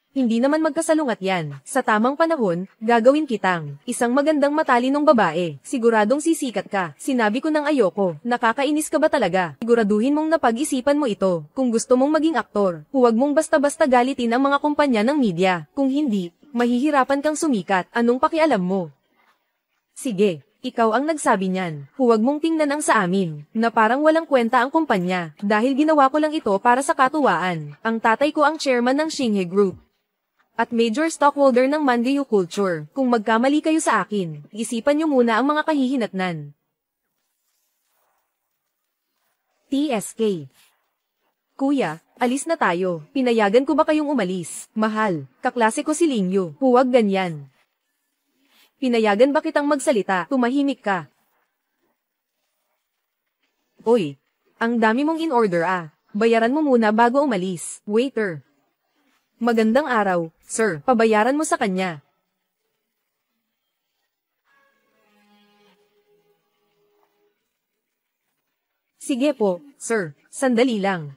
Speaker 1: Hindi naman magkasalungat yan. Sa tamang panahon, gagawin kitang isang magandang matalinong babae. Siguradong sisikat ka. Sinabi ko ng ayoko. Nakakainis ka ba talaga? Siguraduhin mong napag-isipan mo ito. Kung gusto mong maging aktor, huwag mong basta-basta galitin ang mga kumpanya ng media. Kung hindi, mahihirapan kang sumikat. Anong pakialam mo? Sige, ikaw ang nagsabi niyan. Huwag mong tingnan ang sa amin, na parang walang kwenta ang kumpanya. Dahil ginawa ko lang ito para sa katuwaan. Ang tatay ko ang chairman ng Xinghe Group. At major stockholder ng Mangayu Culture. Kung magkamali kayo sa akin, isipan niyo muna ang mga kahihinatnan. TSK. Kuya, alis na tayo. Pinayagan ko ba kayong umalis? Mahal, kaklase ko si Ling Yu. Huwag ganyan. Pinayagan ba kitang magsalita? Tumahimik ka. Oy, ang dami mong in-order ah. Bayaran mo muna bago umalis. Waiter. Magandang araw, sir. Pabayaran mo sa kanya. Sige po, sir. Sandali lang.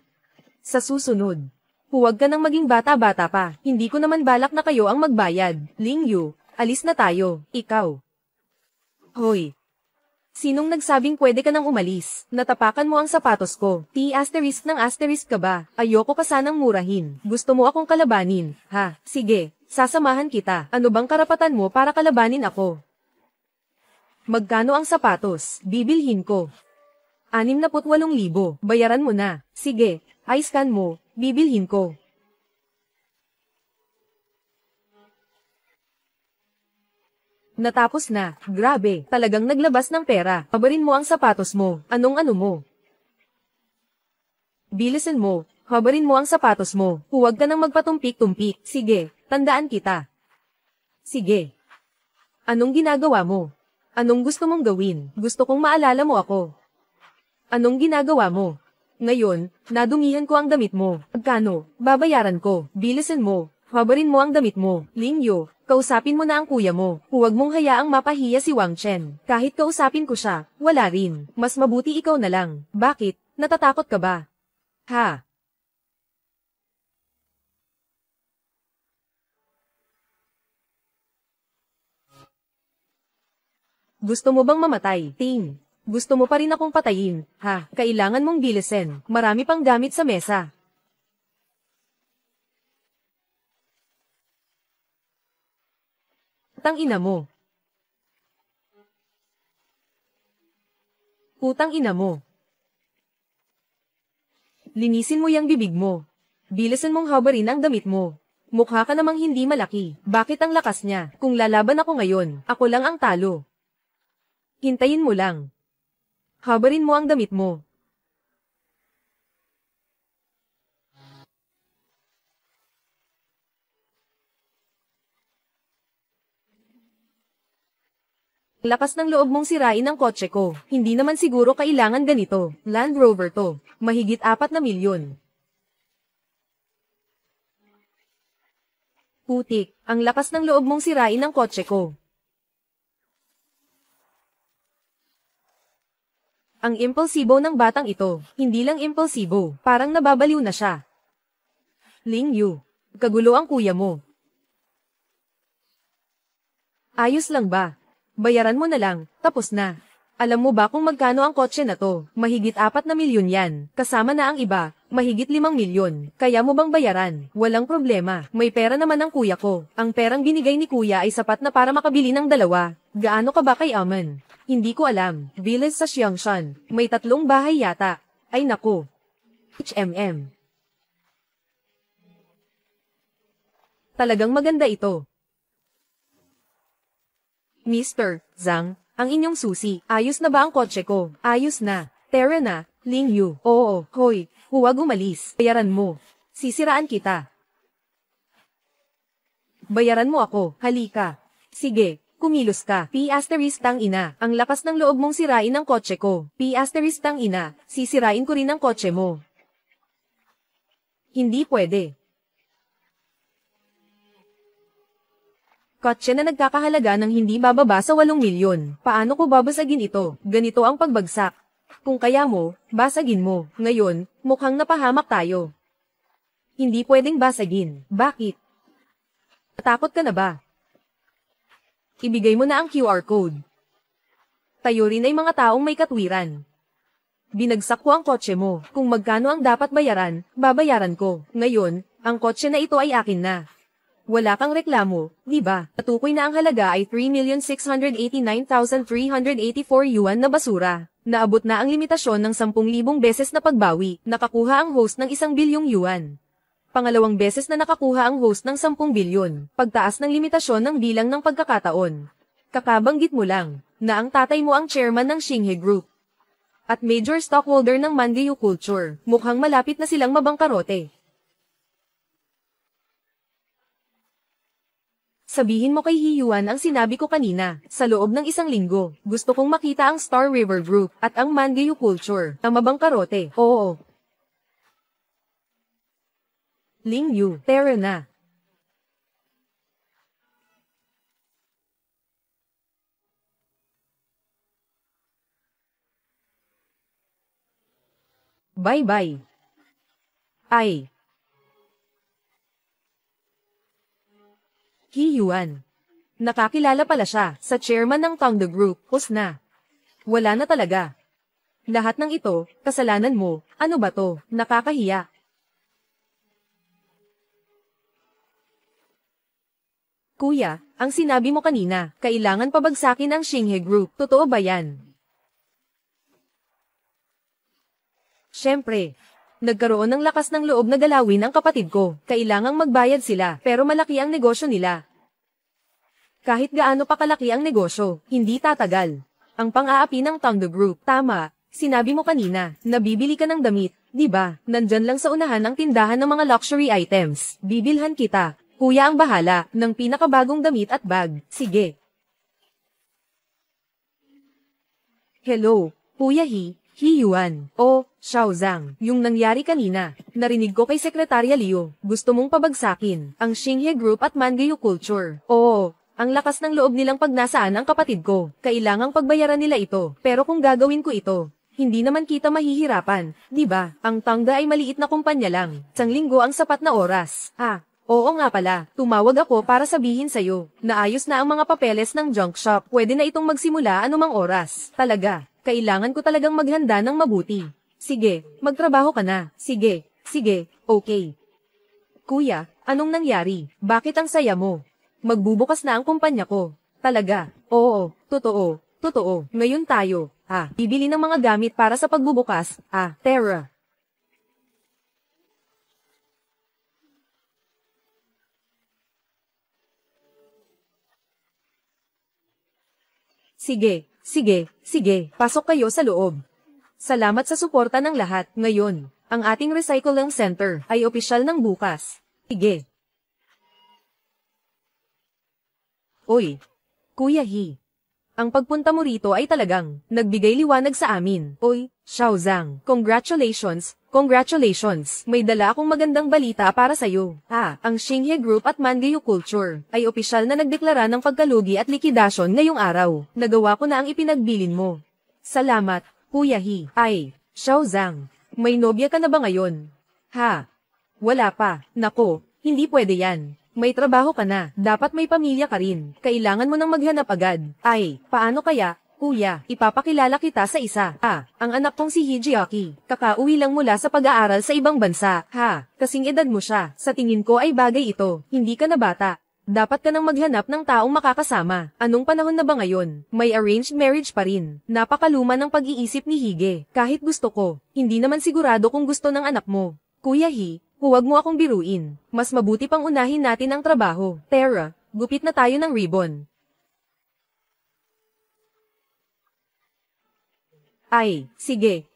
Speaker 1: Sa susunod, huwag ka nang maging bata-bata pa. Hindi ko naman balak na kayo ang magbayad. Ling Yu, alis na tayo. Ikaw. Hoy. Sinong nagsabing pwede ka nang umalis? Natapakan mo ang sapatos ko. T** ng asterisk ka ba? Ayoko ka sanang murahin. Gusto mo akong kalabanin, ha? Sige, sasamahan kita. Ano bang karapatan mo para kalabanin ako? Magkano ang sapatos? Bibilhin ko. 68,000. Bayaran mo na. Sige, i-scan mo. Bibilhin ko. Natapos na. Grabe, talagang naglabas ng pera. Habarin mo ang sapatos mo. Anong ano mo? Bilisan mo. Habarin mo ang sapatos mo. Huwag ka nang magpatumpik-tumpik. Sige, tandaan kita. Sige. Anong ginagawa mo? Anong gusto mong gawin? Gusto kong maalala mo ako. Anong ginagawa mo? Ngayon, nadumihan ko ang damit mo. Magkano? Babayaran ko. Bilisan mo. Habarin mo ang damit mo. Ling Yu, kausapin mo na ang kuya mo. Huwag mong hayaang mapahiya si Wang Chen. Kahit kausapin ko siya, wala rin. Mas mabuti ikaw na lang. Bakit? Natatakot ka ba? Ha? Gusto mo bang mamatay? Ting. Gusto mo pa rin akong patayin, ha? Kailangan mong bilisin. Marami pang gamit sa mesa. Putang ina mo. Putang ina mo. Linisin mo yung bibig mo. Bilisan mong habarin ang damit mo. Mukha ka namang hindi malaki. Bakit ang lakas niya? Kung lalaban ako ngayon, ako lang ang talo. Hintayin mo lang. Habarin mo ang damit mo. Lakas ng loob mong sirain ang kotse ko. Hindi naman siguro kailangan ganito. Land Rover to. Mahigit 4 na milyon. Putik, ang lakas ng loob mong sirain ang kotse ko. Ang impulsibo ng batang ito. Hindi lang impulsibo, parang nababaliw na siya. Ling Yu, kagulo ang kuya mo. Ayos lang ba? Bayaran mo na lang, tapos na. Alam mo ba kung magkano ang kotse na to? Mahigit 4 na milyon yan. Kasama na ang iba, mahigit 5 milyon. Kaya mo bang bayaran? Walang problema. May pera naman ang kuya ko. Ang perang binigay ni kuya ay sapat na para makabili ng 2. Gaano ka ba kay Aman? Hindi ko alam. Village sa Xiangshan. May 3 bahay yata. Ay naku. HMM. Talagang maganda ito. Mr. Zhang, ang inyong susi, ayos na ba ang kotse ko? Ayos na. Tara na, Ling Yu. Oo, hoy, huwag umalis. Bayaran mo. Sisiraan kita. Bayaran mo ako, halika. Sige, kumilos ka. P***tang ina, ang lakas ng loob mong sirain ang kotse ko. P***tang ina, sisirain ko rin ang kotse mo. Hindi pwede. Kotse na nagkakahalaga ng hindi bababa sa 8 milyon. Paano ko babasagin ito? Ganito ang pagbagsak. Kung kaya mo, basagin mo. Ngayon, mukhang napahamak tayo. Hindi pwedeng basagin. Bakit? Natakot ka na ba? Ibigay mo na ang QR code. Tayo rin ay mga taong may katwiran. Binagsak ko ang kotse mo. Kung magkano ang dapat bayaran, babayaran ko. Ngayon, ang kotse na ito ay akin na. Wala kang reklamo, di ba? Natukoy na ang halaga ay 3,689,384 yuan na basura. Naabot na ang limitasyon ng 10,000 beses na pagbawi. Nakakuha ang host ng 1 bilyong yuan. Pangalawang beses na nakakuha ang host ng 10 bilyon. Pagtaas ng limitasyon ng bilang ng pagkakataon. Kakabanggit mo lang na ang tatay mo ang chairman ng Xinghe Group at major stockholder ng Mangayu Culture. Mukhang malapit na silang mabangkarote. Sabihin mo kay Hiyuan ang sinabi ko kanina, sa loob ng 1 linggo. Gusto kong makita ang Star River Group at ang Mangayu Culture na mabangkarote. Oo. Ling Yu, tara na. Bye-bye. Ay. Hiyuan. Nakakilala pala siya sa chairman ng Tongde Group. Hus na. Wala na talaga. Lahat ng ito, kasalanan mo. Ano ba to? Nakakahiya. Kuya, ang sinabi mo kanina, kailangan pabagsakin ang Xinghe Group. Totoo ba yan? Siyempre. Nagkaroon ng lakas ng loob na galawin ang kapatid ko. Kailangang magbayad sila, pero malaki ang negosyo nila. Kahit gaano pa kalaki ang negosyo, hindi tatagal. Ang pang-aapi ng Tongde Group. Tama, sinabi mo kanina, nabibili ka ng damit, di ba? Nandyan lang sa unahan ang tindahan ng mga luxury items. Bibilhan kita. Kuya ang bahala, ng pinakabagong damit at bag. Sige. Hello, Kuya Hiyuan. O, Xiao Zhang. Yung nangyari kanina, narinig ko kay Sekretarya Liu. Gusto mong pabagsakin ang Xinghe Group at Mangayu Culture. Oo, ang lakas ng loob nilang pag nasaan ang kapatid ko. Kailangang pagbayaran nila ito. Pero kung gagawin ko ito, hindi naman kita mahihirapan. Di ba? Ang Tongde ay maliit na kumpanya lang. 1 linggo ang sapat na oras. Oo nga pala. Tumawag ako para sabihin sa'yo. Naayos na ang mga papeles ng junk shop. Pwede na itong magsimula anumang oras. Talaga. Kailangan ko talagang maghanda ng mabuti. Sige, magtrabaho ka na. Sige, okay. Kuya, anong nangyari? Bakit ang saya mo? Magbubukas na ang kumpanya ko. Talaga? Oo, totoo. Ngayon tayo, bibili ng mga gamit para sa pagbubukas. Tara. Sige, pasok kayo sa loob. Salamat sa suporta ng lahat. Ngayon, ang ating recycling center ay opisyal ng bukas. Sige. Oy, Kuya He. Ang pagpunta mo rito ay talagang nagbigay liwanag sa amin. Oy, Xiao Zhang, congratulations. May dala akong magandang balita para sa'yo. Ang Xinghe Group at Mangayu Culture ay opisyal na nagdeklara ng pagkalugi at likidasyon ngayong araw. Nagawa ko na ang ipinagbilin mo. Salamat, Kuya He. Ay, Xiao Zhang, may nobya ka na ba ngayon? Wala pa. Nako, hindi pwede yan. May trabaho ka na, dapat may pamilya ka rin. Kailangan mo nang maghanap agad. Ay, paano kaya? Kuya, ipapakilala kita sa isa. Ang anak kong si Hijiaki. Kakauwi lang mula sa pag-aaral sa ibang bansa. Kasing edad mo siya. Sa tingin ko ay bagay ito. Hindi ka na bata. Dapat ka nang maghanap ng taong makakasama. Anong panahon na ba ngayon? May arranged marriage pa rin. Napakaluma ng pag-iisip ni Hige. Kahit gusto ko, hindi naman sigurado kung gusto ng anak mo. Kuya He, huwag mo akong biruin. Mas mabuti pang unahin natin ang trabaho. Tara, gupit na tayo ng ribbon. Ay, sige.